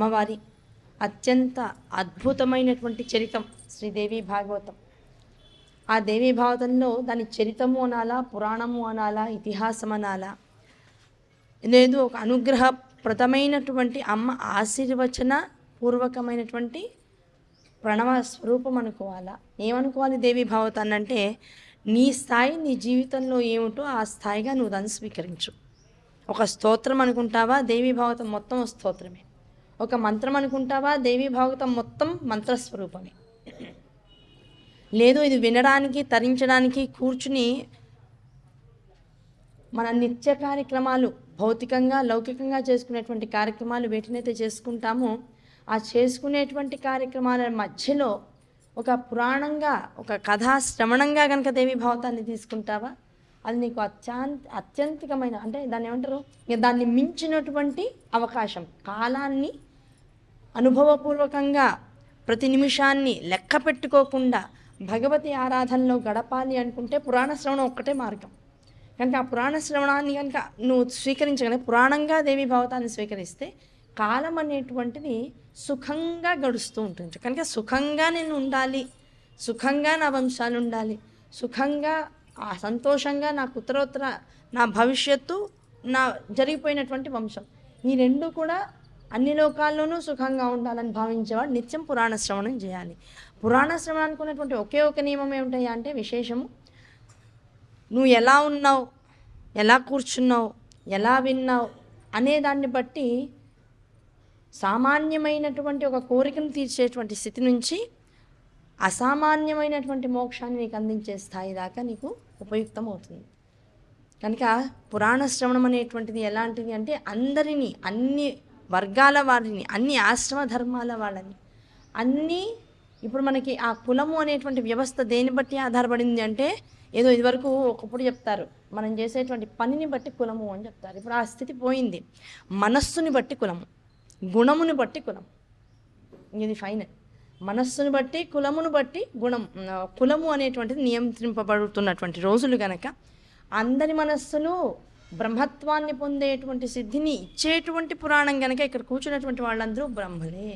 అమ్మవారి అత్యంత అద్భుతమైనటువంటి చరితం శ్రీదేవి భాగవతం. ఆ దేవీ భాగవతంలో దాని చరితము అనాలా, పురాణము అనాలా, ఇతిహాసం అనాలా, లేదు ఒక అనుగ్రహప్రదమైనటువంటి అమ్మ ఆశీర్వచన పూర్వకమైనటువంటి ప్రణవ స్వరూపం అనుకోవాలా, ఏమనుకోవాలి దేవీ భాగవతాన్ని అంటే, నీ స్థాయి నీ జీవితంలో ఏమిటో ఆ స్థాయిగా నువ్వు దాన్ని స్వీకరించు. ఒక స్తోత్రం అనుకుంటావా, దేవీ భాగవతం మొత్తం స్తోత్రమే. ఒక మంత్రం అనుకుంటావా, దేవీ భాగవతం మొత్తం మంత్రస్వరూపమే. లేదు ఇది వినడానికి తరించడానికి కూర్చుని మన నిత్య కార్యక్రమాలు భౌతికంగా లౌకికంగా చేసుకునేటువంటి కార్యక్రమాలు వేటినైతే చేసుకుంటామో ఆ చేసుకునేటువంటి కార్యక్రమాల మధ్యలో ఒక పురాణంగా ఒక కథా శ్రవణంగా కనుక దేవీ భాగవతాన్ని తీసుకుంటావా, అది నీకు అత్యంతికమైన అంటే దాన్ని ఏమంటారు, దాన్ని మించినటువంటి అవకాశం. కాలాన్ని అనుభవపూర్వకంగా ప్రతి నిమిషాన్ని లెక్క పెట్టుకోకుండా భగవతి ఆరాధనలో గడపాలి అనుకుంటే పురాణ శ్రవణం ఒక్కటే మార్గం. కనుక ఆ పురాణ శ్రవణాన్ని కనుక నువ్వు స్వీకరించగలే, పురాణంగా దేవీ భాగవతాన్ని స్వీకరిస్తే కాలం అనేటువంటిది సుఖంగా గడుస్తూ ఉంటుంది. కనుక సుఖంగా నేను ఉండాలి, సుఖంగా నా వంశాలు ఉండాలి, సుఖంగా ఆ సంతోషంగా నాకు ఉత్తరోత్తర నా భవిష్యత్తు, నా జరిగిపోయినటువంటి వంశం, ఈ రెండు కూడా అన్ని లోకాల్లోనూ సుఖంగా ఉండాలని భావించేవాడు నిత్యం పురాణ శ్రవణం చేయాలి. పురాణ శ్రవణానికి ఉన్నటువంటి ఒకే ఒక నియమం ఏమిటాయి అంటే విశేషము, నువ్వు ఎలా ఉన్నావు, ఎలా కూర్చున్నావు, ఎలా విన్నావు అనే దాన్ని బట్టి సామాన్యమైనటువంటి ఒక కోరికను తీర్చేటువంటి స్థితి నుంచి అసామాన్యమైనటువంటి మోక్షాన్ని నీకు అందించే స్థాయి దాకా నీకు ఉపయుక్తం అవుతుంది. కనుక పురాణ శ్రవణం అనేటువంటిది ఎలాంటిది అంటే అందరినీ, అన్ని వర్గాల వారిని, అన్ని ఆశ్రమ ధర్మాల వాళ్ళని, అన్నీ ఇప్పుడు మనకి ఆ కులము అనేటువంటి వ్యవస్థ దేని బట్టి ఆధారపడింది అంటే, ఏదో ఇదివరకు ఒకప్పుడు చెప్తారు మనం చేసేటువంటి పనిని బట్టి కులము అని చెప్తారు. ఇప్పుడు ఆ స్థితి పోయింది. మనస్సుని బట్టి కులము, గుణముని బట్టి కులం. ఇది ఫైనల్. మనస్సును బట్టి కులమును బట్టి గుణం, కులము అనేటువంటిది నియంత్రింపబడుతున్నటువంటి రోజులు కనుక అందరి మనస్సులు బ్రహ్మత్వాన్ని పొందేటువంటి సిద్ధిని ఇచ్చేటువంటి పురాణం కనుక ఇక్కడ కూర్చున్నటువంటి వాళ్ళందరూ బ్రహ్మలే.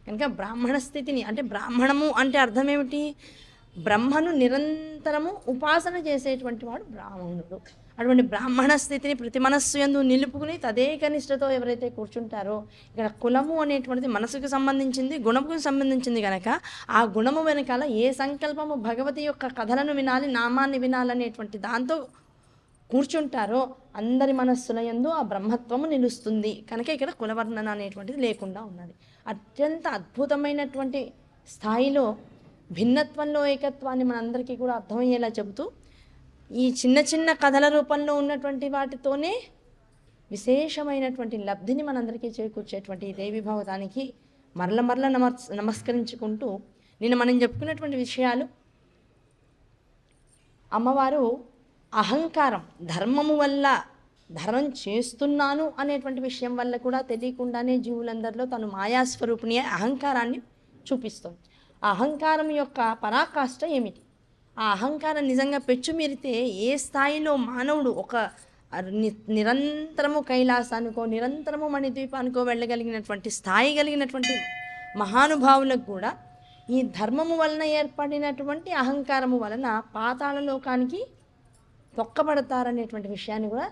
కనుక బ్రాహ్మణ స్థితిని అంటే బ్రాహ్మణము అంటే అర్థం ఏమిటి, బ్రహ్మను నిరంతరము ఉపాసన చేసేటువంటి వాడు బ్రాహ్మణుడు. అటువంటి బ్రాహ్మణ స్థితిని ప్రతి మనస్సు యందు నిలుపుకుని తదేక నిష్ఠతో ఎవరైతే కూర్చుంటారో, ఇక్కడ కులము అనేటువంటిది మనసుకు సంబంధించింది, గుణముకు సంబంధించింది కనుక ఆ గుణము వెనకాల ఏ సంకల్పము భగవతి యొక్క కథలను వినాలి, నామాన్ని వినాలనేటువంటి దాంతో కూర్చుంటారో అందరి మనస్సుల యందు ఆ బ్రహ్మత్వము నిలుస్తుంది. కనుక ఇక్కడ కులవర్ణన అనేటువంటిది లేకుండా ఉన్నది. అత్యంత అద్భుతమైనటువంటి స్థాయిలో భిన్నత్వంలో ఏకత్వాన్ని మనందరికీ కూడా అర్థమయ్యేలా చెబుతూ ఈ చిన్న చిన్న కథల రూపంలో ఉన్నటువంటి వాటితోనే విశేషమైనటువంటి లబ్ధిని మనందరికీ చేకూర్చేటువంటి దేవీ భాగవతానికి మరల నమస్కరించుకుంటూ నిన్న మనం చెప్పుకున్నటువంటి విషయాలు, అమ్మవారు అహంకారం ధర్మము వల్ల ధర్మం చేస్తున్నాను అనేటువంటి విషయం వల్ల కూడా తెలియకుండానే జీవులందరిలో తను మాయాస్వరూపిణి అహంకారాన్ని చూపిస్తుంది. ఆ అహంకారం యొక్క పరాకాష్ఠ ఏమిటి, ఆ అహంకారం నిజంగా పెచ్చుమీరితే ఏ స్థాయిలో మానవుడు ఒక నిరంతరము కైలాసానికో నిరంతరము మణిద్వీపానికో వెళ్ళగలిగినటువంటి స్థాయి కలిగినటువంటి మహానుభావులకు కూడా ఈ ధర్మము వలన ఏర్పడినటువంటి అహంకారము వలన పాతాళ లోకానికి తొక్కబడతారనేటువంటి విషయాన్ని కూడా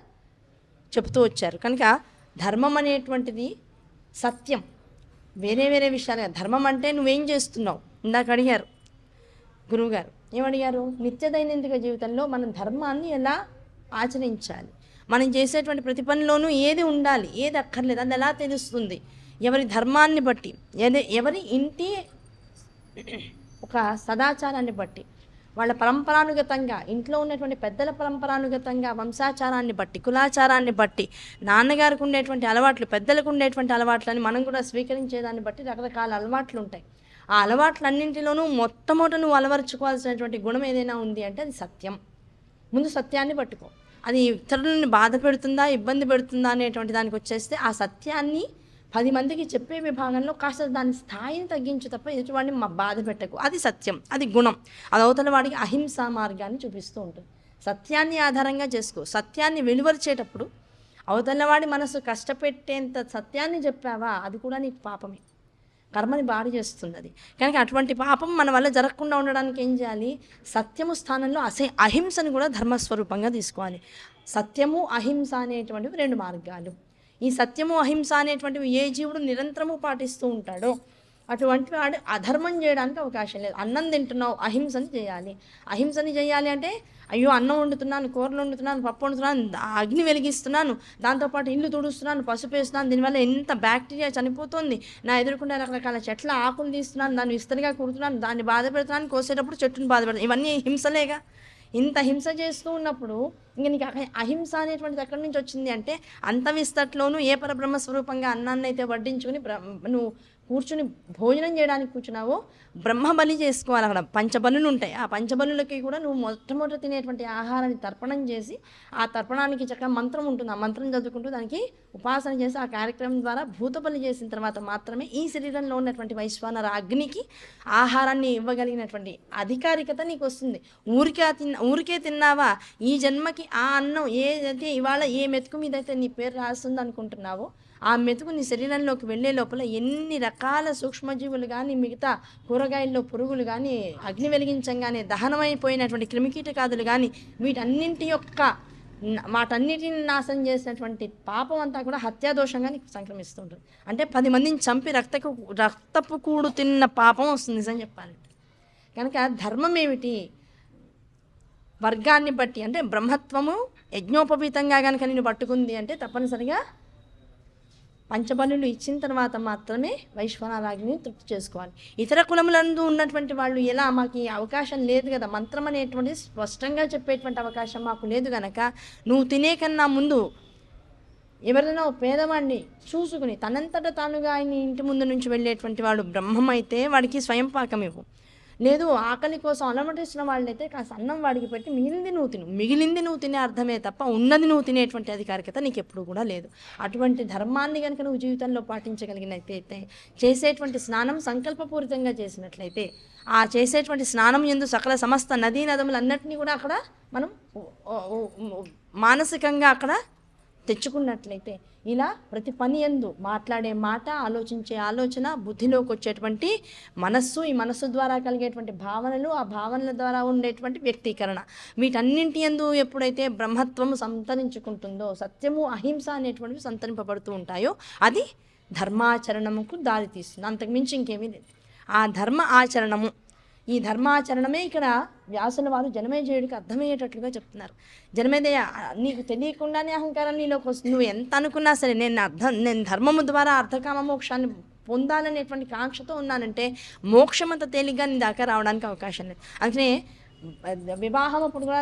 చెప్తూ వచ్చారు. కనుక ధర్మం అనేటువంటిది సత్యం, వేరే వేరే విషయాలు. ధర్మం అంటే నువ్వేం చేస్తున్నావు, ఇందాక అడిగారు గురువుగారు, ఏమడిగారు, నిత్య దైనందిక జీవితంలో మనం ధర్మాన్ని ఎలా ఆచరించాలి, మనం చేసేటువంటి ప్రతి పనిలోనూ ఏది ఉండాలి ఏది అక్కర్లేదు అది ఎలా తెలుస్తుంది, ఎవరి ధర్మాన్ని బట్టి, ఎవరి ఇంటి ఒక సదాచారాన్ని బట్టి, వాళ్ళ పరంపరానుగతంగా ఇంట్లో ఉన్నటువంటి పెద్దల పరంపరానుగతంగా వంశాచారాన్ని బట్టి, కులాచారాన్ని బట్టి, నాన్నగారికి ఉండేటువంటి అలవాట్లు, పెద్దలకు ఉండేటువంటి అలవాట్లని మనం కూడా స్వీకరించేదాన్ని బట్టి రకరకాల అలవాట్లు ఉంటాయి. ఆ అలవాట్లన్నింటిలోనూ మొట్టమొదట నువ్వు అలవరుచుకోవాల్సినటువంటి గుణం ఏదైనా ఉంది అంటే అది సత్యం. ముందు సత్యాన్ని పట్టుకో. అది ఇతరులను బాధ పెడుతుందా ఇబ్బంది పెడుతుందా అనేటువంటి దానికి వచ్చేస్తే ఆ సత్యాన్ని 10 మందికి చెప్పే విభాగంలో కాస్త దాని స్థాయిని తగ్గించు తప్ప ఎదుటివాడిని బాధ పెట్టకు. అది సత్యం, అది గుణం. అది అవతల వాడికి అహింసా మార్గాన్ని చూపిస్తూ ఉంటుంది. సత్యాన్ని ఆధారంగా చేసుకో. సత్యాన్ని వెలువరిచేటప్పుడు అవతలవాడి మనసు కష్టపెట్టేంత సత్యాన్ని చెప్పావా, అది కూడా నీకు పాపమే, కర్మని బాడి చేస్తుంది అది. కనుక అటువంటి పాపం మన వల్ల జరగకుండా ఉండడానికి ఏం చేయాలి, సత్యము స్థానంలో అహింసను కూడా ధర్మస్వరూపంగా తీసుకోవాలి. సత్యము అహింస అనేటువంటివి 2 మార్గాలు. ఈ సత్యము అహింస అనేటువంటివి ఏ జీవుడు నిరంతరము పాటిస్తూ ఉంటాడో అటువంటి వాడు అధర్మం చేయడానికి అవకాశం లేదు. అన్నం తింటున్నావు, అహింసని చేయాలి. అహింసని చేయాలి అంటే అయ్యో అన్నం వండుతున్నాను, కూరలు వండుతున్నాను, పప్పు వండుతున్నాను, అగ్ని వెలిగిస్తున్నాను, దాంతోపాటు ఇల్లు తుడుస్తున్నాను, పసుపు వేస్తున్నాను, దీనివల్ల ఎంత బ్యాక్టీరియా చనిపోతుంది, నా ఎదుర్కొంటే రకరకాల చెట్ల ఆకులు తీస్తున్నాను, దాన్ని విస్తరిగా కుడుతున్నాను, దాన్ని బాధ పెడుతున్నాను, కోసేటప్పుడు చెట్టును బాధ పెడతాను, ఇవన్నీ హింసలేగా. ఇంత హింస చేస్తూ ఉన్నప్పుడు ఇంక నీకు అహింస అనేటువంటిది ఎక్కడి నుంచి వచ్చింది అంటే, అంత విస్తట్లోనూ ఏ పరబ్రహ్మ స్వరూపంగా అన్నాన్ని అయితే వడ్డించుకుని నువ్వు కూర్చుని భోజనం చేయడానికి కూర్చున్నావో బ్రహ్మబలి చేసుకోవాలి. అక్కడ పంచబలులు ఉంటాయి. ఆ పంచబలులకి కూడా నువ్వు మొట్టమొదటి తినేటువంటి ఆహారాన్ని తర్పణం చేసి, ఆ తర్పణానికి చక్కగా మంత్రం ఉంటుంది, ఆ మంత్రం చదువుకుంటూ దానికి ఉపాసన చేసి ఆ కార్యక్రమం ద్వారా భూతబలి చేసిన తర్వాత మాత్రమే ఈ శరీరంలో ఉన్నటువంటి వైశ్వానర అగ్నికి ఆహారాన్ని ఇవ్వగలిగినటువంటి అధికారికత నీకు వస్తుంది. ఊరికే తిన్నావా, ఈ జన్మకి ఆ అన్నం ఏదైతే ఇవాళ ఏ మెతుకు మీద అయితే నీ పేరు రాస్తుంది అనుకుంటున్నావో ఆ మెతుకు నీ శరీరంలోకి వెళ్ళే లోపల ఎన్ని రకాల సూక్ష్మజీవులు కానీ, మిగతా కూరగాయల్లో పురుగులు కానీ, అగ్ని వెలిగించంగానే దహనమైపోయినటువంటి క్రిమికీటకాదులు కానీ, వాటన్నిటిని నాశనం చేసినటువంటి పాపం అంతా కూడా హత్యాదోషంగా నీకు సంక్రమిస్తూ ఉంటుంది. అంటే 10 మందిని చంపి రక్తపు కూడు తిన్న పాపం వస్తుంది నిజం చెప్పాలంటే. కనుక ధర్మం ఏమిటి, వర్గాన్ని బట్టి అంటే బ్రహ్మత్వము యజ్ఞోపవీతంగా కనుక నేను పట్టుకుంది అంటే తప్పనిసరిగా పంచబలులు ఇచ్చిన తర్వాత మాత్రమే వైశ్వనారాగ్ని తృప్తి చేసుకోవాలి. ఇతర కులములందు ఉన్నటువంటి వాళ్ళు ఎలా, మాకు ఈ అవకాశం లేదు కదా, మంత్రం అనేటువంటి స్పష్టంగా చెప్పేటువంటి అవకాశం మాకు లేదు కనుక నువ్వు తినే కన్నా ముందు ఎవరైనా పేదవాడిని చూసుకుని తనంతట తానుగా ఆయన ఇంటి ముందు నుంచి వెళ్ళేటువంటి వాడు బ్రహ్మం అయితే వాడికి స్వయం పాకం ఇవ్వు. లేదు ఆకలి కోసం అలమటిస్తున్న వాళ్ళైతే కాస్త అన్నం వాడికి పెట్టి మిగిలింది నువ్వు తినే అర్థమే తప్ప ఉన్నది నువ్వు తినేటువంటి అధికారికత నీకు ఎప్పుడు కూడా లేదు. అటువంటి ధర్మాన్ని కనుక నువ్వు జీవితంలో పాటించగలిగినట్లయితే, చేసేటువంటి స్నానం సంకల్పపూరితంగా చేసినట్లయితే, ఆ చేసేటువంటి స్నానం యందు సకల సమస్త నదీ నదములన్నిటినీ కూడా అక్కడ మనం మానసికంగా అక్కడ తెచ్చుకున్నట్లయితే, ఇలా ప్రతి పని యందు మాట్లాడే మాట, ఆలోచించే ఆలోచన, బుద్ధిలోకి వచ్చేటువంటి మనస్సు, ఈ మనస్సు ద్వారా కలిగేటువంటి భావనలు, ఆ భావనల ద్వారా ఉండేటువంటి వ్యక్తీకరణ, వీటన్నింటి యందు ఎప్పుడైతే బ్రహ్మత్వము సంతరించుకుంటుందో, సత్యము అహింస అనేటువంటివి సంతరింపబడుతూ ఉంటాయో అది ధర్మాచరణముకు దారితీస్తుంది. అంతకుమించి ఇంకేమీ లేదు. ఆ ధర్మ ఆచరణము, ఈ ధర్మాచరణమే ఇక్కడ వ్యాసుల వారు జనమేజయుడికి అర్థమయ్యేటట్లుగా చెప్తున్నారు. జనమేజయ, నీకు తెలియకుండానే అహంకారం నీలోకి వస్తుంది. నువ్వు ఎంత అనుకున్నా సరే నేను ధర్మము ద్వారా అర్థకామ మోక్షాన్ని పొందాలనేటువంటి కాంక్షతో ఉన్నానంటే మోక్షమంత తేలిగ్గా నీ దాకా రావడానికి అవకాశం లేదు. అందుకనే వివాహం అప్పుడు కూడా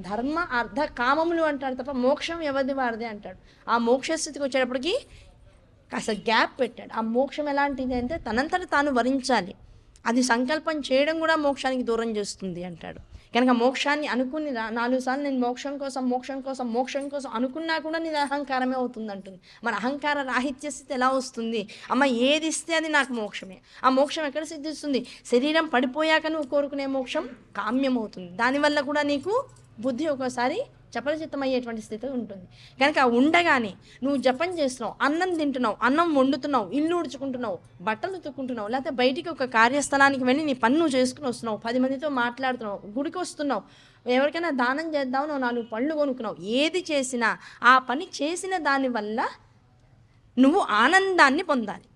ధర్మ అర్థ కామములు అంటాడు తప్ప మోక్షం ఎవరిది వారిదే అంటాడు. ఆ మోక్షస్థితికి వచ్చేటప్పటికి కాస్త గ్యాప్ పెట్టాడు. ఆ మోక్షం ఎలాంటిది అంటే తనంతట తాను వరించాలి, అది సంకల్పం చేయడం కూడా మోక్షానికి దూరం చేస్తుంది అంటాడు. కనుక మోక్షాన్ని అనుకుని 4 సార్లు నేను మోక్షం కోసం అనుకున్నా కూడా నీ అహంకారమే అవుతుంది అంటుంది. మన అహంకార రాహిత్య స్థితి ఎలా వస్తుంది? అమ్మ ఏది ఇస్తే అది నాకు మోక్షమే. ఆ మోక్షం ఎక్కడ సిద్ధిస్తుంది? శరీరం పడిపోయాక నువ్వు కోరుకునే మోక్షం కామ్యం అవుతుంది. దానివల్ల కూడా నీకు బుద్ధి ఒక్కోసారి చపలచిత్తమయ్యేటువంటి స్థితి ఉంటుంది. కనుక ఉండగానే నువ్వు జపం చేస్తున్నావు, అన్నం తింటున్నావు, అన్నం వండుతున్నావు, ఇల్లు ఉడుచుకుంటున్నావు, బట్టలు ఉతుక్కుంటున్నావు, లేకపోతే బయటికి ఒక కార్యస్థలానికి వెళ్ళి నీ పని నువ్వు చేసుకుని వస్తున్నావు, 10 మందితో మాట్లాడుతున్నావు, గుడికి వస్తున్నావు, ఎవరికైనా దానం చేద్దాం, నువ్వు 4 పళ్ళు కొనుక్కున్నావు, ఏది చేసినా ఆ పని చేసిన దానివల్ల నువ్వు ఆనందాన్ని పొందాలి.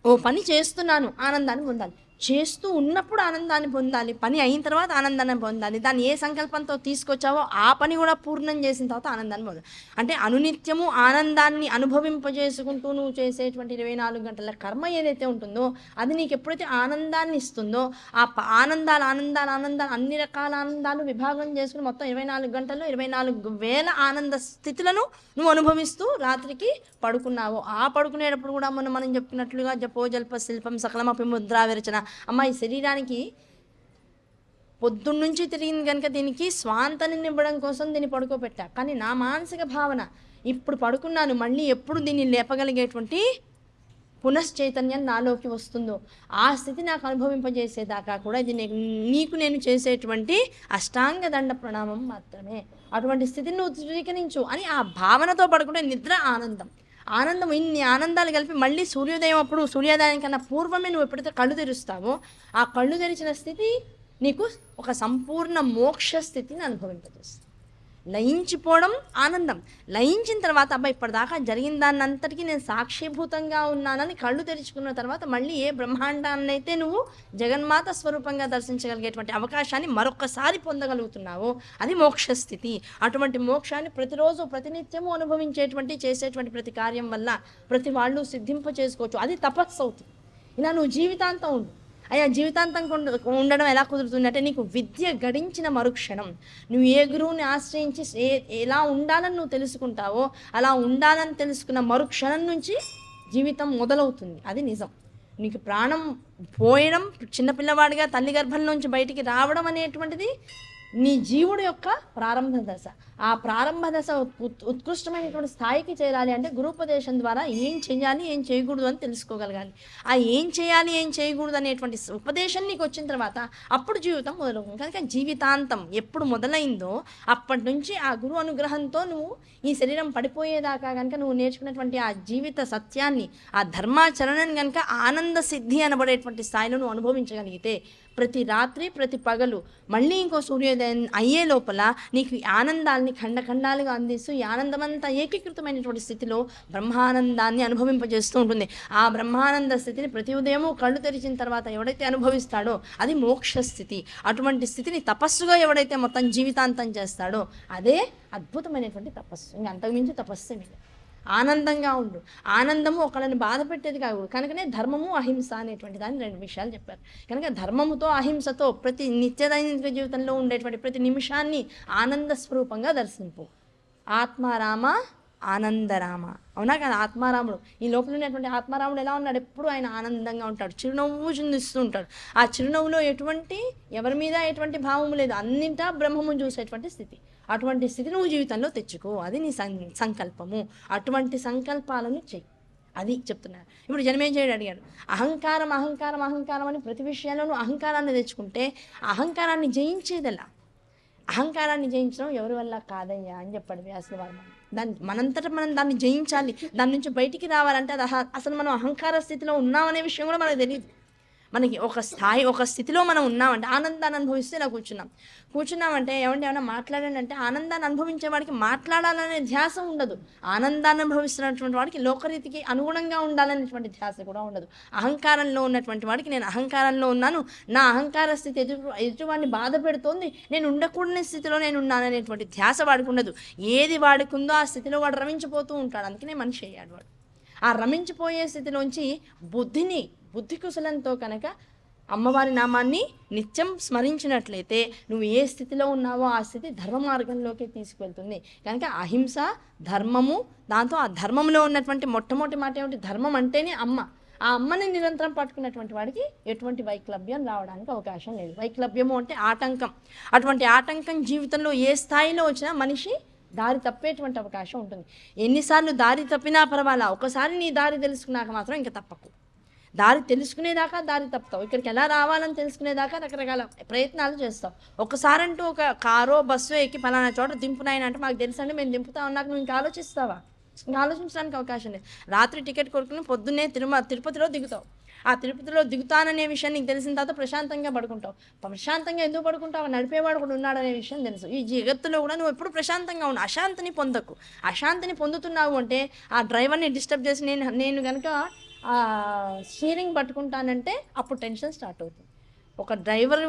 ఓ పని చేస్తున్నాను, ఆనందాన్ని పొందాలి. చేస్తూ ఉన్నప్పుడు ఆనందాన్ని పొందాలి, పని అయిన తర్వాత ఆనందాన్ని పొందాలి. దాన్ని ఏ సంకల్పంతో తీసుకొచ్చావో ఆ పని కూడా పూర్ణం చేసిన తర్వాత ఆనందాన్ని పొందాలి. అంటే అనునిత్యము ఆనందాన్ని అనుభవింపజేసుకుంటూ నువ్వు చేసేటువంటి 24 గంటల కర్మ ఏదైతే ఉంటుందో అది నీకు ఎప్పుడైతే ఆనందాన్ని ఇస్తుందో ఆ ఆనందాలు అన్ని రకాల ఆనందాలు విభాగం చేసుకుని మొత్తం 24 గంటల్లో 24,000 ఆనంద స్థితులను నువ్వు అనుభవిస్తూ రాత్రికి పడుకున్నావు. ఆ పడుకునేటప్పుడు కూడా మనం చెప్పుకున్నట్లుగా జపో జల్ప శిల్పం సకలమపి ముద్రా విరచన. అమ్మ ఈ శరీరానికి పొద్దున్నుంచి తిరిగింది కనుక దీనికి స్వాంతని ఇవ్వడం కోసం దీన్ని పడుకోబెట్టా. కానీ నా మానసిక భావన ఇప్పుడు పడుకున్నాను, మళ్ళీ ఎప్పుడు దీన్ని లేపగలిగేటువంటి పునశ్చైతన్యం నాలోకి వస్తుందో ఆ స్థితి నాకు అనుభవింపజేసేదాకా కూడా ఇది నీకు నేను చేసేటువంటి అష్టాంగ దండ ప్రణామం మాత్రమే. అటువంటి స్థితిని నువ్వు స్వీకరించు అని ఆ భావనతో పడుకుంటే నిద్ర ఆనందం. ఇన్ని ఆనందాలు కలిపి మళ్ళీ సూర్యోదయం అప్పుడు సూర్యోదయానికన్నా పూర్వమే నువ్వు ఎప్పుడైతే కళ్ళు తెరుస్తావో ఆ కళ్ళు తెరిచిన స్థితి నీకు ఒక సంపూర్ణ మోక్ష స్థితిని అనుభవింపజేస్తుంది. లయించిపోవడం ఆనందం. లయించిన తర్వాత అబ్బాయి ఇప్పటిదాకా జరిగిన దాన్ని అంతటికీ నేను సాక్షిభూతంగా ఉన్నానని కళ్ళు తెరుచుకున్న తర్వాత మళ్ళీ ఏ బ్రహ్మాండాన్ని అయితే నువ్వు జగన్మాత స్వరూపంగా దర్శించగలిగేటువంటి అవకాశాన్ని మరొకసారి పొందగలుగుతున్నావో అది మోక్షస్థితి. అటువంటి మోక్షాన్ని ప్రతిరోజు ప్రతినిత్యము అనుభవించేటువంటి చేసేటువంటి ప్రతి కార్యం వల్ల ప్రతి వాళ్ళు సిద్ధింప చేసుకోవచ్చు. అది తపస్సు అవుతుంది. ఇలా నువ్వు జీవితాంతం ఉండు. అయ్యా జీవితాంతం ఉండడం ఎలా కుదురుతుంది అంటే నీకు విద్య గడించిన మరుక్షణం నువ్వు ఏ గురువుని ఆశ్రయించి ఎలా ఉండాలని నువ్వు తెలుసుకుంటావో అలా ఉండాలని తెలుసుకున్న మరుక్షణం నుంచి జీవితం మొదలవుతుంది. అది నిజం. నీకు ప్రాణం పోయడం, చిన్నపిల్లవాడిగా తల్లి గర్భంలోంచి బయటికి రావడం అనేటువంటిది నీ జీవుడు యొక్క ప్రారంభ దశ. ఆ ప్రారంభ దశ ఉత్కృష్టమైనటువంటి స్థాయికి చేరాలి అంటే గురుపదేశం ద్వారా ఏం చేయాలి ఏం చేయకూడదు అని తెలుసుకోగలగాలి. ఆ ఏం చేయాలి ఏం చేయకూడదు అనేటువంటి ఉపదేశం నీకు వచ్చిన తర్వాత అప్పుడు జీవితం మొదలవుతుంది. కనుక జీవితాంతం ఎప్పుడు మొదలైందో అప్పటి నుంచి ఆ గురు అనుగ్రహంతో నువ్వు ఈ శరీరం పడిపోయేదాకా కనుక నువ్వు నేర్చుకున్నటువంటి ఆ జీవిత సత్యాన్ని, ఆ ధర్మాచరణను కనుక ఆనంద సిద్ధి అనబడేటువంటి స్థాయిలో నువ్వు అనుభవించగలిగితే ప్రతి రాత్రి ప్రతి పగలు మళ్ళీ ఇంకో సూర్యోదయం అయ్యే లోపల నీకు ఆనందాన్ని ఖండఖండాలుగా అందిస్తూ ఈ ఆనందమంతా ఏకీకృతమైనటువంటి స్థితిలో బ్రహ్మానందాన్ని అనుభవింపజేస్తూ ఉంటుంది. ఆ బ్రహ్మానంద స్థితిని ప్రతి ఉదయము కళ్ళు తెరిచిన తర్వాత ఎవడైతే అనుభవిస్తాడో అది మోక్ష స్థితి. అటువంటి స్థితిని తపస్సుగా ఎవడైతే మొత్తం జీవితాంతం చేస్తాడో అదే అద్భుతమైనటువంటి తపస్సు. ఇంకా అంతకుమించి తపస్సే మీద ఆనందంగా ఉండు. ఆనందము ఒకళ్ళని బాధ పెట్టేది కాదు. కనుకనే ధర్మము అహింస అనేటువంటి దాన్ని 2 విషయాలు చెప్పారు. కనుక ధర్మముతో అహింసతో ప్రతి నిత్యదైనిక జీవితంలో ఉండేటువంటి ప్రతి నిమిషాన్ని ఆనంద స్వరూపంగా దర్శింపు. ఆత్మారామ ఆనందరామ. అవునా కదా? ఆత్మారాముడు, ఈ లోపల ఉన్నటువంటి ఆత్మారాముడు ఎలా ఉన్నాడు? ఎప్పుడు ఆయన ఆనందంగా ఉంటాడు, చిరునవ్వు చిందిస్తూ ఉంటాడు. ఆ చిరునవ్వులో ఎవరి మీద ఎటువంటి భావము లేదు, అన్నింటా బ్రహ్మము చూసేటువంటి స్థితి. అటువంటి స్థితి నువ్వు జీవితంలో తెచ్చుకో. అది నీ సంకల్పము. అటువంటి సంకల్పాలను చెయ్యి. అది చెప్తున్నారు. ఇప్పుడు జనమేజయుడు అడిగాడు, అహంకారం అహంకారం అహంకారం అని ప్రతి విషయంలోనూ అహంకారాన్ని తెచ్చుకుంటే అహంకారాన్ని జయించేదెలా? అహంకారాన్ని జయించడం ఎవరి వల్ల కాదయ్యా అని చెప్పాడు వ్యాసుల వారు. మనంతటా మనం దాన్ని జయించాలి. దాని నుంచి బయటికి రావాలంటే అది అసలు మనం అహంకార స్థితిలో ఉన్నామనే విషయం కూడా మనకు తెలియదు. మనకి ఒక స్థితిలో మనం ఉన్నామంటే ఆనందాన్ని అనుభవిస్తే ఇలా కూర్చున్నామంటే ఏమన్నా మాట్లాడండి అంటే ఆనందాన్ని అనుభవించే వాడికి మాట్లాడాలనే ధ్యాస ఉండదు. ఆనందాన్ని అనుభవిస్తున్నటువంటి వాడికి లోకరీతికి అనుగుణంగా ఉండాలనేటువంటి ధ్యాస కూడా ఉండదు. అహంకారంలో ఉన్నటువంటి వాడికి నేను అహంకారంలో ఉన్నాను, నా అహంకార స్థితి ఎదుటివాడిని బాధ పెడుతోంది, నేను ఉండకూడని స్థితిలో నేను ఉన్నాననేటువంటి ధ్యాస వాడికి ఉండదు. ఏది వాడికి ఉందో ఆ స్థితిలో వాడు రమించిపోతూ ఉంటాడు. అందుకనే మనిషి అయ్యాడు వాడు. ఆ రమించిపోయే స్థితిలోంచి బుద్ధి కుశలంతో కనుక అమ్మవారి నామాన్ని నిత్యం స్మరించినట్లయితే నువ్వు ఏ స్థితిలో ఉన్నావో ఆ స్థితి ధర్మ మార్గంలోకి తీసుకువెళ్తుంది. కనుక అహింస, ధర్మము, దాంతో ఆ ధర్మంలో ఉన్నటువంటి మొట్టమొదటి మాట ఏమిటి? ధర్మం అంటేనే అమ్మ. ఆ అమ్మని నిరంతరం పట్టుకున్నటువంటి వాడికి ఎటువంటి వైక్లభ్యం రావడానికి అవకాశం లేదు. వైక్లభ్యము అంటే ఆటంకం. అటువంటి ఆటంకం జీవితంలో ఏ స్థాయిలో వచ్చినా మనిషి దారి తప్పేటువంటి అవకాశం ఉంటుంది. ఎన్నిసార్లు దారి తప్పినా పర్వాలా, ఒకసారి నీ దారి తెలుసుకున్నాక మాత్రం ఇంకా తప్పకు. దారి తెలుసుకునేదాకా దారి తప్పుతావు. ఇక్కడికి ఎలా రావాలని తెలుసుకునేదాకా రకరకాల ప్రయత్నాలు చేస్తావు. ఒకసారంటూ ఒక కారో బస్సు ఎక్కి పలానా చోట దింపునాయన అంటే మాకు తెలుసండి మేము దింపుతా ఉన్నాక నువ్వు ఇంకా ఆలోచిస్తావా? ఇంకా ఆలోచించడానికి అవకాశం లేదు. రాత్రి టికెట్ కొనుక్కుని పొద్దున్నే తిరుపతిలో దిగుతావు. ఆ తిరుపతిలో దిగుతాననే విషయం నీకు తెలిసిన తర్వాత ప్రశాంతంగా పడుకుంటావు. ప్రశాంతంగా ఎందుకు పడుకుంటావు? నడిపేవాడు కూడా ఉన్నాడనే విషయం తెలుసు. ఈ జగత్తులో కూడా నువ్వు ఎప్పుడు ప్రశాంతంగా ఉన్నావు. అశాంతిని పొందకు. అశాంతిని పొందుతున్నావు అంటే ఆ డ్రైవర్ని డిస్టర్బ్ చేసి నేను కనుక స్టీరింగ్ పట్టుకుంటానంటే అప్పుడు టెన్షన్ స్టార్ట్ అవుతుంది. ఒక డ్రైవర్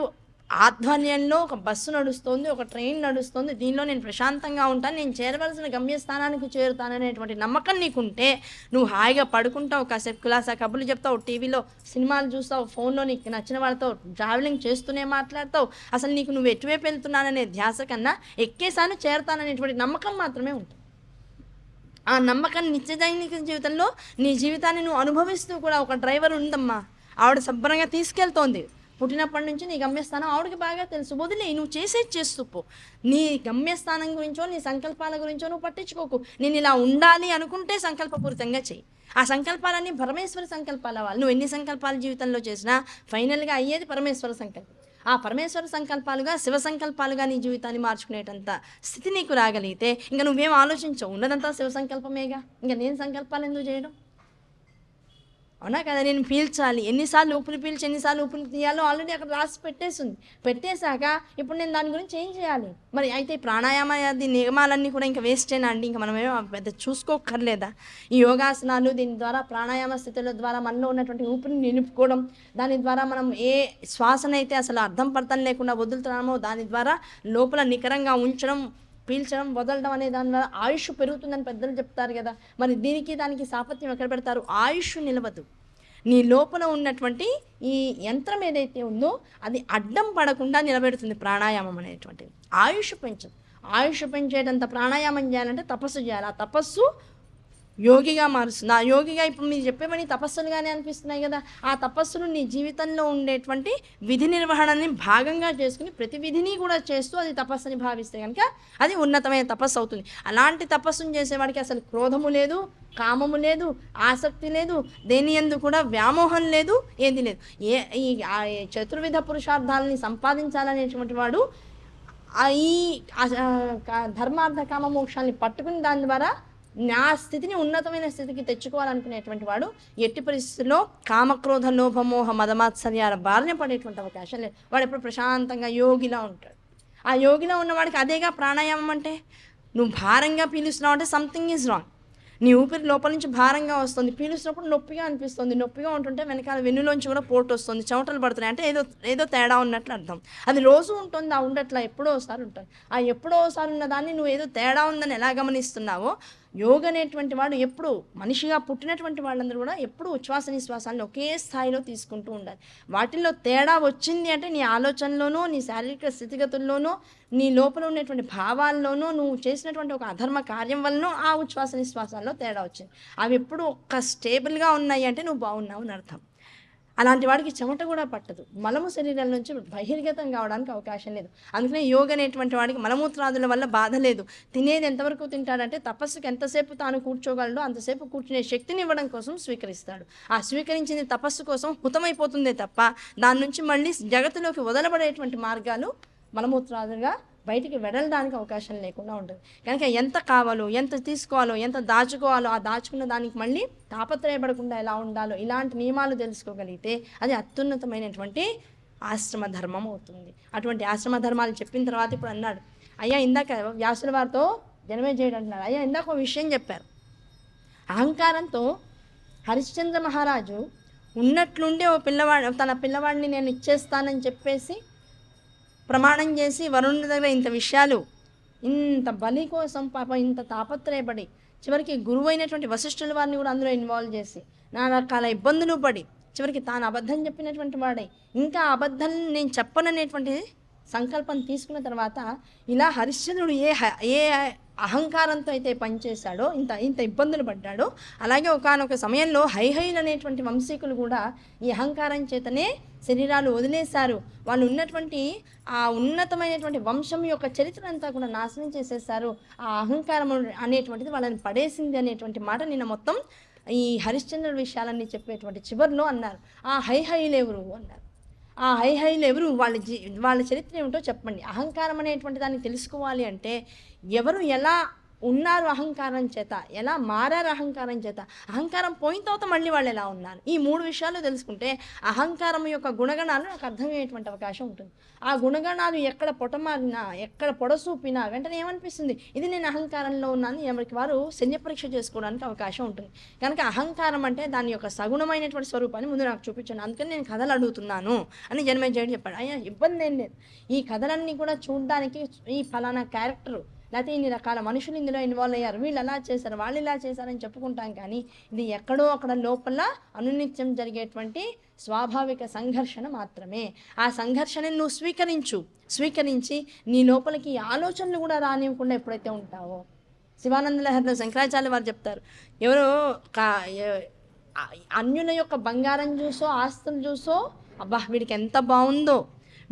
ఆధ్వర్యంలో ఒక బస్సు నడుస్తుంది, ఒక ట్రైన్ నడుస్తుంది, దీనిలో నేను ప్రశాంతంగా ఉంటాను, నేను చేరవలసిన గమ్యస్థానానికి చేరుతాననేటువంటి నమ్మకం నీకుంటే నువ్వు హాయిగా పడుకుంటావు, కాసేపు కులాసా కబుర్లు చెప్తావు, టీవీలో సినిమాలు చూస్తావు, ఫోన్లో నీకు నచ్చిన వాళ్ళతో ట్రావెలింగ్ చేస్తూనే మాట్లాడతావు. అసలు నీకు నువ్వు ఎటువైపు వెళ్తున్నాననే ధ్యాస కన్నా ఎక్కేసాను చేరుతాననేటువంటి నమ్మకం మాత్రమే ఉంటుంది. ఆ నమ్మకం నిత్యదైనిక జీవితంలో నీ జీవితాన్ని నువ్వు అనుభవిస్తూ కూడా ఒక డ్రైవర్ ఉందమ్మా, ఆవిడ శుభ్రంగా తీసుకెళ్తోంది, పుట్టినప్పటి నుంచి నీ గమ్యస్థానం ఆవిడకి బాగా తెలుసు. వదిలే, నువ్వు చేసేది చేస్తూ పో. నీ గమ్యస్థానం గురించో నీ సంకల్పాల గురించో నువ్వు పట్టించుకోకు. నేను ఇలా ఉండాలి అనుకుంటే సంకల్పపూరితంగా చెయ్యి. ఆ సంకల్పాలన్నీ పరమేశ్వర సంకల్పాల వాళ్ళు. నువ్వు ఎన్ని సంకల్పాలు జీవితంలో చేసినా ఫైనల్గా అయ్యేది పరమేశ్వర సంకల్పం. ఆ పరమేశ్వర సంకల్పాలుగా శివ సంకల్పాలుగా నీ జీవితాన్ని మార్చుకునేటంత స్థితి నీకు రాగలిగితే ఇంకా నువ్వేం ఆలోచించవు. ఉన్నదంతా శివ సంకల్పమేగా. ఇంకా నేను సంకల్పాలు ఎందుకు చేయడం? అవునా కదా? నేను పీల్చాలి, ఎన్నిసార్లు ఊపిరి పీల్చి ఎన్నిసార్లు ఊపిరి తీయాలో ఆల్రెడీ అక్కడ రాసి పెట్టేశాక ఇప్పుడు నేను దాని గురించి ఏం చేయాలి మరి? అయితే ప్రాణాయామాది నియమాలన్నీ కూడా ఇంకా వేస్టేనా అండి? ఇంకా మనమేమో పెద్ద చూసుకోకర్లేదా? ఈ యోగాసనాలు దీని ద్వారా ప్రాణాయామ స్థితుల ద్వారా మనలో ఉన్నటువంటి ఊపిరిని నిలుపుకోవడం, దాని ద్వారా మనం ఏ శ్వాసనైతే అసలు అర్థం పర్థం లేకుండా వదులుతున్నామో దాని ద్వారా లోపల నికరంగా ఉంచడం, పీల్చడం, వదలడం అనే దాని ద్వారా ఆయుష్ పెరుగుతుందని పెద్దలు చెప్తారు కదా. మరి దీనికి దానికి సాపత్యం ఎక్కడ పెడతారు? ఆయుష్ నిలవదు. నీ లోపల ఉన్నటువంటి ఈ యంత్రం ఏదైతే ఉందో అది అడ్డం పడకుండా నిలబెడుతుంది ప్రాణాయామం అనేటువంటిది. ఆయుష్ పెంచదు. ఆయుష్ పెంచేటంత ప్రాణాయామం చేయాలంటే తపస్సు చేయాలి. ఆ తపస్సు యోగిగా మారుస్తుంది. ఆ యోగిగా ఇప్పుడు మీరు చెప్పేవని తపస్సులుగానే అనిపిస్తున్నాయి కదా. ఆ తపస్సును నీ జీవితంలో ఉండేటువంటి విధి నిర్వహణని భాగంగా చేసుకుని ప్రతి విధిని కూడా చేస్తూ అది తపస్సుని భావిస్తే కనుక అది ఉన్నతమైన తపస్సు అవుతుంది. అలాంటి తపస్సును చేసేవాడికి అసలు క్రోధము లేదు, కామము లేదు, ఆసక్తి లేదు, దేని యందు కూడా వ్యామోహం లేదు, ఏది లేదు. ఈ చతుర్విధ పురుషార్థాలని సంపాదించాలనేటువంటి వాడు ఈ ధర్మార్థ కామ మోక్షాలని పట్టుకుని దాని ద్వారా నా స్థితిని ఉన్నతమైన స్థితికి తెచ్చుకోవాలనుకునేటువంటి వాడు ఎట్టి పరిస్థితుల్లో కామక్రోధ లోభమోహ మదమాత్సర్యాల బారిన పడేటువంటి అవకాశం లేదు. వాడు ఎప్పుడు ప్రశాంతంగా యోగిలా ఉంటాడు. ఆ యోగిలా ఉన్నవాడికి అదేగా ప్రాణాయామం అంటే. నువ్వు భారంగా పీలుస్తున్నావు అంటే సంథింగ్ ఈజ్ రాంగ్. నీ ఊపిరి లోపల నుంచి భారంగా వస్తుంది, పీలుస్తున్నప్పుడు నొప్పిగా అనిపిస్తుంది. నొప్పిగా ఉంటుంటే వెనకాల వెన్నులోంచి కూడా పోటు వస్తుంది, చెమటలు పడుతున్నాయి అంటే ఏదో తేడా ఉన్నట్లు అర్థం. అది రోజు ఉంటుంది, ఆ ఉండట్లా ఎప్పుడో ఒకసారి ఉంటుంది. ఆ ఎప్పుడో ఒకసారి ఉన్న దాన్ని నువ్వు ఏదో తేడా ఉందని ఎలా గమనిస్తున్నావో, యోగ అనేటువంటి వాడు ఎప్పుడు మనిషిగా పుట్టినటువంటి వాళ్ళందరూ కూడా ఎప్పుడు ఉచ్ఛ్వాస నిశ్వాసాలను ఒకే స్థాయిలో తీసుకుంటూ ఉండాలి. వాటిల్లో తేడా వచ్చింది అంటే నీ ఆలోచనలోనూ, నీ శారీరక స్థితిగతుల్లోనూ, నీ లోపల ఉన్నటువంటి భావాల్లోనూ, నువ్వు చేసినటువంటి ఒక అధర్మ కార్యం వలన ఆ ఉచ్ఛ్వాస నిశ్వాసాల్లో తేడా వచ్చింది. అవి ఎప్పుడు ఒక్క స్టేబుల్గా ఉన్నాయి అంటే నువ్వు బాగున్నావు అని అర్థం. అలాంటి వాడికి చెమట కూడా పట్టదు, మలము శరీరం నుంచి బహిర్గతం కావడానికి అవకాశం లేదు. అందుకనే యోగ అనేటువంటి వాడికి మలమూత్రాదుల వల్ల బాధ లేదు. తినేది ఎంతవరకు తింటాడంటే తపస్సుకి ఎంతసేపు తాను కూర్చోగలడో అంతసేపు కూర్చునే శక్తిని ఇవ్వడం కోసం స్వీకరిస్తాడు. ఆ స్వీకరించింది తపస్సు కోసం హుతమైపోతుందే తప్ప దాని నుంచి మళ్ళీ జగత్తులోకి వదలబడేటువంటి మార్గాలు మలమూత్రాదులుగా బయటికి వెడలడానికి అవకాశం లేకుండా ఉంటుంది. కనుక ఎంత కావాలో, ఎంత తీసుకోవాలో, ఎంత దాచుకోవాలో, ఆ దాచుకున్న దానికి మళ్ళీ తాపత్రయపడకుండా ఎలా ఉండాలో ఇలాంటి నియమాలు తెలుసుకోగలిగితే అది అత్యున్నతమైనటువంటి ఆశ్రమ ధర్మం అవుతుంది. అటువంటి ఆశ్రమ ధర్మాలు చెప్పిన తర్వాత ఇప్పుడు అన్నాడు, అయ్యా ఇందాక వ్యాసుల వారితో జనమేజయుడు అంటున్నాడు, అయ్యా ఇందాక ఒక విషయం చెప్పారు. అహంకారంతో హరిశ్చంద్ర మహారాజు ఉన్నట్లుండి తన పిల్లవాడిని నేను ఇచ్చేస్తానని చెప్పేసి ప్రమాణం చేసి వరుణుడి దగ్గర ఇంత విషయాలు, ఇంత బలి కోసం పాపం ఇంత తాపత్రయపడి చివరికి గురువు అయినటువంటి వశిష్ఠుల వారిని కూడా అందులో ఇన్వాల్వ్ చేసి నానా రకాల ఇబ్బందులు పడి చివరికి తాను అబద్ధం చెప్పినటువంటి వాడై ఇంకా అబద్ధం నేను చెప్పననేటువంటి సంకల్పం తీసుకున్న తర్వాత ఇలా హరిశ్చంద్రుడు ఏ అహంకారంతో అయితే పనిచేశాడో, ఇంత ఇబ్బందులు పడ్డాడో, అలాగే ఒకానొక సమయంలో హైహైలు అనేటువంటి వంశీకులు కూడా ఈ అహంకారం చేతనే శరీరాలు వదిలేశారు. వాళ్ళు ఉన్నటువంటి ఆ ఉన్నతమైనటువంటి వంశం యొక్క చరిత్ర అంతా కూడా నాశనం చేసేశారు. ఆ అహంకారం అనేటువంటిది వాళ్ళని పడేసింది అనేటువంటి మాట నిన్న మొత్తం ఈ హరిశ్చంద్రుడి విషయాలన్నీ చెప్పేటువంటి చివరిలో అన్నారు. ఆ హైహైలు ఎవరు అన్నారు. ఆ హైహైలు ఎవరు, వాళ్ళ చరిత్ర ఏమిటో చెప్పండి. అహంకారం అనేటువంటి దాన్ని తెలుసుకోవాలి అంటే ఎవరు ఎలా ఉన్నారు అహంకారం చేత, ఎలా మారారు అహంకారం చేత, అహంకారం పోయిన తర్వాత మళ్ళీ వాళ్ళు ఎలా ఉన్నారు, ఈ 3 విషయాలు తెలుసుకుంటే అహంకారం యొక్క గుణగణాలు నాకు అర్థమయ్యేటువంటి అవకాశం ఉంటుంది. ఆ గుణగణాలు ఎక్కడ పొటమారినా, ఎక్కడ పొడసూపినా వెంటనే ఏమనిపిస్తుంది, ఇది నేను అహంకారంలో ఉన్నాను, ఎవరికి వారు శల్య పరీక్ష చేసుకోవడానికి అవకాశం ఉంటుంది. కనుక అహంకారం అంటే దాని యొక్క సగుణమైనటువంటి స్వరూపాన్ని ముందు నాకు చూపించాను, అందుకని నేను కథలు అడుగుతున్నాను అని జనమేజయుడు చెప్పాడు. అయ్యా ఇబ్బంది ఏం లేదు, ఈ కథలన్నీ కూడా చూడడానికి ఈ ఫలానా క్యారెక్టరు లేకపోతే ఇన్ని రకాల మనుషులు ఇందులో ఇన్వాల్వ్ అయ్యారు, వీళ్ళు ఎలా చేశారు, వాళ్ళు ఇలా చేశారని చెప్పుకుంటాం. కానీ ఇది ఎక్కడో అక్కడ లోపల అనునిత్యం జరిగేటువంటి స్వాభావిక సంఘర్షణ మాత్రమే. ఆ సంఘర్షణను నువ్వు స్వీకరించి నీ లోపలికి ఆలోచనలు కూడా రానివ్వకుండా ఎప్పుడైతే ఉంటావో, శివానంద లహరిలో శంకరాచార్య వారు చెప్తారు, ఎవరో అన్యుల యొక్క బంగారం చూసో ఆస్తులు చూసో అబ్బా వీడికి ఎంత బాగుందో,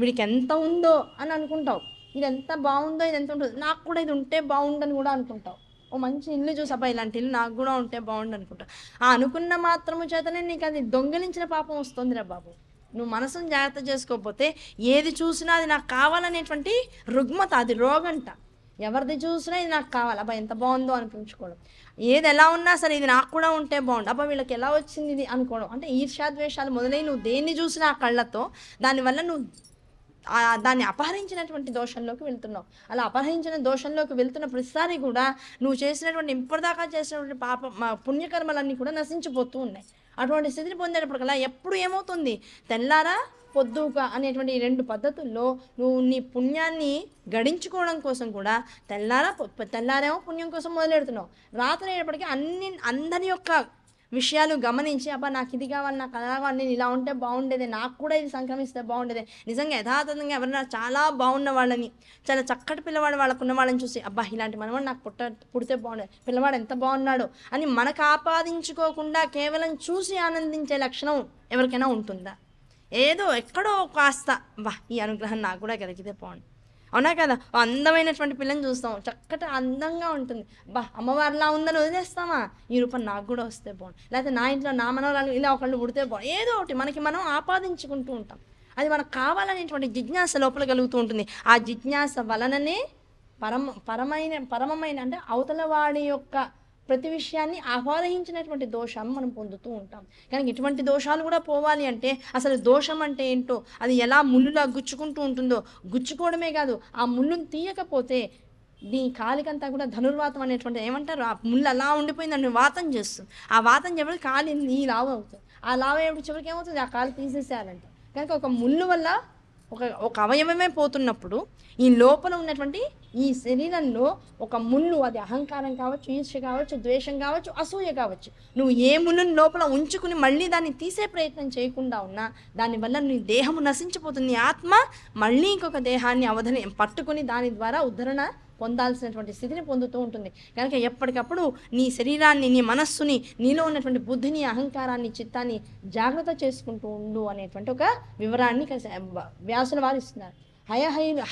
వీడికి ఎంత ఉందో అని అనుకుంటావు. ఇది ఎంత బాగుందో, ఇది ఎంత ఉంటుందో, నాకు కూడా ఇది ఉంటే బాగుండని కూడా అనుకుంటావు. ఓ మంచి ఇల్లు చూసి అబ్బా ఇలాంటి ఇల్లు నాకు కూడా ఉంటే బాగుండు అనుకుంటావు. ఆ అనుకున్న మాత్రము చేతనే నీకు అది దొంగిలించిన పాపం వస్తుందిరా బాబు. నువ్వు మనసును జాగ్రత్త చేసుకోకపోతే ఏది చూసినా అది నాకు కావాలనేటువంటి రుగ్మత, అది రోగంట. ఎవరిది చూసినా ఇది నాకు కావాలి, అబ్బా ఎంత బాగుందో అనిపించుకోవడం. ఏది ఎలా ఉన్నా సరే ఇది నాకు కూడా ఉంటే బాగుండు, అబ్బా వీళ్ళకి ఎలా వచ్చింది ఇది అనుకోవడం. అంటే ఈర్ష్యాద్వేషాలు మొదలై నువ్వు దేన్ని చూసినా ఆ కళ్ళతో దానివల్ల నువ్వు దాన్ని అపహరించినటువంటి దోషంలోకి వెళ్తున్నావు. అలా అపహరించిన దోషంలోకి వెళ్తున్న ప్రతిసారి కూడా నువ్వు చేసినటువంటి ఇప్పటిదాకా చేసినటువంటి పుణ్యకర్మలన్నీ కూడా నశించిపోతూ ఉన్నాయి. అటువంటి స్థితిని పొందేటప్పటికల్లా ఎప్పుడు ఏమవుతుంది, తెల్లారా పొద్దుక అనేటువంటి ఈ 2 పద్ధతుల్లో నువ్వు నీ పుణ్యాన్ని గడించుకోవడం కోసం కూడా తెల్లారేమో పుణ్యం కోసం మొదలెడుతున్నావు, రాత్రి అయ్యేటప్పటికీ అందరి యొక్క విషయాలు గమనించి అబ్బా నాకు ఇది కావాలి, నాకు అలా కావాలి, నేను ఇలా ఉంటే బాగుండేది, నాకు కూడా ఇది సంక్రమిస్తే బాగుండేది. నిజంగా యథాతథంగా ఎవరైనా చాలా బాగున్న వాళ్ళని, చాలా చక్కటి పిల్లవాడు వాళ్ళకున్న వాళ్ళని చూసి అబ్బా ఇలాంటి మనవాడు నాకు పుడితే బాగుండేది, పిల్లవాడు ఎంత బాగున్నాడు అని మనకు ఆపాదించుకోకుండా కేవలం చూసి ఆనందించే లక్షణం ఎవరికైనా ఉంటుందా? ఏదో ఎక్కడో కాస్త బా ఈ అనుగ్రహం నాకు కూడా కలిగితే బాగుంది, అవునా కదా? అందమైనటువంటి పిల్లని చూస్తాం, చక్కటి అందంగా ఉంటుంది, బా అమ్మవారిలా ఉందని వదిలేస్తామా, ఈ రూపం నాకు కూడా వస్తే బాగుండు, లేకపోతే నా ఇంట్లో నా మనవరాలు ఇలా ఒకళ్ళు పుడితే బాగుండు, ఏదో ఒకటి మనకి మనం ఆపాదించుకుంటూ ఉంటాం. అది మనకు కావాలనేటువంటి జిజ్ఞాస లోపల కలుగుతూ ఉంటుంది. ఆ జిజ్ఞాస వలననే పరమమైన అంటే అవతల వాడి యొక్క ప్రతి విషయాన్ని ఆపాదించినటువంటి దోషాన్ని మనం పొందుతూ ఉంటాం. కానీ ఇటువంటి దోషాలు కూడా పోవాలి అంటే అసలు దోషం అంటే ఏంటో, అది ఎలా ముళ్ళులా గుచ్చుకుంటూ ఉంటుందో, గుచ్చుకోవడమే కాదు ఆ ముళ్ళును తీయకపోతే నీ కాలికంతా కూడా ధనుర్వాతం అనేటువంటి ఏమంటారు, ఆ ముళ్ళు అలా ఉండిపోయిందని వాతం చేస్తుంది. ఆ వాతం చెప్పి కాలి నీ లావు అవుతుంది, ఆ లావు అయ్యేప్పుడు చివరికి ఏమవుతుంది, ఆ కాలు తీసేసేయాలంట. కనుక ఒక ముళ్ళు వల్ల ఒక అవయవమే పోతున్నప్పుడు ఈ లోపల ఉన్నటువంటి ఈ శరీరంలో ఒక ముళ్ళు, అది అహంకారం కావచ్చు, ఈర్ష్య కావచ్చు, ద్వేషం కావచ్చు, అసూయ కావచ్చు, నువ్వు ఏ ముళ్ళుని లోపల ఉంచుకుని మళ్ళీ దాన్ని తీసే ప్రయత్నం చేయకుండా ఉన్నా దానివల్ల నీ దేహము నశించిపోతుంది. నీ ఆత్మ మళ్ళీ ఇంకొక దేహాన్ని పట్టుకుని దాని ద్వారా ఉద్ధరణ పొందాల్సినటువంటి స్థితిని పొందుతూ ఉంటుంది. కనుక ఎప్పటికప్పుడు నీ శరీరాన్ని, నీ మనస్సుని, నీలో ఉన్నటువంటి బుద్ధిని, అహంకారాన్ని, చిత్తాన్ని జాగ్రత్త చేసుకుంటూ ఉండు అనేటువంటి ఒక వివరాన్ని వ్యాసుల వారు ఇస్తున్నారు.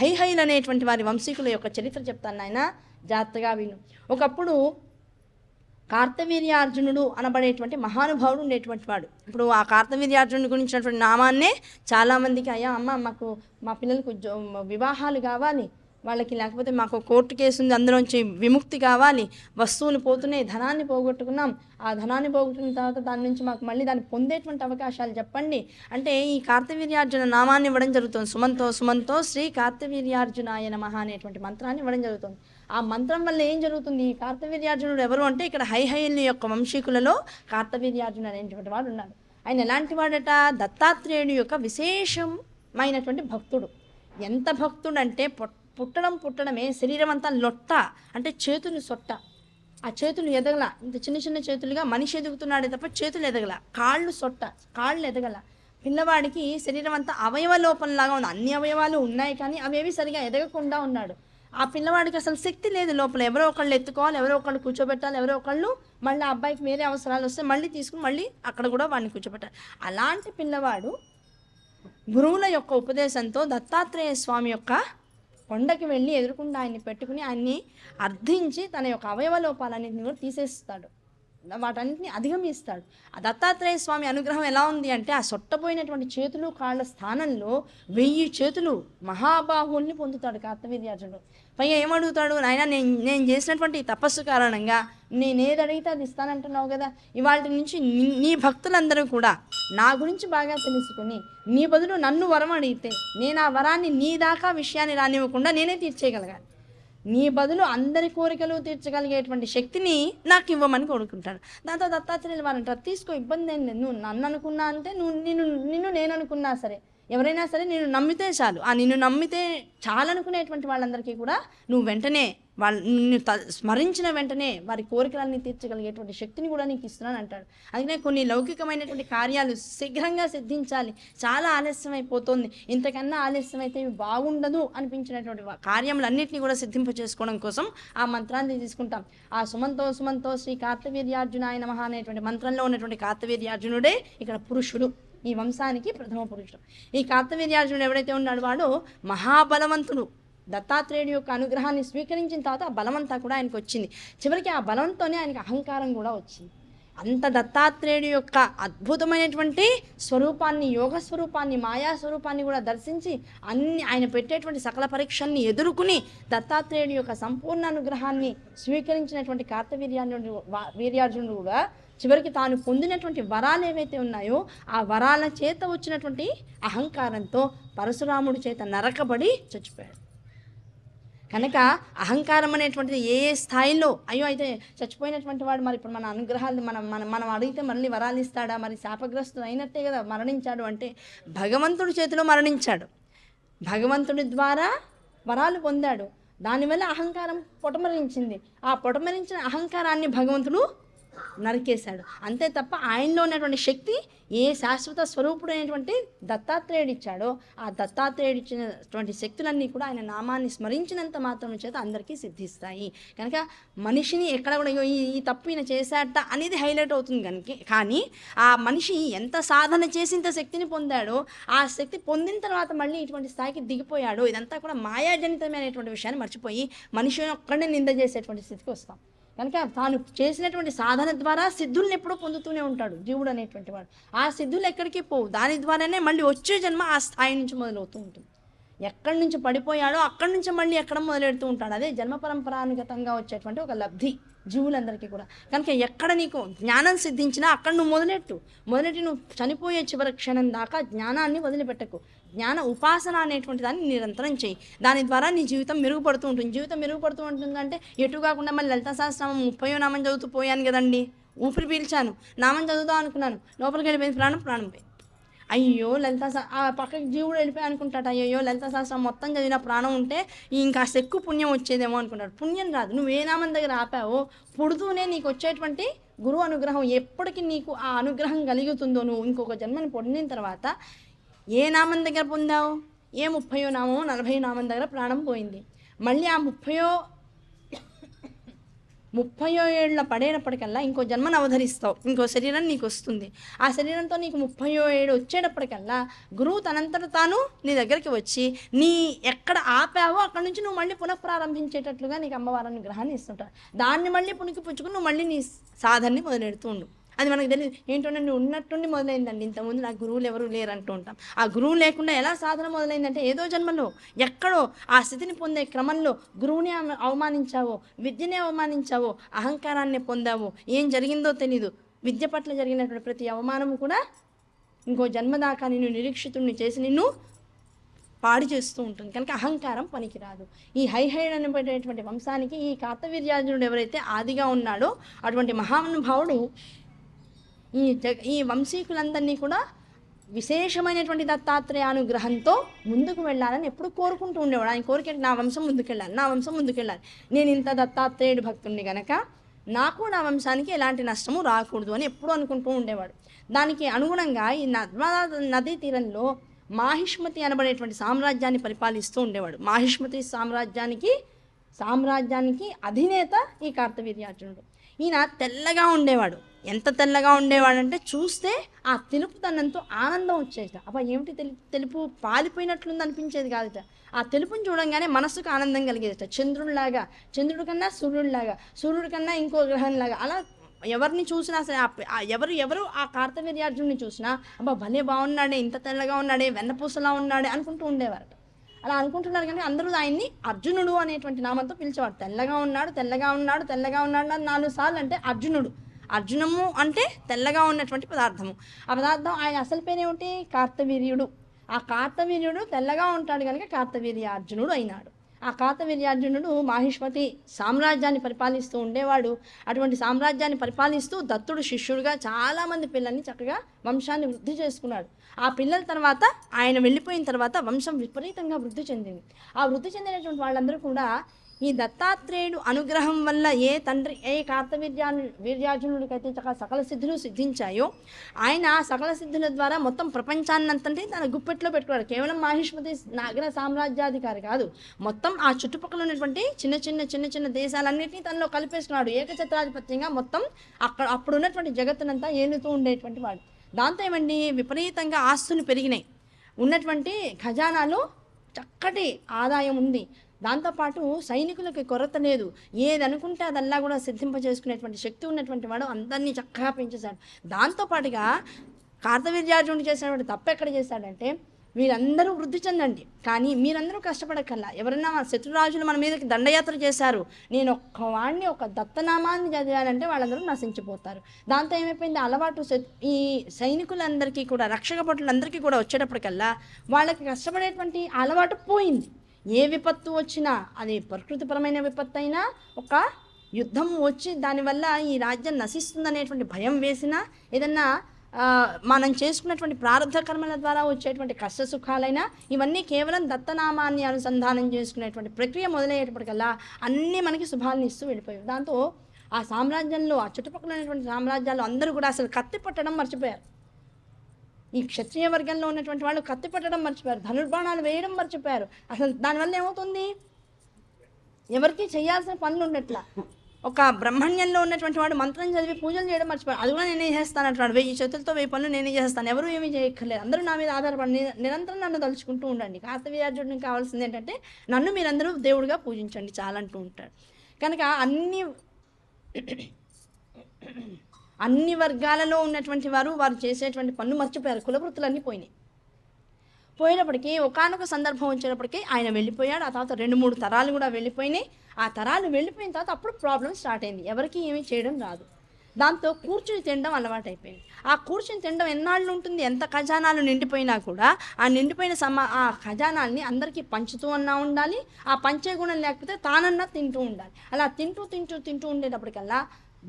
హైహైలు అనేటువంటి వారి వంశీకుల యొక్క చరిత్ర చెప్తాను నాయన, జాగ్రత్తగా విను. ఒకప్పుడు కార్తవీర్యార్జునుడు అనబడేటువంటి మహానుభావుడు ఉండేటువంటి వాడు. ఇప్పుడు ఆ కార్తవీర్యార్జునుడి గురించినటువంటి నామాన్నే చాలామందికి అయ్యా అమ్మ మాకు మా పిల్లలకు వివాహాలు కావాలి, వాళ్ళకి లేకపోతే మాకు కోర్టు కేసు ఉంది, అందులోంచి విముక్తి కావాలి, వస్తువులు పోతున్నాయి, ధనాన్ని పోగొట్టుకున్నాం, ఆ ధనాన్ని పోగొట్టుకున్న తర్వాత దాని నుంచి మాకు మళ్ళీ దాన్ని పొందేటువంటి అవకాశాలు చెప్పండి అంటే ఈ కార్తవీర్యార్జున నామాన్ని ఇవ్వడం జరుగుతుంది. సుమంతో శ్రీ కార్తవీర్యార్జునాయ నమః అనేటువంటి మంత్రాన్ని ఇవ్వడం జరుగుతుంది. ఆ మంత్రం వల్ల ఏం జరుగుతుంది, ఈ కార్తవీర్యార్జునుడు ఎవరు అంటే ఇక్కడ హైహైలు యొక్క వంశీకులలో కార్తవీర్యార్జున అనేటువంటి వాడు ఉన్నాడు. ఆయన ఎలాంటి వాడట, దత్తాత్రేయుడి యొక్క విశేషమైనటువంటి భక్తుడు. ఎంత భక్తుడు అంటే పుట్టడమే శరీరం అంతా లొట్ట, అంటే చేతులు సొట్ట, ఆ చేతులు ఎదగల, ఇంత చిన్న చిన్న చేతులుగా మనిషి ఎదుగుతున్నాడే తప్ప చేతులు ఎదగల, కాళ్ళు సొట్ట, కాళ్ళు ఎదగల. పిల్లవాడికి శరీరం అంతా అవయవ లోపంలాగా ఉంది, అన్ని అవయవాలు ఉన్నాయి కానీ అవేవి సరిగా ఎదగకుండా ఉన్నాడు. ఆ పిల్లవాడికి అసలు శక్తి లేదు లోపల, ఎవరో ఒకళ్ళు ఎత్తుకోవాలి, ఎవరో ఒకళ్ళు కూర్చోబెట్టాలి, ఎవరో ఒకళ్ళు మళ్ళీ ఆ అబ్బాయికి వేరే అవసరాలు వస్తే మళ్ళీ తీసుకుని మళ్ళీ అక్కడ కూడా వాడిని కూర్చోబెట్టాలి. అలాంటి పిల్లవాడు గురువుల యొక్క ఉపదేశంతో దత్తాత్రేయ స్వామి యొక్క కొండకి వెళ్ళి ఎదురుకుండా ఆయన్ని పెట్టుకుని ఆయన్ని అర్థించి తన యొక్క అవయవ లోపాలన్నింటినీ కూడా తీసేస్తాడు, వాటన్నింటినీ అధిగమిస్తాడు. ఆ దత్తాత్రేయ స్వామి అనుగ్రహం ఎలా ఉంది అంటే ఆ సొట్టపోయినటువంటి చేతులు కాళ్ళ స్థానంలో 1000 చేతులు మహాబాహుల్ని పొందుతాడు కార్తవీర్యార్జునుడు. పైగా ఏమడుగుతాడు, నాయన నేను చేసినటువంటి తపస్సు కారణంగా నేనేది అడిగితే అది ఇస్తానంటున్నావు కదా, ఇవాళ నుంచి నీ భక్తులందరూ కూడా నా గురించి బాగా తెలుసుకుని నీ బదులు నన్ను వరం అడిగితే నేను ఆ వరాన్ని నీ దాకా విషయాన్ని రానివ్వకుండా నేనే తీర్చేయగలగాలి, నీ బదులు అందరి కోరికలు తీర్చగలిగేటువంటి శక్తిని నాకు ఇవ్వమని కోరుకుంటాడు. దాంతో దత్తాత్రేయులు వారు అంటారు, తీసుకో, ఇబ్బంది ఏం లేదు, నువ్వు నన్ను అనుకున్నా అంటే నిన్ను నేను అనుకున్నా సరే, ఎవరైనా సరే నిన్ను నమ్మితే చాలు, ఆ నిన్ను నమ్మితే చాలనుకునేటువంటి వాళ్ళందరికీ కూడా నువ్వు వెంటనే నిన్ను స్మరించిన వెంటనే వారి కోరికలన్నీ తీర్చగలిగేటువంటి శక్తిని కూడా నీకు ఇస్తున్నాను అంటాడు. అందుకనే కొన్ని లౌకికమైనటువంటి కార్యాలు శీఘ్రంగా సిద్ధించాలి, చాలా ఆలస్యం అయిపోతుంది, ఇంతకన్నా ఆలస్యం అయితే బాగుండదు అనిపించినటువంటి కార్యములన్నింటినీ కూడా సిద్ధింప చేసుకోవడం కోసం ఆ మంత్రాన్ని తీసుకుంటాం. ఆ సుమంతో శ్రీ కార్తవీర్యార్జునాయ నమః అనేటువంటి మంత్రంలో ఉన్నటువంటి కార్తవీర్యార్జునుడే ఇక్కడ పురుషుడు. ఈ వంశానికి ప్రథమ పురుషుడు. ఈ కార్తవీర్యార్జునుడు ఎవరైతే ఉన్నాడు వాడు మహాబలవంతుడు. దత్తాత్రేయుడి యొక్క అనుగ్రహాన్ని స్వీకరించిన తర్వాత ఆ బలమంతా కూడా ఆయనకు వచ్చింది. చివరికి ఆ బలంతోనే ఆయనకు అహంకారం కూడా వచ్చింది. అంత దత్తాత్రేయుడి యొక్క అద్భుతమైనటువంటి స్వరూపాన్ని, యోగ స్వరూపాన్ని, మాయా స్వరూపాన్ని కూడా దర్శించి ఆయన పెట్టేటువంటి సకల పరీక్షల్ని ఎదుర్కొని దత్తాత్రేయుడి యొక్క సంపూర్ణ అనుగ్రహాన్ని స్వీకరించినటువంటి వీర్యార్జునుడు కూడా చివరికి తాను పొందినటువంటి వరాలు ఏవైతే ఉన్నాయో ఆ వరాల చేత వచ్చినటువంటి అహంకారంతో పరశురాముడి చేత నరకబడి చచ్చిపోయాడు. కనుక అహంకారం అనేటువంటిది ఏ స్థాయిలో అయ్యో అయితే చచ్చిపోయినటువంటి వాడు మరి ఇప్పుడు మన అనుగ్రహాలు మనం అడిగితే మళ్ళీ వరాలు ఇస్తాడా, మరి శాపగ్రస్తుడు అయినట్టే కదా మరణించాడు అంటే భగవంతుడి చేతిలో మరణించాడు, భగవంతుడి ద్వారా వరాలు పొందాడు. దానివల్ల అహంకారం పొటమరించింది. ఆ పొటమరించిన అహంకారాన్ని భగవంతుడు నరికేశాడు. అంతే తప్ప ఆయనలో ఉన్నటువంటి శక్తి ఏ శాశ్వత స్వరూపుడైనటువంటి దత్తాత్రేయుడు ఇచ్చాడో ఆ దత్తాత్రేయుడు ఇచ్చినటువంటి శక్తులన్నీ కూడా ఆయన నామాన్ని స్మరించినంత మాత్రం చేత అందరికీ సిద్ధిస్తాయి. కనుక మనిషిని ఎక్కడ కూడా ఈ తప్పు ఈయన చేశాట అనేది హైలైట్ అవుతుంది. కానీ ఆ మనిషి ఎంత సాధన చేసి ఇంత శక్తిని పొందాడో ఆ శక్తి పొందిన తర్వాత మళ్ళీ ఇటువంటి స్థాయికి దిగిపోయాడో ఇదంతా కూడా మాయాజనితమైనటువంటి విషయాన్ని మర్చిపోయి మనిషిని ఒక్కడే నింద చేసేటువంటి స్థితికి వస్తాం. కనుక తాను చేసినటువంటి సాధన ద్వారా సిద్ధుల్ని ఎప్పుడూ పొందుతూనే ఉంటాడు జీవుడు అనేటువంటి వాడు. ఆ సిద్ధులు ఎక్కడికి పోవు, దాని ద్వారానే మళ్ళీ వచ్చే జన్మ ఆ స్థాయి నుంచి మొదలవుతూ ఉంటుంది. ఎక్కడి నుంచి పడిపోయాడో అక్కడి నుంచి మళ్ళీ ఎక్కడ మొదలెడుతూ ఉంటాడు. అదే జన్మ పరంపరానుగతంగా వచ్చేటువంటి ఒక లబ్ధి జీవులందరికీ కూడా. కనుక ఎక్కడ నీకు జ్ఞానం సిద్ధించినా అక్కడ నువ్వు మొదలెట్టి నువ్వు చనిపోయే చివరి క్షణం దాకా జ్ఞానాన్ని వదిలిపెట్టకు. జ్ఞాన ఉపాసన అనేటువంటి దాన్ని నిరంతరం చేయి. దాని ద్వారా నీ జీవితం మెరుగుపడుతూ ఉంటుంది. జీవితం మెరుగుపడుతూ ఉంటుందంటే ఎటు కాకుండా మళ్ళీ లలితా సహస్రనామం 30వ నామం చదువుతూ పోయాను కదండి, ఊపిరి పీల్చాను, నామం చదువుదాం అనుకున్నాను, లోపలికి వెళ్ళిపోయింది, ప్రాణం పోయి అయ్యో ఆ పక్కకి జీవుడు వెళ్ళిపోయి అనుకుంటాడు, అయ్యో లలితా సహస్రం మొత్తం చదివిన ప్రాణం ఉంటే ఇంకా ఎక్కువ పుణ్యం వచ్చేదేమో అనుకుంటాడు. పుణ్యం రాదు. నువ్వు ఏ నామం దగ్గర ఆపావో పుడుతూనే నీకు వచ్చేటువంటి గురువు అనుగ్రహం ఎప్పటికీ నీకు ఆ అనుగ్రహం కలుగుతుందో, నువ్వు ఇంకొక జన్మని పొందిన తర్వాత ఏ నామం దగ్గర పొందావు, ఏ 30వ నామో 40వ నామం దగ్గర ప్రాణం పోయింది. మళ్ళీ ఆ 30వ ఏళ్ళ పడేటప్పటికల్లా ఇంకో జన్మను అవధరిస్తావు, ఇంకో శరీరం నీకు వస్తుంది. ఆ శరీరంతో నీకు 30వ ఏడు వచ్చేటప్పటికల్లా గురువు తనంతట తాను నీ దగ్గరికి వచ్చి నీ ఎక్కడ ఆపావో అక్కడ నుంచి నువ్వు మళ్ళీ పునఃప్రారంభించేటట్లుగా నీకు అమ్మవారి అనుగ్రహాన్ని ఇస్తుంటారు. దాన్ని మళ్ళీ పుణికి పుచ్చుకుని నువ్వు మళ్ళీ నీ సాధనని మొదలెడుతూ ఉండు. అది మనకు తెలియదు. ఏంటంటే ఉన్నట్టుండి మొదలైందండి. ఇంతకుముందు నాకు గురువులు ఎవరు లేరు అంటూ ఉంటాం. ఆ గురువు లేకుండా ఎలా సాధన మొదలైందంటే ఏదో జన్మలో ఎక్కడో ఆ స్థితిని పొందే క్రమంలో గురువుని అవమానించావో, విద్యనే అవమానించావో, అహంకారాన్ని పొందావో, ఏం జరిగిందో తెలీదు. విద్య పట్ల జరిగినటువంటి ప్రతి అవమానము కూడా ఇంకో జన్మ దాకా నిన్ను నిరీక్షితుడిని చేసి నిన్ను పాడు చేస్తూ ఉంటుంది. కనుక అహంకారం పనికిరాదు. ఈ హైహైడ్ అనేటువంటి వంశానికి ఈ కార్తవీర్యార్జునుడు ఎవరైతే ఆదిగా ఉన్నాడో అటువంటి మహానుభావుడు ఈ వంశీకులందరినీ కూడా విశేషమైనటువంటి దత్తాత్రేయ అనుగ్రహంతో ముందుకు వెళ్ళాలని ఎప్పుడు కోరుకుంటూ ఉండేవాడు. ఆయన కోరిక నా వంశం ముందుకెళ్ళాలి, నేను ఇంత దత్తాత్రేయుడు భక్తుడిని గనక నాకు నా వంశానికి ఎలాంటి నష్టము రాకూడదు అని ఎప్పుడు అనుకుంటూ ఉండేవాడు. దానికి అనుగుణంగా ఈ నర్మదా నదీ తీరంలో మాహిష్మతి అనబడేటువంటి సామ్రాజ్యాన్ని పరిపాలిస్తూ ఉండేవాడు. మాహిష్మతి సామ్రాజ్యానికి అధినేత ఈ కార్తవీర్యార్జునుడు. ఈయన తెల్లగా ఉండేవాడు. ఎంత తెల్లగా ఉండేవాడంటే చూస్తే ఆ తెలుపుతనంతో ఆనందం వచ్చేట. అబ్బా ఏమిటి తెలుపు పాలిపోయినట్లుంది అనిపించేది కాదుట. ఆ తెలుపుని చూడంగానే మనసుకు ఆనందం కలిగేదట. చంద్రుడి కన్నా సూర్యుడి కన్నా ఇంకో గ్రహంలాగా అలా ఎవరిని చూసినా సరే ఎవరు ఆ కార్తవీర్యార్జునుడిని చూసినా అబ్బా భలే బాగున్నాడే, ఇంత తెల్లగా ఉన్నాడే, వెన్నపూసలా ఉన్నాడే అనుకుంటూ ఉండేవారట. అలా అనుకుంటున్నారు కానీ అందరూ ఆయన్ని అర్జునుడు అనేటువంటి నామంతో పిలిచేవాడు. తెల్లగా ఉన్నాడు 4 సార్లు అంటే అర్జునము అంటే తెల్లగా ఉన్నటువంటి పదార్థము. ఆ పదార్థం ఆయన అసలు పేరేమిటి? కార్తవీర్యుడు. ఆ కార్తవీర్యుడు తెల్లగా ఉంటాడు కనుక కార్తవీర్యార్జునుడు అయినాడు. ఆ కార్తవీర్యార్జునుడు మాహిష్మతి సామ్రాజ్యాన్ని పరిపాలిస్తూ ఉండేవాడు. అటువంటి సామ్రాజ్యాన్ని పరిపాలిస్తూ దత్తుడు శిష్యుడుగా చాలామంది పిల్లల్ని చక్కగా వంశాన్ని వృద్ధి చేసుకున్నాడు. ఆ పిల్లల తర్వాత ఆయన వెళ్ళిపోయిన తర్వాత వంశం విపరీతంగా వృద్ధి చెందింది. ఆ వృద్ధి చెందినటువంటి వాళ్ళందరూ కూడా ఈ దత్తాత్రేయుడు అనుగ్రహం వల్ల ఏ కార్తవీర్యార్జునుడికైతే సకల సిద్ధులు సిద్ధించాయో ఆయన సకల సిద్ధుల ద్వారా మొత్తం ప్రపంచాన్నంతంటే తన గుప్పెట్లో పెట్టుకున్నాడు. కేవలం మాహిష్మతి నగర సామ్రాజ్యాధికారి కాదు, మొత్తం ఆ చుట్టుపక్కల ఉన్నటువంటి చిన్న చిన్న దేశాలన్నింటినీ తనలో కలిపేసుకున్నాడు. ఏకఛత్రాధిపత్యంగా మొత్తం అప్పుడు ఉన్నటువంటి జగత్తునంతా ఏలుతూ ఉండేటువంటి వాడు. దాంతో ఏమండి విపరీతంగా ఆస్తులు పెరిగినాయి, ఉన్నటువంటి ఖజానాలో చక్కటి ఆదాయం ఉంది. దాంతోపాటు సైనికులకి కొరత లేదు, ఏది అనుకుంటే అదల్లా కూడా సిద్ధింపజేసుకునేటువంటి శక్తి ఉన్నటువంటి వాడు అందరినీ చక్కగా పెంచేశాడు. దాంతోపాటుగా కార్తవీర్యార్జునుడు చేసినటువంటి తప్పు ఎక్కడ చేశాడంటే, మీరందరూ వృద్ధి చెందండి కానీ మీరందరూ కష్టపడకల్లా. ఎవరన్నా శత్రురాజులు మన మీదకి దండయాత్ర చేశారు, నేను ఒక్కవాడిని ఒక దత్తనామాన్ని చదివానంటే వాళ్ళందరూ నశించిపోతారు. దాంతో ఏమైపోయింది, అలవాటు ఈ సైనికులందరికీ కూడా, రక్షక భటులందరికీ కూడా వచ్చేటప్పటికల్లా వాళ్ళకి కష్టపడేటువంటి అలవాటు పోయింది. ఏ విపత్తు వచ్చినా, అది ప్రకృతిపరమైన విపత్తు అయినా, ఒక యుద్ధం వచ్చి దానివల్ల ఈ రాజ్యం నశిస్తుందనేటువంటి భయం వేసినా, ఏదన్నా మనం చేసుకున్నటువంటి ప్రారంభ కర్మల ద్వారా వచ్చేటువంటి కష్ట సుఖాలైనా ఇవన్నీ కేవలం దత్తనామాన్ని అనుసంధానం చేసుకునేటువంటి ప్రక్రియ మొదలయ్యేటప్పటికల్లా అన్నీ మనకి శుభాలను ఇస్తూ వెళ్ళిపోయారు. దాంతో ఆ సామ్రాజ్యంలో, ఆ చుట్టుపక్కల ఉన్నటువంటి సామ్రాజ్యాల్లో అందరూ కూడా అసలు కత్తి పట్టడం మర్చిపోయారు. ఈ క్షత్రియ వర్గంలో ఉన్నటువంటి వాళ్ళు కత్తి పట్టడం మర్చిపోయారు, ధనుర్బాణాలు వేయడం మర్చిపోయారు. అసలు దానివల్ల ఏమవుతుంది, ఎవరికి చేయాల్సిన పనులు ఉండట్లా. ఒక బ్రహ్మణ్యంలో ఉన్నటువంటి వాడు మంత్రం చదివి పూజలు చేయడం మర్చిపోయాడు, అది కూడా నేనే చేస్తాను అంటున్నాడు. 1000 చేతులతో 1000 పనులు నేనే చేస్తాను, ఎవరు ఏమీ చేయక్కర్లేదు, అందరూ నా మీద ఆధారపడి నిరంతరం నన్ను తలుచుకుంటూ ఉండండి. కార్తవీర్యార్జునుడికి కావాల్సింది ఏంటంటే, నన్ను మీరందరూ దేవుడిగా పూజించండి చాలంటూ ఉంటాడు. కనుక అన్ని వర్గాలలో ఉన్నటువంటి వారు చేసేటువంటి పనులు మర్చిపోయారు, కులవృత్తులన్నీ పోయినప్పటికీ ఒకానొక సందర్భం వచ్చేటప్పటికీ ఆయన వెళ్ళిపోయాడు. ఆ తర్వాత 2-3 తరాలు కూడా వెళ్ళిపోయినాయి. ఆ తరాలు వెళ్ళిపోయిన తర్వాత అప్పుడు ప్రాబ్లం స్టార్ట్ అయింది, ఎవరికి ఏమీ చేయడం రాదు. దాంతో కూర్చుని తినడం అలవాటు అయిపోయింది. ఆ కూర్చుని తినడం ఎన్నాళ్ళు ఉంటుంది, ఎంత ఖజానాలు నిండిపోయినా కూడా ఆ నిండిపోయిన ఆ ఖజానాల్ని అందరికీ పంచుతూ అన్నా ఉండాలి, ఆ పంచే గుణం లేకపోతే తానన్నా తింటూ ఉండాలి. అలా తింటూ ఉండేటప్పటికల్లా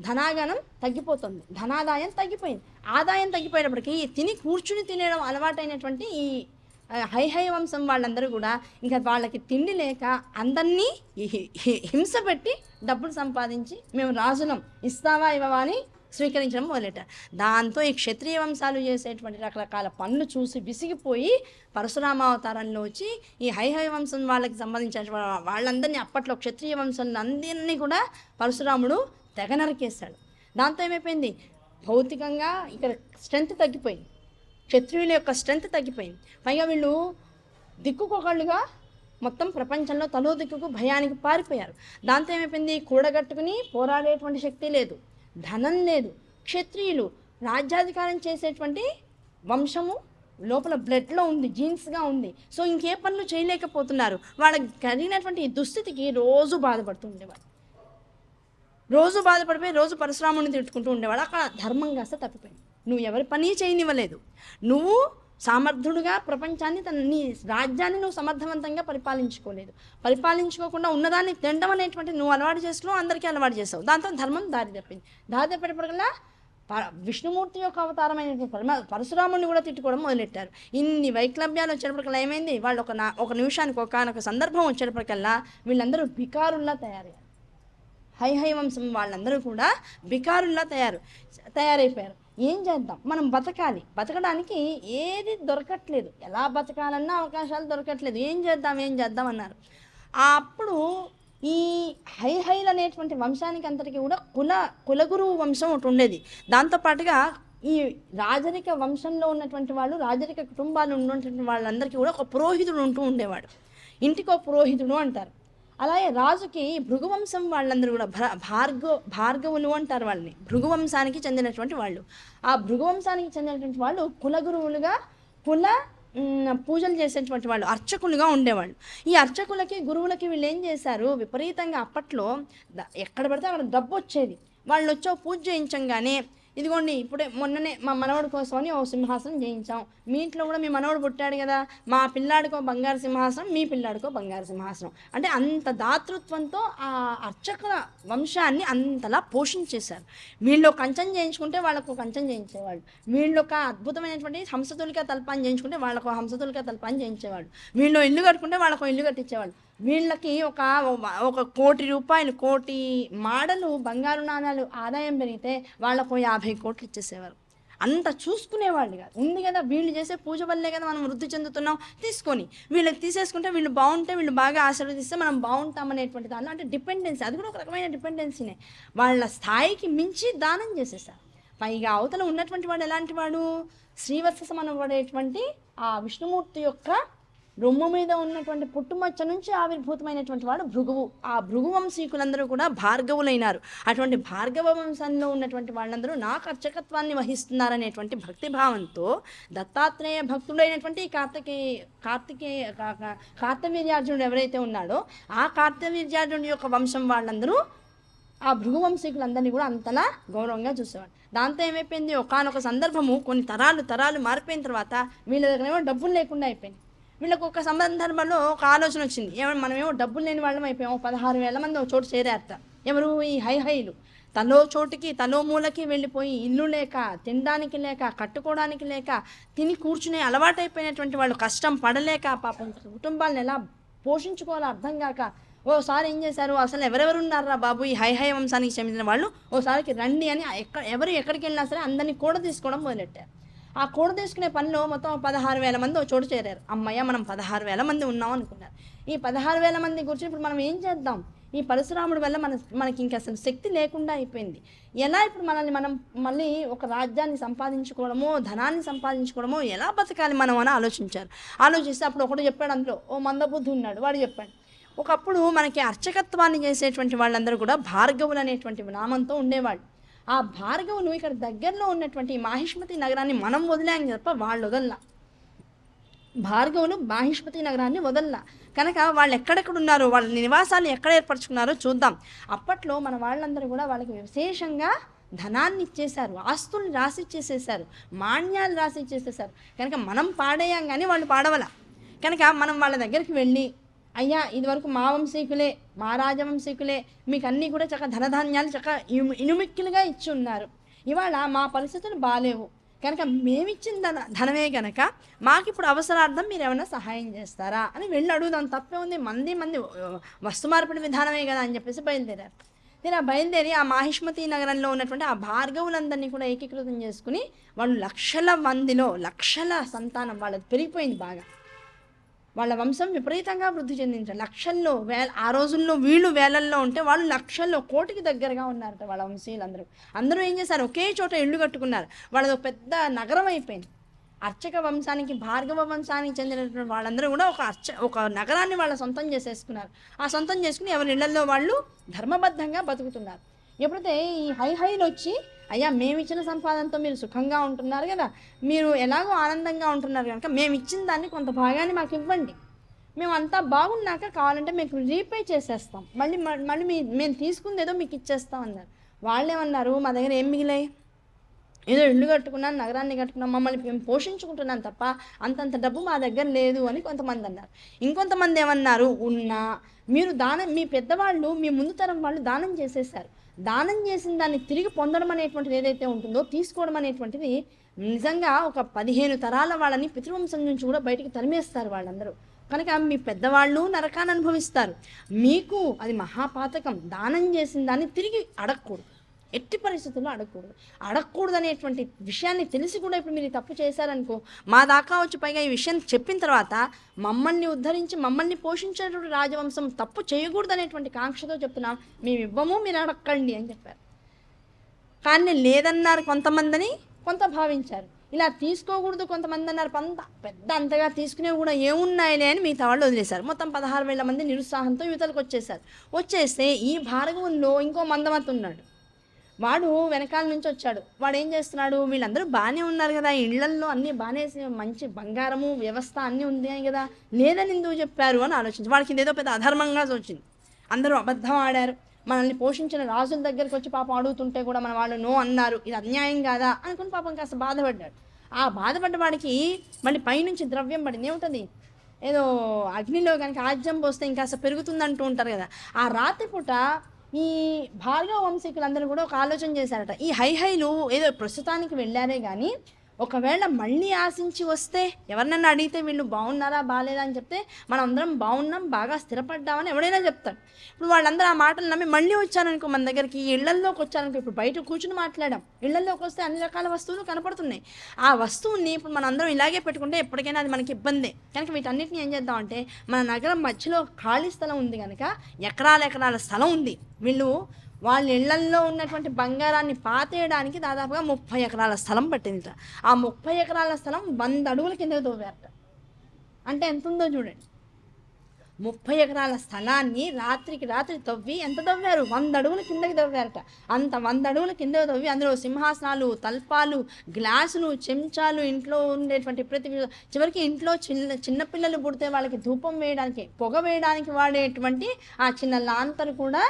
ధనాగనం తగ్గిపోతుంది, ధనాదాయం తగ్గిపోయింది. ఆదాయం తగ్గిపోయేటప్పటికి తిని కూర్చుని తినడం అలవాటైనటువంటి ఈ హైహయ వంశం వాళ్ళందరూ కూడా ఇంకా వాళ్ళకి తిండి లేక అందరినీ హింస పెట్టి డబ్బులు సంపాదించి మేము రాజులం, ఇస్తావా ఇవ్వవా అని స్వీకరించడం మొదలెట్టారు. దాంతో ఈ క్షత్రియ వంశాలు చేసేటువంటి రకరకాల పనులు చూసి విసిగిపోయి పరశురామావతారంలో వచ్చి ఈ హైహయ వంశం వాళ్ళకి సంబంధించిన వాళ్ళందరినీ, అప్పట్లో క్షత్రియ వంశం అందరినీ కూడా పరశురాముడు తెగ నరికేశాడు. దాంతో ఏమైపోయింది, భౌతికంగా ఇక్కడ స్ట్రెంత్ తగ్గిపోయింది, క్షత్రియుల యొక్క స్ట్రెంత్ తగ్గిపోయింది. పైగా వీళ్ళు దిక్కుకొకళ్ళుగా మొత్తం ప్రపంచంలో తలో దిక్కుకు భయానికి పారిపోయారు. దాంతో ఏమైపోయింది, కూడగట్టుకుని పోరాడేటువంటి శక్తి లేదు, ధనం లేదు. క్షత్రియులు రాజ్యాధికారం చేసేటువంటి వంశము లోపల బ్లడ్లో ఉంది, జీన్స్గా ఉంది. సో ఇంకే పనులు చేయలేకపోతున్నారు. వాళ్ళకి కలిగినటువంటి దుస్థితికి రోజు బాధపడుతుండేవాడు, రోజు బాధపడిపోయి రోజు పరశురాముని తిట్టుకుంటూ ఉండేవాడు. అక్కడ ధర్మం కాస్త తప్పిపోయింది. నువ్వు ఎవరి పని చేయనివ్వలేదు, నువ్వు సమర్థుడుగా ప్రపంచాన్ని, నీ రాజ్యాన్ని నువ్వు సమర్థవంతంగా పరిపాలించుకోకుండా ఉన్నదాన్ని తినడం అనేటువంటి నువ్వు అలవాటు చేసుకున్నావు, అందరికీ అలవాటు చేస్తావు. దాంతో ధర్మం దారి తప్పేటప్పటికల్లా విష్ణుమూర్తి యొక్క అవతారమైనటువంటి పరశురాముడిని కూడా తిట్టుకోవడం మొదలెట్టారు. ఇన్ని వైక్లభ్యాలు వచ్చేటప్పటికల్లా ఏమైంది, వాళ్ళు ఒక నిమిషానికి ఒకనొక సందర్భం వచ్చేటప్పటికల్లా వీళ్ళందరూ బికారుల్లా తయారయ్యారు. హైహయ వంశం వాళ్ళందరూ కూడా బికారుల్లా తయారైపోయారు. ఏం చేద్దాం, మనం బతకడానికి ఏది దొరకట్లేదు, ఎలా బతకాలన్నా అవకాశాలు దొరకట్లేదు, ఏం చేద్దాం అన్నారు. అప్పుడు ఈ హైహైలు అనేటువంటి వంశానికి అంతటికీ కూడా కులగురువు వంశం ఒకటి ఉండేది. దాంతోపాటుగా ఈ రాజరిక వంశంలో ఉన్నటువంటి వాళ్ళు, రాజరిక కుటుంబాలు ఉన్నటువంటి వాళ్ళందరికీ కూడా ఒక పురోహితుడు ఉంటూ ఉండేవాడు. ఇంటికి ఒక పురోహితుడు అంటారు. అలాగే రాజుకి భృగువంశం వాళ్ళందరూ కూడా భార్గవులు అంటారు వాళ్ళని, భృగువంశానికి చెందినటువంటి వాళ్ళు. ఆ భృగువంశానికి చెందినటువంటి వాళ్ళు కులగురువులుగా పూజలు చేసేటువంటి వాళ్ళు, అర్చకులుగా ఉండేవాళ్ళు. ఈ అర్చకులకి గురువులకి వీళ్ళు ఏం చేశారు, విపరీతంగా అప్పట్లో ఎక్కడ పడితే అక్కడ డబ్బు వచ్చేది. వాళ్ళు వచ్చో పూజ చేయించంగానే, ఇదిగోండి ఇప్పుడే మొన్ననే మా మనవడి కోసమని ఓ సింహాసనం చేయించాం, మీ ఇంట్లో కూడా మీ మనవడు పుట్టాడు కదా, మా పిల్లాడికో బంగారు సింహాసనం, మీ పిల్లాడికో బంగారు సింహాసనం. అంటే అంత దాతృత్వంతో ఆ అర్చకుల వంశాన్ని అంతలా పోషించేశారు. వీళ్ళు కంచం చేయించుకుంటే వాళ్ళకు కంచం చేయించేవాళ్ళు, వీళ్ళు ఒక అద్భుతమైనటువంటి హంసతులిక తల్పాన్ని చేయించుకుంటే వాళ్ళకు హంసతులిక తల్పాన్ని చేయించేవాళ్ళు, వీళ్ళు ఇల్లు కట్టుకుంటే వాళ్ళకు ఇల్లు కట్టించేవాళ్ళు. వీళ్ళకి ఒక 1 కోటి రూపాయలు, కోటి మాడలు బంగారు నాణాలు ఆదాయం పెరిగితే వాళ్ళకు 50 కోట్లు ఇచ్చేసేవారు. అంత చూసుకునేవాళ్ళు కాదు. ఉంది కదా వీళ్ళు చేసే పూజ వల్లే కదా మనం వృద్ధి చెందుతున్నాం, తీసుకొని వీళ్ళకి తీసేసుకుంటే వీళ్ళు బాగుంటే, వీళ్ళు బాగా ఆశీర్వదిస్తే మనం బాగుంటామనేటువంటి దానిలో, అంటే డిపెండెన్సీ, అది కూడా ఒక రకమైన డిపెండెన్సీనే. వాళ్ళ స్థాయికి మించి దానం చేసేసారు. పైగా అవతల ఉన్నటువంటి వాడు ఎలాంటి వాడు, శ్రీవత్ససం అనబడేటువంటి ఆ విష్ణుమూర్తి యొక్క రొమ్ము మీద ఉన్నటువంటి పుట్టుమచ్చ నుంచి ఆవిర్భూతమైనటువంటి వాడు భృగువు. ఆ భృగు వంశీకులందరూ కూడా భార్గవులైనారు. అటువంటి భార్గవ వంశంలో ఉన్నటువంటి వాళ్ళందరూ నాకు అర్చకత్వాన్ని వహిస్తున్నారనేటువంటి భక్తిభావంతో దత్తాత్రేయ భక్తుడైనటువంటి కార్తవీర్యార్జునుడు ఎవరైతే ఉన్నాడో ఆ కార్తవీర్యార్జునుడి యొక్క వంశం వాళ్ళందరూ ఆ భృగువంశీకులందరినీ కూడా అంతలా గౌరవంగా చూసేవాడు. దాంతో ఏమైపోయింది, ఒకానొక సందర్భము కొన్ని తరాలు మారిపోయిన తర్వాత వీళ్ళ దగ్గర డబ్బులు లేకుండా అయిపోయింది. వీళ్ళకి ఒక సందర్భంలో ఒక ఆలోచన వచ్చింది, మనమేమో డబ్బులు లేని వాళ్ళం అయిపోయాము. 16,000 మంది ఒక చోటు చేరారట. ఎవరు, ఈ హైహైలు. తలో చోటుకి తలో మూలకి వెళ్ళిపోయి ఇల్లు లేక, తినడానికి లేక, కట్టుకోవడానికి లేక, తిని కూర్చునే అలవాటైపోయినటువంటి వాళ్ళు కష్టం పడలేక పాపం కుటుంబాలను ఎలా పోషించుకోవాలో అర్థం కాక ఓసారి ఏం చేశారు, అసలు ఎవరెవరు ఉన్నారా బాబు ఈ హై వంశానికి చెందిన వాళ్ళు, ఓసారికి రండి అని ఎవరు ఎక్కడికి వెళ్ళినా సరే అందరినీ కూడ తీసుకోవడం మొదలెట్టారు. ఆ కూడ తీసుకునే పనిలో మొత్తం 16,000 మంది ఒక చోటు చేరారు. అమ్మయ్య, మనం 16,000 మంది ఉన్నాం అనుకున్నారు. ఈ 16,000 మంది గురించి ఇప్పుడు మనం ఏం చేద్దాం, ఈ పరశురాముడి వల్ల మనకి ఇంక అసలు శక్తి లేకుండా అయిపోయింది. ఎలా ఇప్పుడు మనం మళ్ళీ ఒక రాజ్యాన్ని సంపాదించుకోవడమో, ధనాన్ని సంపాదించుకోవడమో, ఎలా బతకాలి మనం అని ఆలోచిస్తే అప్పుడు ఒకడు చెప్పాడు, అందులో ఓ మందబుద్ధి ఉన్నాడు, వాడు చెప్పాడు, ఒకప్పుడు మనకి అర్చకత్వాన్ని చేసేటువంటి వాళ్ళందరూ కూడా భార్గవులు అనేటువంటి నామంతో ఉండేవాళ్ళు. ఆ భార్గవులు ఇక్కడ దగ్గరలో ఉన్నటువంటి మాహిష్మతి నగరాన్ని మనం వదిలాం తప్ప వాళ్ళు వదల్లా. భార్గవులు మాహిష్మతి నగరాన్ని వదల్లా. కనుక వాళ్ళు ఎక్కడెక్కడున్నారో, వాళ్ళ నివాసాలు ఎక్కడ ఏర్పరచుకున్నారో చూద్దాం. అప్పట్లో మన వాళ్ళందరూ కూడా వాళ్ళకి విశేషంగా ధనాన్ని ఇచ్చేశారు, ఆస్తుల్ని రాసిచ్చేసేసారు, మాన్యాలు రాసిచ్చేసేసారు. కనుక మనం పాడేయం కానీ వాళ్ళు పాడవల. కనుక మనం వాళ్ళ దగ్గరికి వెళ్ళి, అయ్యా ఇదివరకు మా వంశీకులే, మా రాజవంశీకులే, మీకు అన్నీ కూడా చక్కగా ధనధాన్యాలు చక్కగా ఇనుమిక్కిలుగా ఇచ్చి ఉన్నారు, ఇవాళ మా పరిస్థితులు బాగాలేవు, కనుక మేమిచ్చిన ధనమే కనుక మాకు ఇప్పుడు అవసరార్థం మీరు ఏమైనా సహాయం చేస్తారా అని వెళ్ళి అడుగుదాం, తప్పే ఉంది, మంది వస్తు మార్పిడి విధానమే కదా అని చెప్పేసి బయలుదేరారు. బయలుదేరి ఆ మాహిష్మతి నగరంలో ఉన్నటువంటి ఆ భార్గవులందరినీ కూడా ఏకీకృతం చేసుకుని వాళ్ళు లక్షల సంతానం వాళ్ళది పెరిగిపోయింది బాగా. వాళ్ళ వంశం విపరీతంగా వృద్ధి చెందించారు. లక్షల్లో ఆ రోజుల్లో వీళ్ళు వేలల్లో ఉంటే వాళ్ళు లక్షల్లో, కోటికి దగ్గరగా ఉన్నారట వాళ్ళ వంశీయులందరూ. అందరూ ఏం చేశారు, ఒకే చోట ఇళ్ళు కట్టుకున్నారు. వాళ్ళది ఒక పెద్ద నగరం అయిపోయింది. అర్చక వంశానికి, భార్గవ వంశానికి చెందినటువంటి వాళ్ళందరూ కూడా ఒక నగరాన్ని వాళ్ళ సొంతం చేసేసుకున్నారు. ఆ సొంతం చేసుకుని ఎవరి ఇళ్లలో వాళ్ళు ధర్మబద్ధంగా బతుకుతున్నారు. ఎప్పుడైతే ఈ హైలు వచ్చి, అయ్యా మేము ఇచ్చిన సంపాదనతో మీరు సుఖంగా ఉంటున్నారు కదా, మీరు ఎలాగో ఆనందంగా ఉంటున్నారు కనుక మేము ఇచ్చిన దాన్ని కొంత భాగాన్ని మాకు ఇవ్వండి, మేము అంతా బాగున్నాక కావాలంటే మీకు రీపే చేసేస్తాం, మళ్ళీ మేము తీసుకుంది ఏదో మీకు ఇచ్చేస్తాం అన్నారు. వాళ్ళేమన్నారు, మా దగ్గర ఏం మిగిలాయి, ఏదో ఇల్లు కట్టుకున్నాను, నగరాన్ని కట్టుకున్నాం, మమ్మల్ని మేము పోషించుకుంటున్నాను తప్ప అంతంత డబ్బు మా దగ్గర లేదు అని కొంతమంది అన్నారు. ఇంకొంతమంది ఏమన్నారు, మీరు మీ పెద్దవాళ్ళు, మీ ముందు తరం వాళ్ళు దానం చేసేసారు, దానం చేసిన దాన్ని తిరిగి పొందడం అనేటువంటిది ఏదైతే ఉంటుందో, తీసుకోవడం అనేటువంటిది నిజంగా ఒక 15 తరాల వాళ్ళని పితృవంశం నుంచి కూడా బయటికి తరిమేస్తారు వాళ్ళందరూ. కనుక మీ పెద్దవాళ్ళు నరకాన్ని అనుభవిస్తారు, మీకు అది మహాపాతకం. దానం చేసిన దాన్ని తిరిగి అడగకూడదు, ఎట్టి పరిస్థితుల్లో అడగకూడదు అనేటువంటి విషయాన్ని తెలిసి కూడా ఇప్పుడు మీరు తప్పు చేశారనుకో, మా దాకా వచ్చి పైగా ఈ విషయం చెప్పిన తర్వాత మమ్మల్ని ఉద్ధరించి మమ్మల్ని పోషించేటువంటి రాజవంశం తప్పు చేయకూడదు అనేటువంటి కాంక్షతో చెప్తున్నాం, మేము ఇవ్వము, మీరు అడగండి అని చెప్పారు. కానీ లేదన్నారు కొంతమందిని, కొంత భావించారు. ఇలా తీసుకోకూడదు కొంతమంది అన్నారు, అంతగా తీసుకునేవి కూడా ఏమున్నాయిలే అని మిగతా వాళ్ళు వదిలేశారు. మొత్తం 16,000 మంది నిరుత్సాహంతో యువతలకు వచ్చేస్తే ఈ భార్గవుల్లో ఇంకో మందమతి ఉన్నాడు. వాడు వెనకాల నుంచి వచ్చాడు. వాడు ఏం చేస్తున్నాడు, వీళ్ళందరూ బాగానే ఉన్నారు కదా, ఇళ్లల్లో అన్నీ బాగానే మంచి బంగారము వ్యవస్థ అన్నీ ఉంది కదా, లేదని ఎందుకు చెప్పారు అని ఆలోచించి, వాడికి ఇదేదో పెద్ద అధర్మంగా వచ్చింది. అందరూ అబద్ధం ఆడారు, మనల్ని పోషించిన రాజుల దగ్గరికి వచ్చి పాపం అడుగుతుంటే కూడా మన వాళ్ళు నో అన్నారు, ఇది అన్యాయం కాదా అనుకుని పాపం కాస్త బాధపడ్డాడు. ఆ బాధపడ్డ వాడికి మళ్ళీ పైనుంచి ద్రవ్యం పడింది. ఏముంటుంది, ఏదో అగ్నిలో కనుక ఆజ్యం పోస్తే ఇంకాస్త పెరుగుతుందంటూ ఉంటారు కదా. ఆ రాత్రిపూట ఈ భార్గవ వంశీకులందరూ కూడా ఒక ఆలోచన చేశారట, ఈ హైలు ఏదో ప్రస్తుతానికి వెళ్ళారే కానీ ఒకవేళ మళ్ళీ ఆశించి వస్తే, ఎవరినన్నా అడిగితే వీళ్ళు బాగున్నారా బాగాలేదా అని చెప్తే మనం అందరం బాగున్నాం, బాగా స్థిరపడ్డామని ఎవడైనా చెప్తాడు. ఇప్పుడు వాళ్ళందరూ ఆ మాటలు నమ్మి మళ్ళీ వచ్చారనుకో మన దగ్గరికి, ఇళ్లల్లోకి వచ్చారనుకో, ఇప్పుడు బయట కూర్చుని మాట్లాడాం, ఇళ్లల్లోకి వస్తే అన్ని రకాల వస్తువులు కనపడుతున్నాయి. ఆ వస్తువుని ఇప్పుడు మనందరం ఇలాగే పెట్టుకుంటే ఎప్పటికైనా అది మనకి ఇబ్బందే. కనుక వీటన్నిటిని ఏం చేద్దామంటే, మన నగరం మధ్యలో ఖాళీ స్థలం ఉంది కనుక, ఎకరాల స్థలం ఉంది, వీళ్ళు వాళ్ళ ఇళ్లల్లో ఉన్నటువంటి బంగారాన్ని పాతేయడానికి దాదాపుగా 30 ఎకరాల స్థలం పట్టిందిట. ఆ 30 ఎకరాల స్థలం 100 అడుగుల కిందకి తవ్వారట. అంటే ఎంత ఉందో చూడండి. 30 ఎకరాల స్థలాన్ని రాత్రికి రాత్రి తవ్వి ఎంత తవ్వారు? 100 అడుగుల కిందకి తవ్వారట. అంత 100 అడుగుల కిందకి తవ్వి అందులో సింహాసనాలు, తల్పాలు, గ్లాసులు, చెంచాలు, ఇంట్లో ఉండేటువంటి ప్రతి చివరికి ఇంట్లో చిన్నపిల్లలు పుడితే వాళ్ళకి ధూపం వేయడానికి, పొగ వేయడానికి వాడేటువంటి ఆ చిన్న లాంతరు కూడా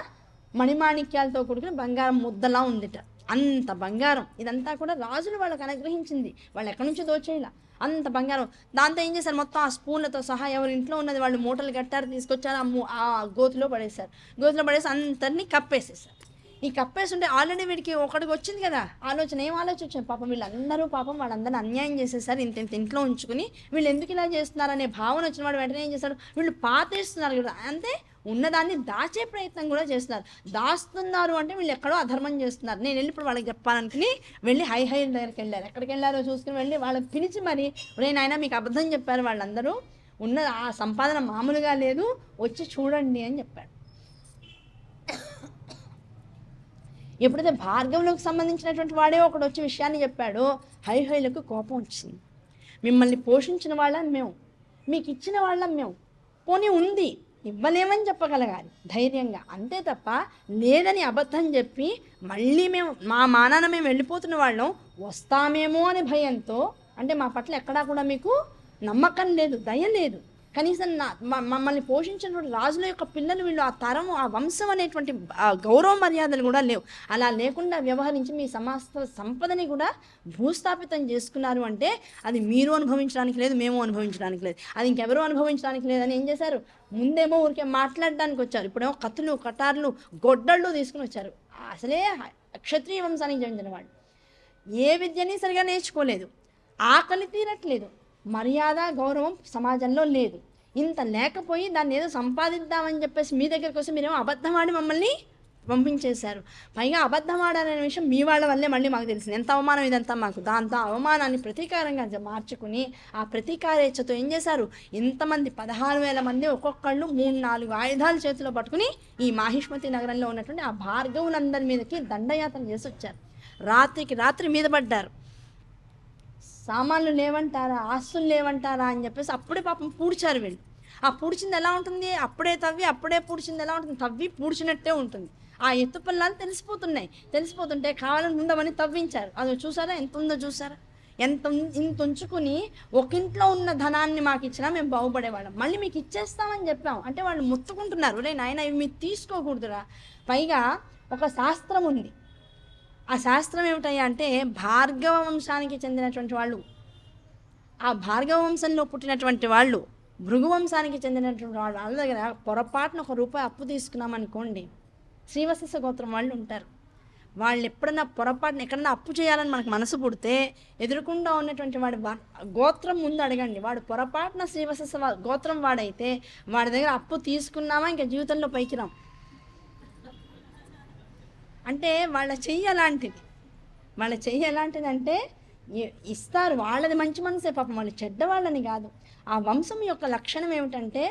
మణిమాణిక్యాలతో కూడుకుని బంగారం ముద్దలా ఉందిట. అంత బంగారం. ఇదంతా కూడా రాజులు వాళ్ళకి అనుగ్రహించింది. వాళ్ళు ఎక్కడి నుంచో దోచేయాల అంత బంగారం. దాంతో ఏం చేశారు? మొత్తం ఆ స్పూన్లతో సహా ఎవరి ఇంట్లో ఉన్నది వాళ్ళు మూటలు కట్టారు, తీసుకొచ్చారు, ఆ గోతిలో పడేశారు. గోతిలో పడేసి అందరినీ కప్పేసేసారు. ఈ కప్పేస్తుంటే ఆల్రెడీ వీడికి ఒకటికి వచ్చింది కదా ఆలోచన. ఏం ఆలోచించారు? పాపం వీళ్ళందరూ వాళ్ళందరినీ అన్యాయం చేసేసారు, ఇంత ఇంట్లో ఉంచుకుని వీళ్ళు ఎందుకు ఇలా చేస్తున్నారు అనే భావన వచ్చిన వాడు వెంటనే ఏం చేస్తాడు? వీళ్ళు పాతేస్తున్నారు కదా, అంటే ఉన్నదాన్ని దాచే ప్రయత్నం కూడా చేస్తున్నారు. దాస్తున్నారు అంటే వీళ్ళు ఎక్కడో అధర్మం చేస్తున్నారు. నేను వెళ్ళి ఇప్పుడు వాళ్ళకి చెప్పాలనుకుని వెళ్ళి హై దగ్గరికి వెళ్ళారు. ఎక్కడికి వెళ్ళారో చూసుకుని వెళ్ళి వాళ్ళకి పిలిచి మరి, నాయన మీకు అబద్ధం చెప్పారు, వాళ్ళందరూ ఉన్న ఆ సంపాదన మామూలుగా లేదు, వచ్చి చూడండి అని చెప్పాడు. ఎప్పుడైతే భార్గవులకు సంబంధించినటువంటి వాడే ఒకడు వచ్చి విషయాన్ని చెప్పాడో హైహైలకు కోపం వచ్చింది. మిమ్మల్ని పోషించిన వాళ్ళం మేము, మీకు ఇచ్చిన వాళ్ళం మేము, పోనీ ఉంది ఇవ్వలేమని చెప్పగలగాలి ధైర్యంగా, అంతే తప్ప లేదని అబద్ధం చెప్పి మళ్ళీ మేము మా మానాన మేము వెళ్ళిపోతున్న వాళ్ళం వస్తామేమో అనే భయంతో, అంటే మా పట్ల ఎక్కడా కూడా మీకు నమ్మకం లేదు, దయ లేదు. కనీసం మమ్మల్ని పోషించినటువంటి రాజుల యొక్క పిల్లలు వీళ్ళు, ఆ తరము, ఆ వంశం అనేటువంటి గౌరవ మర్యాదలు కూడా లేవు. అలా లేకుండా వ్యవహరించి మీ సమస్త సంపదని కూడా భూస్థాపితం చేసుకున్నారు అంటే అది మీరు అనుభవించడానికి లేదు, మేము అనుభవించడానికి లేదు, అది ఇంకెవరూ అనుభవించడానికి లేదని ఏం చేశారు? ముందేమో ఊరికే మాట్లాడడానికి వచ్చారు, ఇప్పుడేమో కత్తులు, కటార్లు, గొడ్డళ్ళు తీసుకుని వచ్చారు. అసలే క్షత్రియ వంశానికి చెందిన వాళ్ళు ఏ విద్యని సరిగా నేర్చుకోలేదు, ఆకలి తీరట్లేదు, మర్యాద గౌరవం సమాజంలో లేదు. ఇంత లేకపోయి దాన్ని ఏదో సంపాదిద్దామని చెప్పేసి మీ దగ్గరికి వస్తే మీరేమో అబద్ధం ఆడి మమ్మల్ని పంపించేశారు. పైగా అబద్ధం ఆడాలనే విషయం మీ వాళ్ళ వల్లే మళ్ళీ మాకు తెలిసింది. ఎంత అవమానం ఇదంతా మాకు. దాంతో అవమానాన్ని ప్రతీకారంగా మార్చుకుని ఆ ప్రతీకారేచ్ఛతో ఏం చేశారు? ఇంతమంది 16,000 మంది ఒక్కొక్కళ్ళు 3-4 ఆయుధాలు చేతిలో పట్టుకుని ఈ మాహిష్మతి నగరంలో ఉన్నటువంటి ఆ భార్గవులందరి మీదకి దండయాత్ర చేసి వచ్చారు. రాత్రికి రాత్రి మీద పడ్డారు. సామాన్లు లేవంటారా, ఆస్తులు లేవంటారా అని చెప్పేసి అప్పుడే పాపం పూడ్చారు వీళ్ళు. ఆ పూడ్చింది ఎలా ఉంటుంది? అప్పుడే తవ్వి అప్పుడే పూడ్చింది ఎలా ఉంటుంది? తవ్వి పూడ్చినట్టే ఉంటుంది. ఆ ఎత్తుపల్లాలు తెలిసిపోతుంటే కావాలని ముందమని తవ్వించారు. అది చూసారా ఎంత ఉందో? చూసారా ఇంత ఉంచుకుని ఒక ఇంట్లో ఉన్న ధనాన్ని మాకు ఇచ్చినా మేము బాగుపడేవాళ్ళం, మళ్ళీ మీకు ఇచ్చేస్తామని చెప్పాం అంటే వాళ్ళు ముత్తుకుంటున్నారు. నాయన ఇవి మీరు తీసుకోకూడదురా. పైగా ఒక శాస్త్రం ఉంది. ఆ శాస్త్రం ఏమిటయ్యా అంటే భార్గవ వంశానికి చెందినటువంటి వాళ్ళు, ఆ భార్గవ వంశంలో పుట్టినటువంటి వాళ్ళు, భృగు వంశానికి చెందినటువంటి వాళ్ళ దగ్గర పొరపాటున ₹1 అప్పు తీసుకున్నామనుకోండి, శ్రీవత్స గోత్రం వాళ్ళు ఉంటారు. వాళ్ళు ఎప్పుడన్నా పొరపాటున ఎక్కడన్నా అప్పు చేయాలని మనకు మనసు పుడితే ఎదురుకుండా ఉన్నటువంటి వాడి గోత్రం ముందు అడగండి. వాడు పొరపాటున శ్రీవత్స గోత్రం వాడైతే వాడి దగ్గర అప్పు తీసుకున్నామా ఇంకా జీవితంలో పైకి రాం. అంటే వాళ్ళ చెయ్యి ఎలాంటిది అంటే ఇస్తారు, వాళ్ళది మంచి మనసే, పాపం వాళ్ళు చెడ్డవాళ్ళని కాదు. ఆ వంశం యొక్క లక్షణం ఏమిటంటే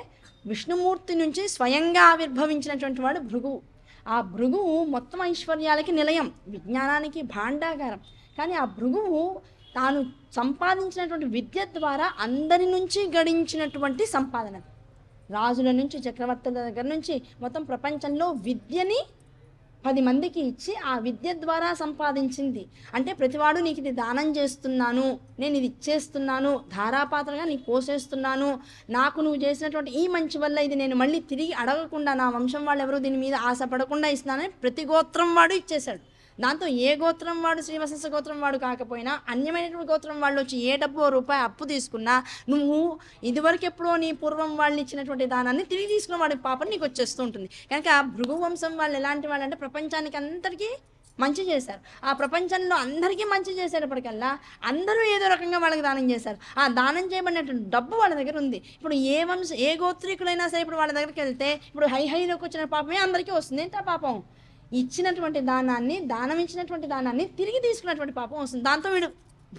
విష్ణుమూర్తి నుంచి స్వయంగా ఆవిర్భవించినటువంటి వాడు భృగువు. ఆ భృగువు మొత్తం ఐశ్వర్యాలకి నిలయం, విజ్ఞానానికి భాండాగారం. కానీ ఆ భృగువు తాను సంపాదించినటువంటి విద్య ద్వారా అందరి నుంచి గడించినటువంటి సంపాదన, రాజుల నుంచి చక్రవర్తుల దగ్గర నుంచి మొత్తం ప్రపంచంలో విద్యని 10 మందికి ఇచ్చి ఆ విద్య ద్వారా సంపాదించింది. అంటే ప్రతివాడు నీకు ఇది దానం చేస్తున్నాను, నేను ఇది ఇచ్చేస్తున్నాను, ధారాపాత్రగా నీకు పోసేస్తున్నాను, నాకు నువ్వు చేసినటువంటి ఈ మంచి వల్ల ఇది నేను మళ్ళీ తిరిగి అడగకుండా, నా వంశం వాళ్ళు ఎవరు దీని మీద ఆశపడకుండా ఇస్తున్నానని ప్రతి గోత్రం వాడు ఇచ్చేశాడు. దాంతో ఏ గోత్రం వాడు శ్రీవత్స గోత్రం వాడు కాకపోయినా అన్యమైనటువంటి గోత్రం వాళ్ళు వచ్చి ఏ ₹1 అప్పు తీసుకున్నా నువ్వు ఇదివరకు ఎప్పుడో నీ పూర్వం వాళ్ళు ఇచ్చినటువంటి దానాన్ని తిరిగి తీసుకున్న వాడి పాపం నీకు వచ్చేస్తూ ఉంటుంది. కనుక భృగు వంశం వాళ్ళు ఎలాంటి వాళ్ళు అంటే ప్రపంచానికి అందరికీ మంచి చేశారు. ఆ ప్రపంచంలో అందరికీ మంచి చేసేటప్పటికల్లా అందరూ ఏదో రకంగా వాళ్ళకి దానం చేశారు. ఆ దానం చేయబడినటువంటి డబ్బు వాళ్ళ దగ్గర ఉంది. ఇప్పుడు ఏ గోత్రీకులైనా సరే ఇప్పుడు వాళ్ళ దగ్గరికి వెళ్తే ఇప్పుడు హైలోకి వచ్చిన పాపమే అందరికీ వస్తుంది. ఏంటి ఆ పాపం? ఇచ్చినటువంటి దానం ఇచ్చినటువంటి దానాన్ని తిరిగి తీసుకున్నటువంటి పాపం వస్తుంది. దాంతో వీడు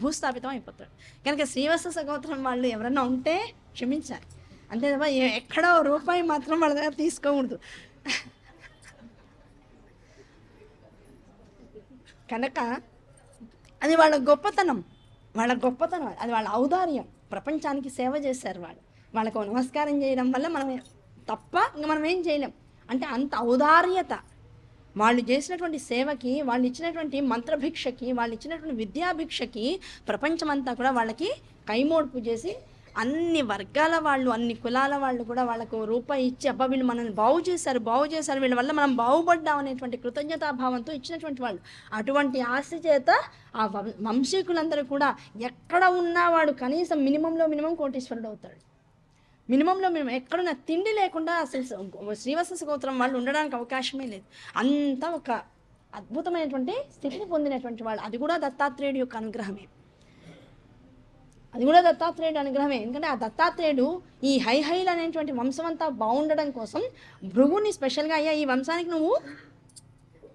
భూస్థాపితం అయిపోతాడు. కనుక శ్రీవత్స గోత్రం వాళ్ళు ఎవరన్నా ఉంటే క్షమించాలి, అంతే తప్ప ఎక్కడో ₹1 మాత్రం వాళ్ళ దగ్గర తీసుకోకూడదు. కనుక అది వాళ్ళ గొప్పతనం, అది వాళ్ళ ఔదార్యం. ప్రపంచానికి సేవ చేశారు వాళ్ళు. వాళ్ళకు నమస్కారం చేయడం వల్ల మనం తప్ప ఇంక మనం ఏం చేయలేం. అంటే అంత ఔదార్యత వాళ్ళు చేసినటువంటి సేవకి, వాళ్ళు ఇచ్చినటువంటి మంత్రభిక్షకి, వాళ్ళు ఇచ్చినటువంటి విద్యాభిక్షకి ప్రపంచమంతా కూడా వాళ్ళకి కైమోడ్పు చేసి అన్ని వర్గాల వాళ్ళు, అన్ని కులాల వాళ్ళు కూడా వాళ్ళకు రూపాయి ఇచ్చి అబ్బా వీళ్ళు మనల్ని బాగు చేశారు వీళ్ళ వల్ల మనం బాగుపడ్డాం అనేటువంటి కృతజ్ఞతాభావంతో ఇచ్చినటువంటి వాళ్ళు. అటువంటి ఆశ చేత ఆ వంశీకులందరూ కూడా ఎక్కడ ఉన్నా వాడు కనీసం మినిమం కోటీశ్వరుడు అవుతాడు. మినిమంలో ఎక్కడున్నా తిండి లేకుండా అసలు శ్రీవత్స గోత్రం వాళ్ళు ఉండడానికి అవకాశమే లేదు. అంతా ఒక అద్భుతమైనటువంటి స్థితిని పొందినటువంటి వాళ్ళు. అది కూడా దత్తాత్రేయుడు యొక్క అనుగ్రహమే. ఎందుకంటే ఆ దత్తాత్రేయుడు ఈ హైహైలు అనేటువంటి వంశం అంతా బాగుండడం కోసం భృగుని స్పెషల్గా అయ్యా ఈ వంశానికి నువ్వు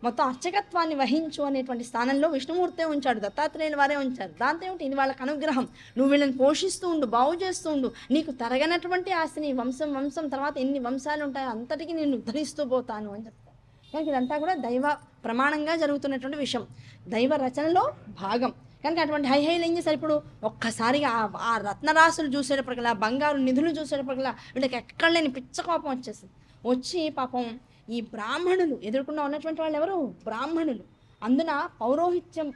మొత్తం అర్చకత్వాన్ని వహించు అనేటువంటి స్థానంలో విష్ణుమూర్తే ఉంచాడు, దత్తాత్రేయుల వారే ఉంచారు. దాంతో ఏమిటి, ఇది వాళ్ళకి అనుగ్రహం. నువ్వు వీళ్ళని పోషిస్తూ ఉండు, బాగు చేస్తూ ఉండు, నీకు తరగనటువంటి ఆస్తిని వంశం తర్వాత ఎన్ని వంశాలు ఉంటాయో అంతటికి నేను ఉద్ధరిస్తూ పోతాను అని చెప్తాను. కనుక ఇదంతా కూడా దైవ ప్రమాణంగా జరుగుతున్నటువంటి విషయం, దైవ రచనలో భాగం. కనుక అటువంటి హైహైలు ఏం చేశారు, ఇప్పుడు ఒక్కసారిగా ఆ రత్నరాశులు చూసేటప్పటికల్లా, బంగారు నిధులు చూసేటప్పటికల్లా వీళ్ళకి ఎక్కడ లేని పిచ్చ కోపం వచ్చి పాపం ఈ బ్రాహ్మణులు ఎదుర్కొన్న ఉన్నటువంటి వాళ్ళు ఎవరు, బ్రాహ్మణులు. అందున పౌరోహిత్యం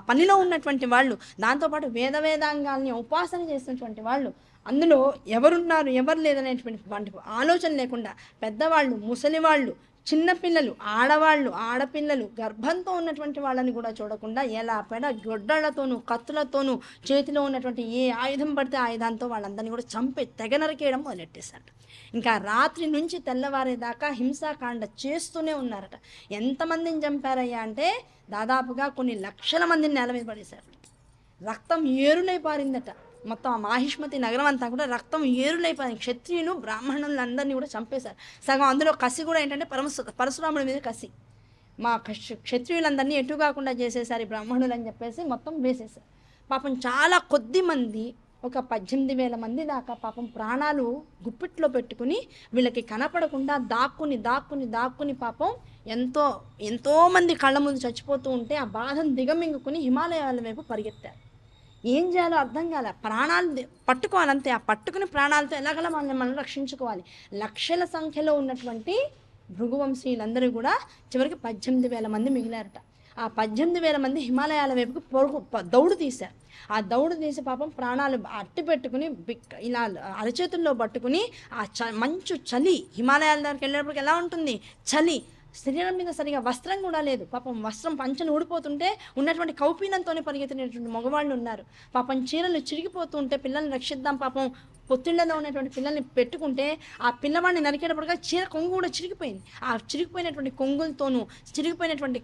పనిలో ఉన్నటువంటి వాళ్ళు, దాంతోపాటు వేదాంగాల్ని ఉపాసన చేసినటువంటి వాళ్ళు, అందులో ఎవరున్నారు ఎవరు లేదనేటువంటి ఆలోచన లేకుండా పెద్దవాళ్ళు, ముసలివాళ్ళు, చిన్నపిల్లలు, ఆడపిల్లలు, గర్భంతో ఉన్నటువంటి వాళ్ళని కూడా చూడకుండా ఎలా గొడ్డళ్లతోనూ కత్తులతోనూ చేతిలో ఉన్నటువంటి ఏ ఆయుధం పడితే ఆయుధంతో వాళ్ళందరినీ కూడా తెగ నరికేయడం మొదలెట్టేశారట. ఇంకా రాత్రి నుంచి తెల్లవారేదాకా హింసాకాండ చేస్తూనే ఉన్నారట. ఎంతమందిని చంపారయ్యా అంటే దాదాపుగా కొన్ని లక్షల మందిని నేల మీద పడేశారు. రక్తం ఏరులై పారిందట. మొత్తం ఆ మాహిష్మతి నగరం అంతా కూడా రక్తం ఏరులైపోయింది. క్షత్రియులు బ్రాహ్మణులందరినీ కూడా చంపేశారు. సగం అందులో కసి కూడా ఏంటంటే పరశురాముడి మీద కసి, మా క్షత్రియులందరినీ ఎటు కాకుండా చేసేసారు ఈ బ్రాహ్మణులు అని చెప్పేసి మొత్తం వేసేసారు. పాపం చాలా కొద్ది మంది, ఒక 18,000 మంది దాకా పాపం ప్రాణాలు గుప్పిట్లో పెట్టుకుని వీళ్ళకి కనపడకుండా దాక్కుని పాపం ఎంతో మంది కళ్ళ ముందు చచ్చిపోతూ ఉంటే ఆ బాధను దిగమింగుకుని హిమాలయాల వైపు పరిగెత్తారు. ఏం చేయాలో అర్థం కాలే. ప్రాణాలు పట్టుకోవాలంతే. ఆ పట్టుకుని ప్రాణాలతో ఎలాగలా మనం రక్షించుకోవాలి. లక్షల సంఖ్యలో ఉన్నటువంటి భృగువంశీయులందరూ కూడా చివరికి 18,000 మంది మిగిలారట. ఆ 18,000 మంది హిమాలయాల వైపుకు దౌడు తీశారు. ఆ దౌడు తీసి పాపం ప్రాణాలు అట్టి పెట్టుకుని ఇలా అరచేతుల్లో పట్టుకుని ఆ మంచు చలి, హిమాలయాల దగ్గరికి వెళ్ళేటప్పటికి ఎలా ఉంటుంది చలి, శరీరం మీద సరిగా వస్త్రం కూడా లేదు. పాపం వస్త్రం పంచను ఊడిపోతుంటే ఉన్నటువంటి కౌపీనంతోనే పరిగెత్తినటువంటి మగవాళ్ళు ఉన్నారు. పాపం చీరలు చిరిగిపోతూ ఉంటే పిల్లల్ని రక్షిద్దాం, పాపం పొత్తిళ్లలో ఉన్నటువంటి పిల్లల్ని పెట్టుకుంటే ఆ పిల్లవాడిని నరికేటప్పటిగా చీర కొంగు కూడా చిరిగిపోయింది. ఆ చిరిగిపోయినటువంటి కొంగులతోనూ చిరిగిపోయినటువంటి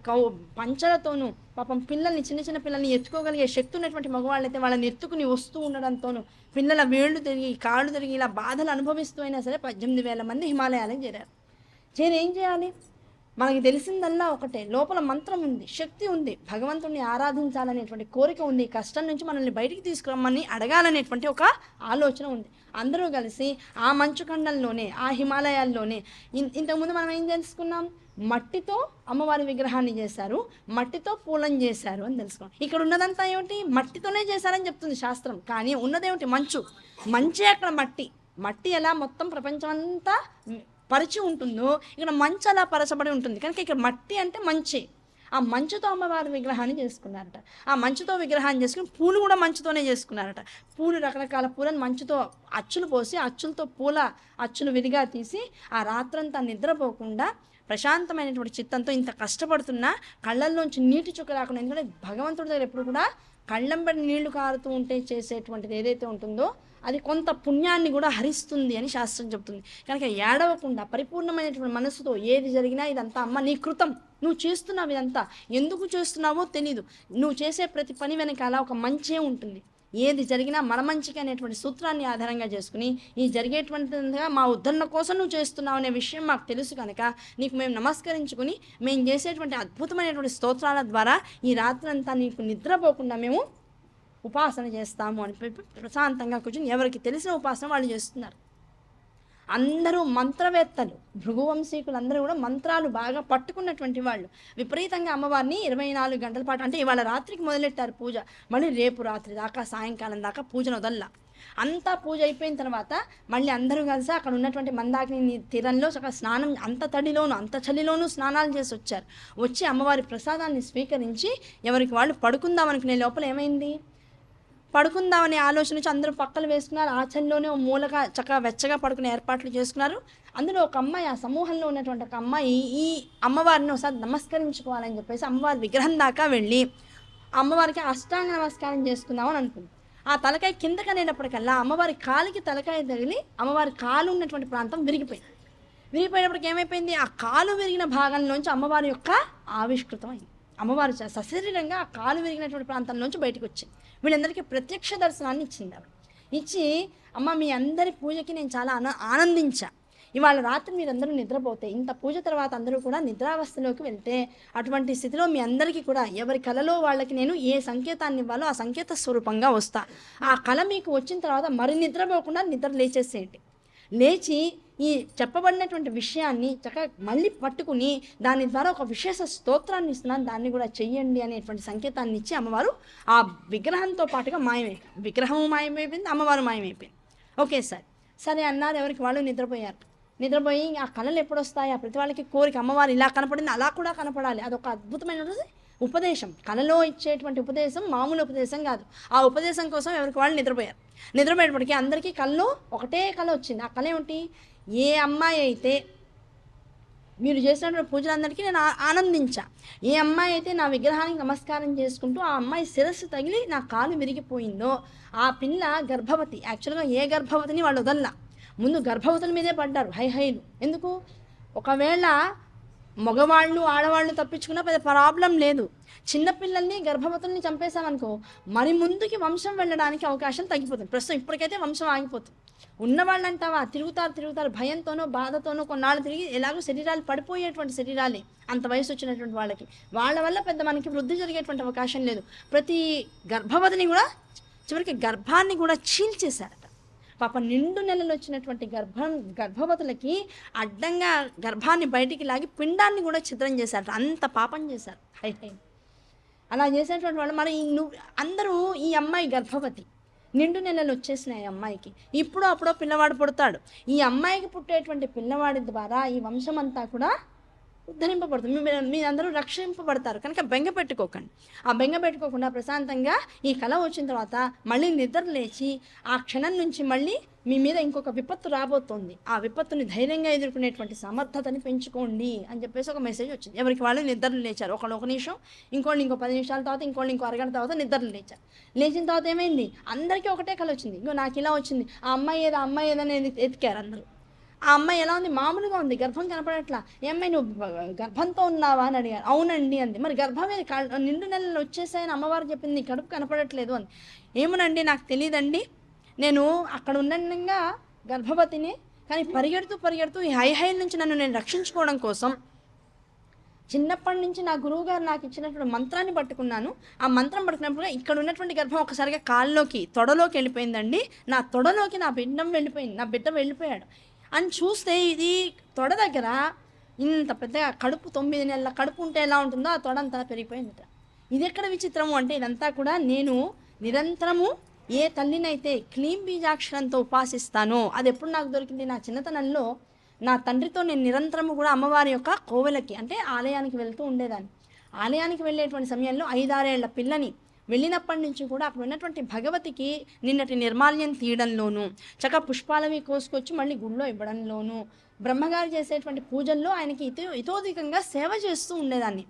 పంచలతోనూ పాపం పిల్లల్ని, చిన్న పిల్లల్ని ఎత్తుకోగలిగే శక్తి ఉన్నటువంటి మగవాళ్ళైతే వాళ్ళని ఎత్తుకుని వస్తూ ఉండడంతోనూ పిల్లల వేళ్ళు తిరిగి కాళ్ళు తిరిగి ఇలా బాధలు అనుభవిస్తూ అయినా సరే 18,000 మంది హిమాలయాలకు చేరారు. ఏం చేయాలి, మనకి తెలిసిందల్లా ఒకటే, లోపల మంత్రం ఉంది, శక్తి ఉంది, భగవంతుడిని ఆరాధించాలనేటువంటి కోరిక ఉంది, కష్టం నుంచి మనల్ని బయటికి తీసుకురమ్మని అడగాలనేటువంటి ఒక ఆలోచన ఉంది. అందరూ కలిసి ఆ మంచు ఖండంలోనే, ఆ హిమాలయాల్లోనే ఇంతకుముందు మనం ఏం తెలుసుకున్నాం, మట్టితో అమ్మవారి విగ్రహాన్ని చేశారు, మట్టితో పూలను చేశారు అని తెలుసుకున్నాం. ఇక్కడ ఉన్నదంతా ఏమిటి, మట్టితోనే చేశారని చెప్తుంది శాస్త్రం. కానీ ఉన్నదేమిటి, మంచే అక్కడ మట్టి ఎలా మొత్తం ప్రపంచం అంతా పరిచి ఉంటుందో ఇక్కడ మంచు అలా పరచబడి ఉంటుంది. కనుక ఇక్కడ మట్టి అంటే మంచి. ఆ మంచుతో అమ్మవారి విగ్రహాన్ని చేసుకున్నారట. ఆ మంచుతో విగ్రహాన్ని చేసుకుని పూలు కూడా మంచుతోనే చేసుకున్నారట. పూలు, రకరకాల పూలను మంచుతో అచ్చులు పోసి అచ్చులతో అచ్చులు విడిగా తీసి ఆ రాత్రంతా నిద్రపోకుండా ప్రశాంతమైనటువంటి చిత్తంతో ఇంత కష్టపడుతున్నా కళ్ళల్లోంచి నీటి చుక్క రాకుండా, ఎందుకంటే భగవంతుడి దగ్గర ఎప్పుడు కూడా కళ్ళంబడి నీళ్లు కారుతూ ఉంటే చేసేటువంటిది ఏదైతే ఉంటుందో అది కొంత పుణ్యాన్ని కూడా హరిస్తుంది అని శాస్త్రం చెబుతుంది. కనుక ఏడవకుండా పరిపూర్ణమైనటువంటి మనసుతో ఏది జరిగినా ఇదంతా అమ్మ నీ కృతం, నువ్వు చేస్తున్నావు, ఇదంతా ఎందుకు చేస్తున్నావో తెలీదు, నువ్వు చేసే ప్రతి పని వెనకాల ఒక మంచే ఉంటుంది, ఏది జరిగినా మన మంచికి అనేటువంటి సూత్రాన్ని ఆధారంగా చేసుకుని ఈ జరిగేటువంటిగా మా ఉద్ధరణ కోసం నువ్వు చేస్తున్నావు అనే విషయం మాకు తెలుసు కనుక నీకు మేము నమస్కరించుకుని మేము చేసేటువంటి అద్భుతమైనటువంటి స్తోత్రాల ద్వారా ఈ రాత్రంతా నీకు నిద్రపోకుండా మేము ఉపాసన చేస్తాము అని ప్రశాంతంగా కూర్చొని ఎవరికి తెలిసిన ఉపాసన వాళ్ళు చేస్తున్నారు. అందరూ మంత్రవేత్తలు, భృగువంశీకులు అందరూ కూడా మంత్రాలు బాగా పట్టుకున్నటువంటి వాళ్ళు. విపరీతంగా అమ్మవారిని 24 గంటల పాటు, అంటే ఇవాళ రాత్రికి మొదలెట్టారు పూజ, మళ్ళీ రేపు రాత్రి దాకా సాయంకాలం దాకా పూజను వదల్లా. అంతా పూజ అయిపోయిన తర్వాత మళ్ళీ అందరూ కలిసి అక్కడ ఉన్నటువంటి మందాకిని తీరంలో చక్కగా స్నానం, అంత తడిలోను అంత చలిలోనూ స్నానాలు చేసి వచ్చారు. వచ్చి అమ్మవారి ప్రసాదాన్ని స్వీకరించి ఎవరికి వాళ్ళు పడుకుందాం అనుకునే లోపల ఏమైంది, పడుకుందామనే ఆలోచన నుంచి అందరూ పక్కలు వేసుకున్నారు. ఆ చలిలోనే మూలగా చక్కగా వెచ్చగా పడుకునే ఏర్పాట్లు చేసుకున్నారు. అందులో ఒక అమ్మాయి, ఆ సమూహంలో ఉన్నటువంటి ఒక అమ్మాయి ఈ అమ్మవారిని ఒకసారి నమస్కరించుకోవాలని చెప్పేసి అమ్మవారి విగ్రహం దాకా వెళ్ళి అమ్మవారికి అష్టాంగ నమస్కారం చేసుకుందామని అనుకుంది. ఆ తలకాయ కిందకి అనేటప్పటికల్లా అమ్మవారి కాలికి తలకాయ తగిలి అమ్మవారి కాలు ఉన్నటువంటి ప్రాంతం విరిగిపోయింది. విరిగిపోయేటప్పటికి ఏమైపోయింది, ఆ కాలు విరిగిన భాగంలోంచి అమ్మవారి యొక్క ఆవిష్కృతం అయింది. అమ్మవారు సశరీరంగా ఆ కాలు విరిగినటువంటి ప్రాంతంలోంచి బయటకు వచ్చింది. వీళ్ళందరికీ ప్రత్యక్ష దర్శనాన్ని ఇచ్చింది. ఆవిడ ఇచ్చి, అమ్మ మీ అందరి పూజకి నేను చాలా ఆనందించా, ఇవాళ రాత్రి మీరందరూ నిద్రపోతే, ఇంత పూజ తర్వాత అందరూ కూడా నిద్రావస్థలోకి వెళ్తే, అటువంటి స్థితిలో మీ అందరికీ కూడా ఎవరి కలలో వాళ్ళకి నేను ఏ సంకేతాన్ని ఇవ్వాలో ఆ సంకేత స్వరూపంగా వస్తా. ఆ కళ మీకు వచ్చిన తర్వాత మరి నిద్రపోకుండా నిద్ర లేచేసేయండి. లేచి ఈ చెప్పబడినటువంటి విషయాన్ని చక్కగా మళ్ళీ పట్టుకుని దాని ద్వారా ఒక విశేష స్తోత్రాన్ని ఇస్తున్నాను, దాన్ని కూడా చెయ్యండి అనేటువంటి సంకేతాన్ని ఇచ్చి అమ్మవారు ఆ విగ్రహంతో పాటుగా మాయమైపోయింది. విగ్రహం మాయమైపోయింది, అమ్మవారు మాయమైపోయింది. ఓకే సార్, సరే అన్నారు. ఎవరికి వాళ్ళు నిద్రపోయారు. నిద్రపోయి ఆ కళలు ఎప్పుడు వస్తాయి, ఆ ప్రతి వాళ్ళకి కోరిక అమ్మవారు ఇలా కనపడింది అలా కూడా కనపడాలి. అదొక అద్భుతమైనటువంటి ఉపదేశం. కళలో ఇచ్చేటువంటి ఉపదేశం మామూలు ఉపదేశం కాదు. ఆ ఉపదేశం కోసం ఎవరికి వాళ్ళు నిద్రపోయారు. నిద్రపోయేటప్పటికీ అందరికీ కళ్ళు ఒకటే కళ వచ్చింది. ఆ కళ ఏమిటి, ఏ అమ్మాయి అయితే మీరు చేసినటువంటి పూజలందరికీ నేను ఆనందించా, ఏ అమ్మాయి అయితే నా విగ్రహానికి నమస్కారం చేసుకుంటూ ఆ అమ్మాయి శిరస్సు తగిలి నా కాలు విరిగిపోయిందో ఆ పిల్ల గర్భవతి. యాక్చువల్గా ఏ గర్భవతిని వాళ్ళు వదల్లా, ముందు గర్భవతుల మీదే పడ్డారు హైలు. ఎందుకు, ఒకవేళ మగవాళ్ళు ఆడవాళ్ళు తప్పించుకున్నా పెద్ద ప్రాబ్లం లేదు. చిన్నపిల్లల్ని గర్భవతుల్ని చంపేశామనుకో మరి ముందుకి వంశం వెళ్ళడానికి అవకాశం తగ్గిపోతుంది. ప్రస్తుతం ఇప్పటికైతే వంశం ఆగిపోతుంది. ఉన్నవాళ్ళంటావా తిరుగుతారు భయంతోనో బాధతోనో కొన్నాళ్ళు తిరిగి ఎలాగో శరీరాలు పడిపోయేటువంటి శరీరాలే అంత వయసు వచ్చినటువంటి వాళ్ళకి. వాళ్ళ వల్ల పెద్ద మనకి వృద్ధి జరిగేటువంటి అవకాశం లేదు. ప్రతి గర్భవతిని కూడా చివరికి గర్భాన్ని కూడా చీల్చేశారట. పాప నిండు నెలలు వచ్చినటువంటి గర్భవతులకి అడ్డంగా గర్భాన్ని బయటికి లాగి పిండాన్ని కూడా ఛిద్రం చేశారట. అంత పాపం చేశారు. హై అలా చేసేటువంటి వాళ్ళు మరి అందరూ ఈ అమ్మాయి గర్భవతి, నిండు నెలలు వచ్చేసినాయి అమ్మాయికి. ఇప్పుడు అప్పుడో పిల్లవాడు పుడతాడు. ఈ అమ్మాయికి పుట్టేటువంటి పిల్లవాడి ద్వారా ఈ వంశం అంతా కూడా ఉద్ధరింపబడుతుంది. మీరందరూ రక్షింపబడతారు. కనుక బెంగ పెట్టుకోకండి. ఆ బెంగ పెట్టుకోకుండా ప్రశాంతంగా ఈ కళ వచ్చిన తర్వాత మళ్ళీ నిద్ర లేచి ఆ క్షణం నుంచి మళ్ళీ మీ మీద ఇంకొక విపత్తు రాబోతోంది, ఆ విపత్తుని ధైర్యంగా ఎదుర్కొనేటువంటి సమర్థతని పెంచుకోండి అని చెప్పేసి ఒక మెసేజ్ వచ్చింది. ఎవరికి వాళ్ళు నిద్రలు లేచారు. ఒకళ్ళు 1 నిమిషం, ఇంకోళ్ళు ఇంకో 10 నిమిషాల తర్వాత, ఇంకోళ్ళు ఇంకో అరగంట తర్వాత నిద్రలు లేచారు. లేచిన తర్వాత ఏమైంది, అందరికీ ఒకటే కళ వచ్చింది. ఇంకో నాకు ఇలా వచ్చింది, ఆ అమ్మాయి ఏదని ఎతికారు అందరూ. ఆ అమ్మాయి ఎలా ఉంది, మామూలుగా ఉంది, గర్భం కనపడట్లా. ఏ అమ్మాయి నువ్వు గర్భంతో ఉన్నావా అని అడిగారు. అవునండి అంది. మరి గర్భం మీద నిండు నెలలు వచ్చేసాయని అమ్మవారు చెప్పింది, కడుపు కనపడట్లేదు అంది. ఏమోనండి నాకు తెలియదండి, నేను అక్కడ ఉండగా గర్భవతిని, కానీ పరిగెడుతూ ఈ హైల నుంచి నన్ను నేను రక్షించుకోవడం కోసం చిన్నప్పటి నుంచి నా గురువు గారు నాకు ఇచ్చినటువంటి మంత్రాన్ని పట్టుకున్నాను. ఆ మంత్రం పట్టుకున్నప్పుడు ఇక్కడ ఉన్నటువంటి గర్భం ఒకసారిగా కాళ్ళలోకి తొడలోకి వెళ్ళిపోయిందండి. నా తొడలోకి నా బిడ్డ వెళ్ళిపోయాడు అని చూస్తే ఇది తొడ దగ్గర ఇంత పెద్దగా కడుపు, 9 నెలల కడుపు ఉంటే ఎలా ఉంటుందో ఆ తొడ అంతా పెరిగిపోయిందట. ఇది ఎక్కడ విచిత్రము అంటే ఇదంతా కూడా నేను నిరంతరము ఏ తల్లినైతే క్లీం బీజాక్షరంతో ఉపాసిస్తానో అది ఎప్పుడు నాకు దొరికింది, నా చిన్నతనంలో నా తండ్రితో నేను నిరంతరము కూడా అమ్మవారి యొక్క కోవెలకి అంటే ఆలయానికి వెళ్తూ ఉండేదాన్ని. ఆలయానికి వెళ్ళేటువంటి సమయంలో 5-6 ఏళ్ల పిల్లని వెళ్ళినప్పటి నుంచి కూడా అక్కడ ఉన్నటువంటి భగవతికి నిన్నటి నిర్మాల్యం తీయడంలోనూ, చక్కగా పుష్పాలవి కోసుకొచ్చి మళ్ళీ గుళ్ళో ఇవ్వడంలోనూ, బ్రహ్మగారు చేసేటువంటి పూజల్లో ఆయనకి ఇతోధికంగా సేవ చేస్తూ ఉండేదాన్ని.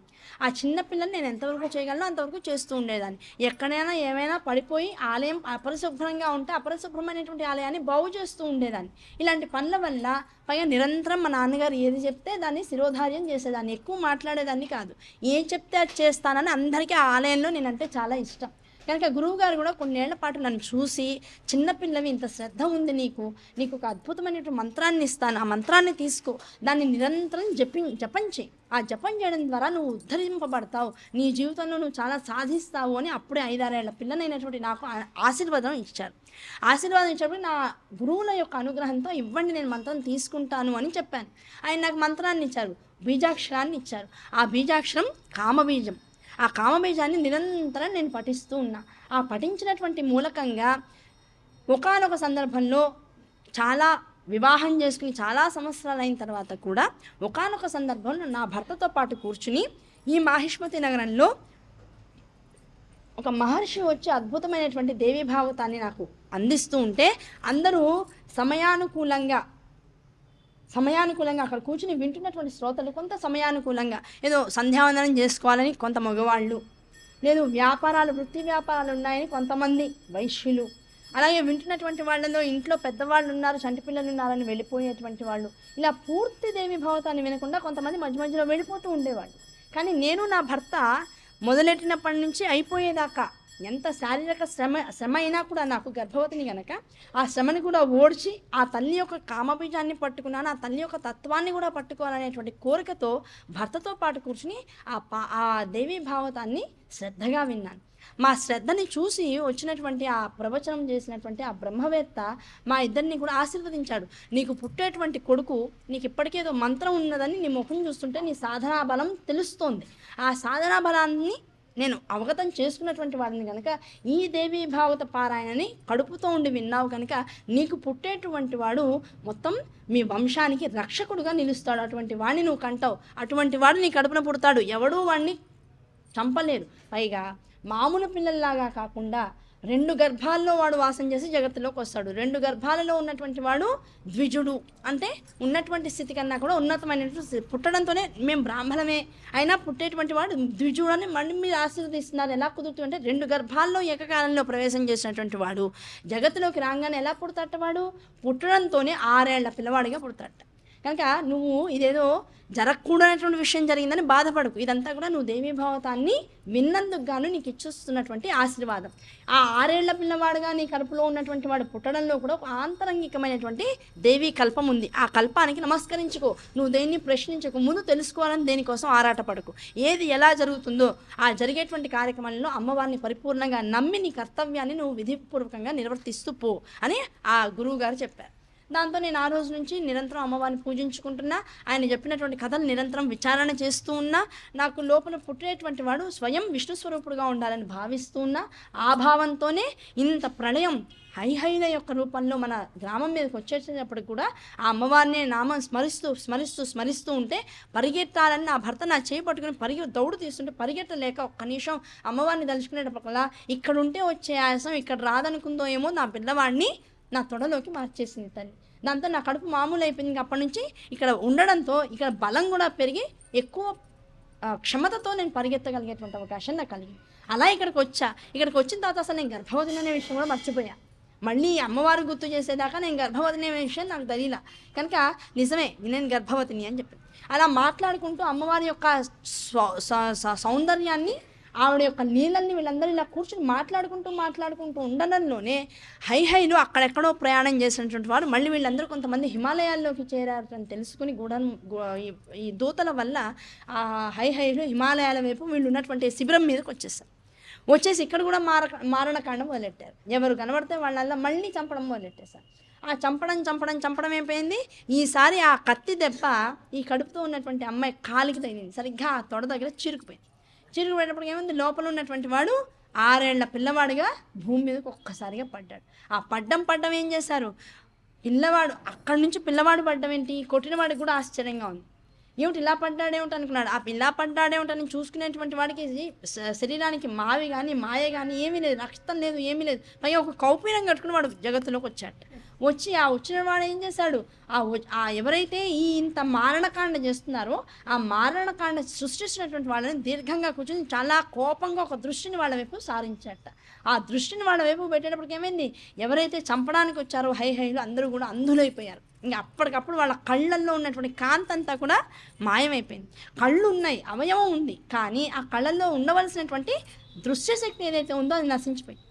ఆ చిన్నపిల్లని నేను ఎంతవరకు చేయగలను అంతవరకు చేస్తూ ఉండేదాన్ని. ఎక్కడైనా ఏమైనా పడిపోయి ఆలయం అపరిశుభ్రంగా ఉంటే అపరిశుభ్రమైనటువంటి ఆలయాన్ని బాగు చేస్తూ ఉండేదాన్ని. ఇలాంటి పనుల వల్ల పైగా నిరంతరం మా నాన్నగారు ఏది చెప్తే దాన్ని శిరోధార్యం చేసేదాన్ని, ఎక్కువ మాట్లాడేదాన్ని కాదు. ఏం చెప్తే అది చేస్తానని అందరికీ ఆ ఆలయంలో నేనంటే చాలా ఇష్టం. కనుక గురువుగారు కూడా కొన్నేళ్ల పాటు నన్ను చూసి, చిన్నపిల్లవి ఇంత శ్రద్ధ ఉంది నీకు, నీకు ఒక అద్భుతమైనటువంటి మంత్రాన్ని ఇస్తాను, ఆ మంత్రాన్ని తీసుకో, దాన్ని నిరంతరం జపం చేయి, ఆ జపం చేయడం ద్వారా నువ్వు ఉద్ధరింపబడతావు, నీ జీవితంలో నువ్వు చాలా సాధిస్తావు అని అప్పుడే 5-6 ఏళ్ల పిల్లనైనటువంటి నాకు ఆశీర్వాదం ఇచ్చారు. ఆశీర్వాదం ఇచ్చినప్పుడు నా గురువుల యొక్క అనుగ్రహంతో ఇవ్వండి నేను మంత్రం తీసుకుంటాను అని చెప్పాను. ఆయన నాకు మంత్రాన్ని ఇచ్చారు, బీజాక్షరాన్ని ఇచ్చారు. ఆ బీజాక్షరం కామబీజం. ఆ కామబీజాన్ని నిరంతరం నేను పఠిస్తూ ఉన్నా. ఆ పఠించినటువంటి మూలకంగా ఒకానొక సందర్భంలో చాలా వివాహం చేసుకుని చాలా సంవత్సరాలు అయిన తర్వాత కూడా ఒకానొక సందర్భంలో నా భర్తతో పాటు కూర్చుని ఈ మాహిష్మతి నగరంలో ఒక మహర్షి వచ్చి అద్భుతమైనటువంటి దేవీ భాగవతాన్ని నాకు అందిస్తూ ఉంటే అందరూ సమయానుకూలంగా అక్కడ కూర్చుని వింటున్నటువంటి శ్రోతలు కొంత సమయానుకూలంగా ఏదో సంధ్యావందనం చేసుకోవాలని కొంత మగవాళ్ళు, లేదు వృత్తి వ్యాపారాలు ఉన్నాయని కొంతమంది వైశ్యులు, అలాగే వింటున్నటువంటి వాళ్ళలో ఇంట్లో పెద్దవాళ్ళు ఉన్నారు, చంటి పిల్లలు ఉన్నారని వెళ్ళిపోయేటువంటి వాళ్ళు, ఇలా పూర్తి దేవి భాగవతాన్ని వినకుండా కొంతమంది మధ్య మధ్యలో వెళ్ళిపోతూ ఉండేవాళ్ళు. కానీ నేను నా భర్త మొదలెట్టినప్పటి నుంచి అయిపోయేదాకా ఎంత శారీరక శ్రమ అయినా కూడా నాకు గర్భవతిని కనుక ఆ శ్రమని కూడా ఓడ్చి ఆ తల్లి యొక్క కామబీజాన్ని పట్టుకున్నాను, ఆ తల్లి యొక్క తత్వాన్ని కూడా పట్టుకోవాలనేటువంటి కోరికతో భర్తతో పాటు కూర్చుని ఆ దేవీ భాగవతాన్ని శ్రద్ధగా విన్నాను. మా శ్రద్ధని చూసి వచ్చినటువంటి ఆ ప్రవచనం చేసినటువంటి ఆ బ్రహ్మవేత్త మా ఇద్దరిని కూడా ఆశీర్వదించాడు. నీకు పుట్టేటువంటి కొడుకు నీకు ఇప్పటికేదో మంత్రం ఉన్నదని నీ ముఖం చూస్తుంటే నీ సాధనా బలం తెలుస్తోంది. ఆ సాధనా బలాన్ని నేను అవగతం చేసుకున్నటువంటి వాడిని కనుక ఈ దేవీ భాగవత పారాయణని కడుపుతో ఉండి విన్నావు కనుక నీకు పుట్టేటువంటి వాడు మొత్తం మీ వంశానికి రక్షకుడుగా నిలుస్తాడు. అటువంటి వాడిని నువ్వు కంటావు, అటువంటి వాడు నీ కడుపున పుడతాడు, ఎవడూ వాడిని చంపలేరు. పైగా మామూలు పిల్లల్లాగా కాకుండా 2 గర్భాల్లో వాడు వాసం చేసి జగత్తులోకి వస్తాడు. 2 గర్భాలలో ఉన్నటువంటి వాడు ద్విజుడు, అంటే ఉన్నటువంటి స్థితి కన్నా కూడా ఉన్నతమైనటువంటి పుట్టడంతోనే మేము బ్రాహ్మణమే అయినా పుట్టేటువంటి వాడు ద్విజుడు అని మళ్ళీ మీరు ఆశీర్వదిస్తున్నారు. ఎలా కుదురుతుంది అంటే 2 గర్భాల్లో ఏకకాలంలో ప్రవేశం చేసినటువంటి వాడు జగత్తులోకి రాగానే ఎలా పుడతాట, వాడు పుట్టడంతోనే 6 ఏళ్ల పిల్లవాడిగా పుడతాట. కనుక నువ్వు ఇదేదో జరగకూడనటువంటి విషయం జరిగిందని బాధపడకు, ఇదంతా కూడా నువ్వు దేవీ భాగవతాన్ని విన్నందుకు గాను నీకు ఇచ్చిస్తున్నటువంటి ఆశీర్వాదం. ఆ 6 ఏళ్ల పిల్లవాడుగా నీ కడుపులో ఉన్నటువంటి వాడు పుట్టడంలో కూడా ఒక ఆంతరంగికమైనటువంటి దేవీ కల్పం ఉంది. ఆ కల్పానికి నమస్కరించుకో, నువ్వు దేన్ని ప్రశ్నించకు, ముందు తెలుసుకోవాలని దేనికోసం ఆరాటపడకు. ఏది ఎలా జరుగుతుందో ఆ జరిగేటువంటి కార్యక్రమాలలో అమ్మవారిని పరిపూర్ణంగా నమ్మి నీ కర్తవ్యాన్ని నువ్వు విధిపూర్వకంగా నిర్వర్తిస్తూ పో అని ఆ గురువు గారు చెప్పారు. దాంతో నేను ఆ రోజు నుంచి నిరంతరం అమ్మవారిని పూజించుకుంటున్నా, ఆయన చెప్పినటువంటి కథలు నిరంతరం విచారణ చేస్తూ ఉన్నా. నాకు లోపల పుట్టేటువంటి వాడు స్వయం విష్ణు స్వరూపుడుగా ఉండాలని భావిస్తూ ఉన్నా. ఆ భావంతోనే ఇంత ప్రళయం హైహైల యొక్క రూపంలో మన గ్రామం మీదకి వచ్చేటప్పుడు కూడా ఆ అమ్మవారిని నామం స్మరిస్తూ ఉంటే పరిగెత్తాలని నా భర్త నా చేయి పట్టుకుని దౌడు తీస్తుంటే పరిగెత్తలేక ఒక్క నిమిషం అమ్మవారిని తలుచుకునేటప్పటికల్లా ఇక్కడ ఉంటే వచ్చే ఆయాసం ఇక్కడ రాదనుకుందో ఏమో నా పిల్లవాడిని నా తొడలోకి మార్చేసింది తల్లి. దాంతో నా కడుపు మామూలు అయిపోయింది. అప్పటి నుంచి ఇక్కడ ఉండడంతో ఇక్కడ బలం కూడా పెరిగి ఎక్కువ క్షమతతో నేను పరిగెత్తగలిగేటువంటి అవకాశం నాకు కలిగింది. అలా ఇక్కడికి వచ్చిన తర్వాత అసలు నేను గర్భవతిని అనే విషయం కూడా మర్చిపోయా. మళ్ళీ అమ్మవారు గుర్తు చేసేదాకా నేను గర్భవతిని అనే విషయం నాకు తెలియలా. కనుక నిజమే నేను గర్భవతిని అని చెప్పాను. అలా మాట్లాడుకుంటూ అమ్మవారి యొక్క సౌందర్యాన్ని, ఆవిడ యొక్క నీళ్ళని వీళ్ళందరూ ఇలా కూర్చొని మాట్లాడుకుంటూ ఉండడంలోనే హైహైలు అక్కడెక్కడో ప్రయాణం చేసినటువంటి వాడు మళ్ళీ వీళ్ళందరూ కొంతమంది హిమాలయాల్లోకి చేరారని తెలుసుకుని ఈ దూతల వల్ల ఆ హైహైలు హిమాలయాల వైపు వీళ్ళు ఉన్నటువంటి శిబిరం మీదకి వచ్చేసి ఇక్కడ కూడా మారణకాండం మొదలెట్టారు. ఎవరు కనబడితే వాళ్ళల్లా మళ్ళీ చంపడం మొదలెట్టేశారు. ఆ చంపడం అయిపోయింది. ఈసారి ఆ కత్తి దెబ్బ ఈ కడుపుతో ఉన్నటువంటి అమ్మాయి కాలికి తగిలింది, సరిగ్గా ఆ తొడ దగ్గర చిరుగుపోయేటప్పటికి ఏమైంది, లోపల ఉన్నటువంటి వాడు 6 ఏళ్ల పిల్లవాడిగా భూమి మీదకి ఒక్కసారిగా పడ్డాడు. ఆ పడ్డం ఏం చేశారు, పిల్లవాడు అక్కడి నుంచి పిల్లవాడు పడ్డం ఏంటి, కొట్టినవాడికి కూడా ఆశ్చర్యంగా ఉంది. ఏమిటి ఇలా పడ్డాడేమిటి అనుకున్నాడు. ఆ పిల్ల పడ్డాడేమిటని చూసుకునేటువంటి వాడికి శరీరానికి మాయ కానీ ఏమీ లేదు, రక్తం లేదు, ఏమీ లేదు. పైగా ఒక కౌపీనం కట్టుకుని వాడు జగత్తులోకి వచ్చిన వాడు ఏం చేశాడు, ఎవరైతే ఇంత మారణకాండ చేస్తున్నారో ఆ మారణకాండ సృష్టించినటువంటి వాళ్ళని దీర్ఘంగా కూర్చొని చాలా కోపంగా ఒక దృష్టిని వాళ్ళ వైపు సారించాట. ఆ దృష్టిని వాళ్ళ వైపు పెట్టేటప్పటికి ఏమైంది, ఎవరైతే చంపడానికి వచ్చారో హైలు అందరూ కూడా అంధులైపోయారు. ఇంకా అప్పటికప్పుడు వాళ్ళ కళ్ళల్లో ఉన్నటువంటి కాంతి అంతా కూడా మాయమైపోయింది. కళ్ళు ఉన్నాయి, అవయవం ఉంది, కానీ ఆ కళ్ళల్లో ఉండవలసినటువంటి దృశ్యశక్తి ఏదైతే ఉందో అది నశించిపోయింది.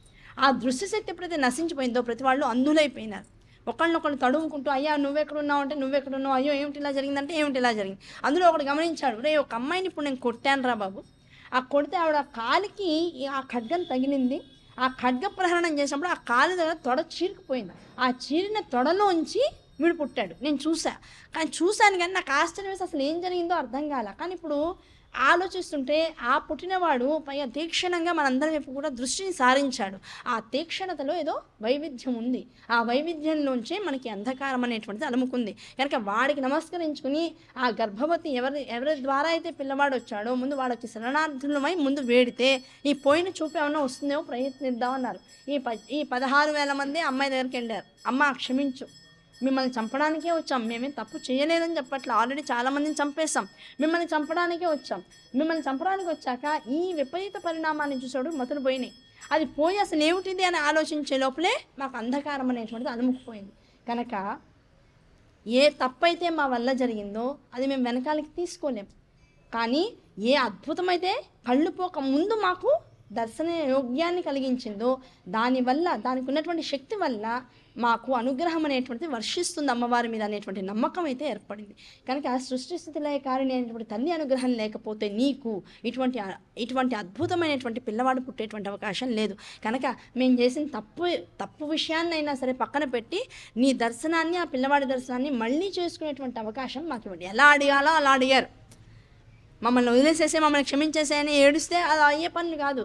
ఆ దృశ్యశక్తి ఎప్పుడైతే నశించిపోయిందో ప్రతి వాళ్ళు అంధులైపోయినారు. ఒకళ్ళనొకళ్ళు తడుముకుంటూ, అయ్యా నువ్వెక్కడున్నావు అంటే నువ్వెక్కడున్నావు, అయ్యో ఏమిటి ఇలా జరిగిందంటే ఏమిటి ఇలా జరిగింది. అందులో ఒకడు గమనించాడు, రే ఒక అమ్మాయిని ఇప్పుడు నేను కొట్టాను రా బాబు, ఆ కొడితే ఆవిడ కాలికి ఆ ఖడ్గం తగిలింది, ఆ ఖడ్గ ప్రహరణం చేసినప్పుడు ఆ కాలు దగ్గర తొడ చీరుకుపోయింది, ఆ చీరిన తొడలోంచి వీడు పుట్టాడు. నేను చూశాను కానీ నాకు ఆశ్చర్యం వేసి అసలు ఏం జరిగిందో అర్థం కాల. కానీ ఇప్పుడు ఆలోచిస్తుంటే ఆ పుట్టినవాడు పైగా తీక్షణంగా మనందరి వైపు కూడా దృష్టిని సారించాడు. ఆ తీక్షణతలో ఏదో వైవిధ్యం ఉంది. ఆ వైవిధ్యంలోంచే మనకి అంధకారం అనేటువంటిది అలుముకుంది. కనుక వాడికి నమస్కరించుకుని ఆ గర్భవతి ఎవరి ద్వారా అయితే పిల్లవాడు వచ్చాడో ముందు వాళ్ళకి శరణార్థులమై ముందు వేడితే ఈ పోయిన చూపు ఏమన్నా వస్తుందేమో ప్రయత్నిద్దామన్నారు. ఈ 16,000 మంది అమ్మాయి దగ్గరికి వెళ్ళారు. అమ్మ క్షమించు, మిమ్మల్ని చంపడానికే వచ్చాం, మేమేం తప్పు చేయలేదని చెప్పట్లా, ఆల్రెడీ చాలామందిని చంపేస్తాం, మిమ్మల్ని చంపడానికే వచ్చాం. మిమ్మల్ని చంపడానికి వచ్చాక ఈ విపరీత పరిణామాన్ని చూసాడు మతులు పోయినాయి. అది పోయి అసలు ఏమిటిది అని ఆలోచించే లోపలే మాకు అంధకారం అనేటువంటిది అలుముకుపోయింది. కనుక ఏ తప్పైతే మా వల్ల జరిగిందో అది మేము వెనకాలకి తీసుకోలేం. కానీ ఏ అద్భుతమైతే కళ్ళు పోక ముందు మాకు దర్శన యోగ్యాన్ని కలిగించిందో దానివల్ల, దానికి ఉన్నటువంటి శక్తి వల్ల మాకు అనుగ్రహం అనేటువంటిది వర్షిస్తుంది అమ్మవారి మీద అనేటువంటి నమ్మకం అయితే ఏర్పడింది. కనుక సృష్టి స్థితి లయకారిణి అనేటువంటి తల్లి అనుగ్రహం లేకపోతే నీకు ఇటువంటి అద్భుతమైనటువంటి పిల్లవాడు పుట్టేటువంటి అవకాశం లేదు. కనుక మేము చేసిన తప్పు విషయాన్నైనా సరే పక్కన పెట్టి నీ దర్శనాన్ని, ఆ పిల్లవాడి దర్శనాన్ని మళ్ళీ చేసుకునేటువంటి అవకాశం మాకు ఇవ్వండి. ఎలా అడిగాలో అలా అడిగారు. మమ్మల్ని వదిలేసేసే, మమ్మల్ని క్షమించేసేయని ఏడిస్తే అది అయ్యే పని కాదు.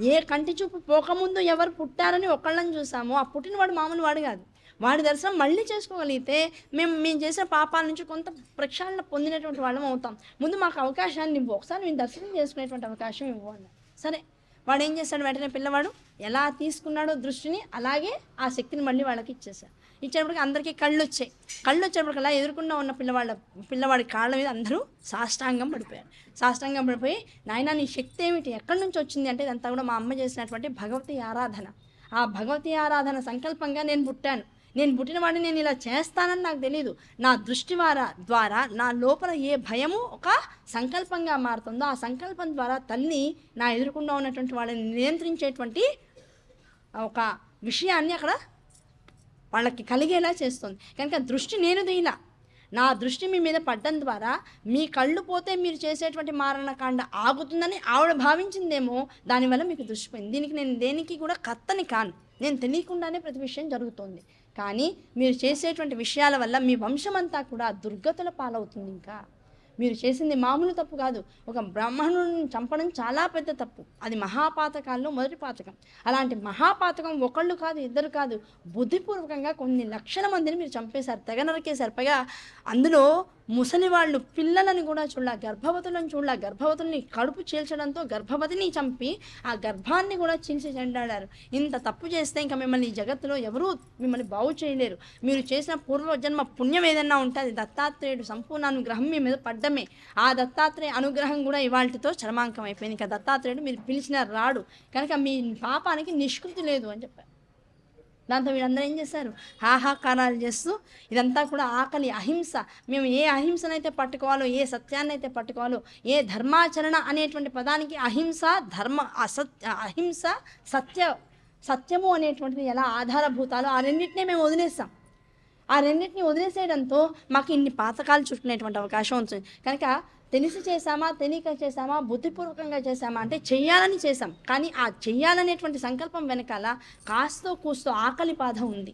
ఏ కంటి చూపు పోకముందు ఎవరు పుట్టారని ఒకళ్ళని చూసామో ఆ పుట్టినవాడు మామూలు వాడు కాదు. వాడి దర్శనం మళ్ళీ చేసుకోగలిగితే మేము చేసిన పాపాల నుంచి కొంత ప్రక్షాళన పొందినటువంటి వాళ్ళం అవుతాం. ముందు మాకు అవకాశాన్ని ఇవ్వు, ఒకసారి మేము దర్శనం చేసుకునేటువంటి అవకాశం ఇవ్వు అన్నారు. సరే, వాడు ఏం చేశాడు, వెంటనే పిల్లవాడు ఎలా తీసుకున్నాడో దృష్టిని అలాగే ఆ శక్తిని మళ్ళీ వాళ్ళకి ఇచ్చేశారు. ఇచ్చేటప్పటికి అందరికీ కళ్ళు వచ్చేటప్పటికి అలా ఎదుర్కొన్నా ఉన్న పిల్లవాడి కాళ్ళ మీద అందరూ సాష్టాంగం పడిపోయి, నాయనా నీ శక్తి ఏమిటి, ఎక్కడి నుంచి వచ్చింది అంటే ఇదంతా కూడా మా అమ్మ చేసినటువంటి భగవతి ఆరాధన. ఆ భగవతి ఆరాధన సంకల్పంగా నేను పుట్టిన వాడిని నేను ఇలా చేస్తానని నాకు తెలియదు. నా దృష్టి ద్వారా నా లోపల ఏ భయము ఒక సంకల్పంగా మారుతుందో ఆ సంకల్పం ద్వారా తల్లి నా ఎదుర్కొండా ఉన్నటువంటి వాళ్ళని నియంత్రించేటువంటి ఒక విషయాన్ని అక్కడ వాళ్ళకి కలిగేలా చేస్తుంది. కనుక దృష్టి నేను తీయలా, నా దృష్టి మీ మీద పడ్డం ద్వారా మీ కళ్ళు పోతే మీరు చేసేటువంటి మారణకాండ ఆగుతుందని ఆవిడ భావించిందేమో, దానివల్ల మీకు దృష్టి పోయింది. దీనికి నేను దేనికి కూడా కర్తని కాను, నేను తెలియకుండానే ప్రతి విషయం జరుగుతుంది. కానీ మీరు చేసేటువంటి విషయాల వల్ల మీ వంశమంతా కూడా దుర్గతుల పాలవుతుంది. ఇంకా మీరు చేసింది మామూలు తప్పు కాదు, ఒక బ్రాహ్మణుని చంపడం చాలా పెద్ద తప్పు. అది మహాపాతకాల్లో మొదటి పాతకం. అలాంటి మహాపాతకం ఒకళ్ళు కాదు, ఇద్దరు కాదు, బుద్ధిపూర్వకంగా కొన్ని లక్షల మందిని మీరు చంపేశారు, తెగ నరికేశారు. పైగా అందులో ముసలి వాళ్ళు పిల్లలను కూడా గర్భవతులను గర్భవతుల్ని కడుపు చీల్చడంతో గర్భవతిని చంపి ఆ గర్భాన్ని కూడా చీల్చి చెండాడారు. ఇంత తప్పు చేస్తే ఇంకా మిమ్మల్ని ఈ జగత్తులో ఎవరూ మిమ్మల్ని బాగు చేయలేరు. మీరు చేసిన పూర్వజన్మ పుణ్యం ఏదన్నా ఉంటే అది దత్తాత్రేయుడు సంపూర్ణ అనుగ్రహం మీ మీద పడ్డమే. ఆ దత్తాత్రేయ అనుగ్రహం కూడా ఇవాళతో చరమాంకం అయిపోయింది. ఇంకా దత్తాత్రేయుడు మీరు పిలిచిన రాడు, కనుక మీ పాపానికి నిష్కృతి లేదు అని చెప్పారు. దాంతో వీళ్ళందరూ ఏం చేశారు, హాహాకారాలు చేస్తూ ఇదంతా కూడా ఆకలి, అహింస, మేము ఏ అహింసనైతే పట్టుకోవాలో, ఏ సత్యాన్నైతే పట్టుకోవాలో, ఏ ధర్మాచరణ అనేటువంటి పదానికి అహింస, అహింస, సత్యము అనేటువంటిది ఎలా ఆధారభూతాలో ఆ రెండింటినీ మేము వదిలేస్తాం. ఆ రెండింటిని వదిలేసేయడంతో మాకు ఇన్ని పాతకాలు చుట్టుకునేటువంటి అవకాశం ఉంటుంది. కనుక తెలిసి చేశామా, తెలియక చేశామా, బుద్ధిపూర్వకంగా చేశామా అంటే చెయ్యాలని చేశాం. కానీ ఆ చెయ్యాలనేటువంటి సంకల్పం వెనకాల కాస్తో కూస్తో ఆకలి బాధ ఉంది.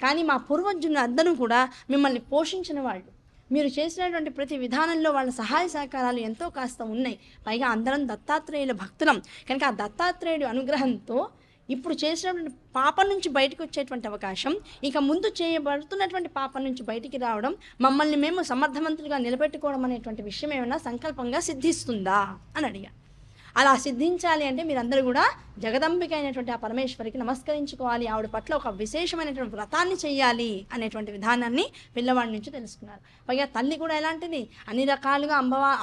కానీ మా పూర్వజులు అందరూ కూడా మిమ్మల్ని పోషించిన వాళ్ళు, మీరు చేసినటువంటి ప్రతి విధానంలో వాళ్ళ సహాయ సహకారాలు ఎంతో కాస్త ఉన్నాయి. పైగా అందరం దత్తాత్రేయుల భక్తులం. కనుక ఆ దత్తాత్రేయుడి అనుగ్రహంతో ఇప్పుడు చేసినటువంటి పాపం నుంచి బయటకు వచ్చేటువంటి అవకాశం, ఇక ముందు చేయబడుతున్నటువంటి పాపం నుంచి బయటికి రావడం, మమ్మల్ని మేము సమర్థవంతులుగా నిలబెట్టుకోవడం అనేటువంటి విషయం ఏమైనా సంకల్పంగా సిద్ధిస్తుందా అని అడిగా. అలా సిద్ధించాలి అంటే మీరందరూ కూడా జగదంబిక అయినటువంటి ఆ పరమేశ్వరికి నమస్కరించుకోవాలి, ఆవిడ పట్ల ఒక విశేషమైనటువంటి వ్రతాన్ని చేయాలి అనేటువంటి విధానాన్ని పిల్లవాడి నుంచి తెలుసుకున్నారు. పైగా తల్లి కూడా ఎలాంటిది, అన్ని రకాలుగా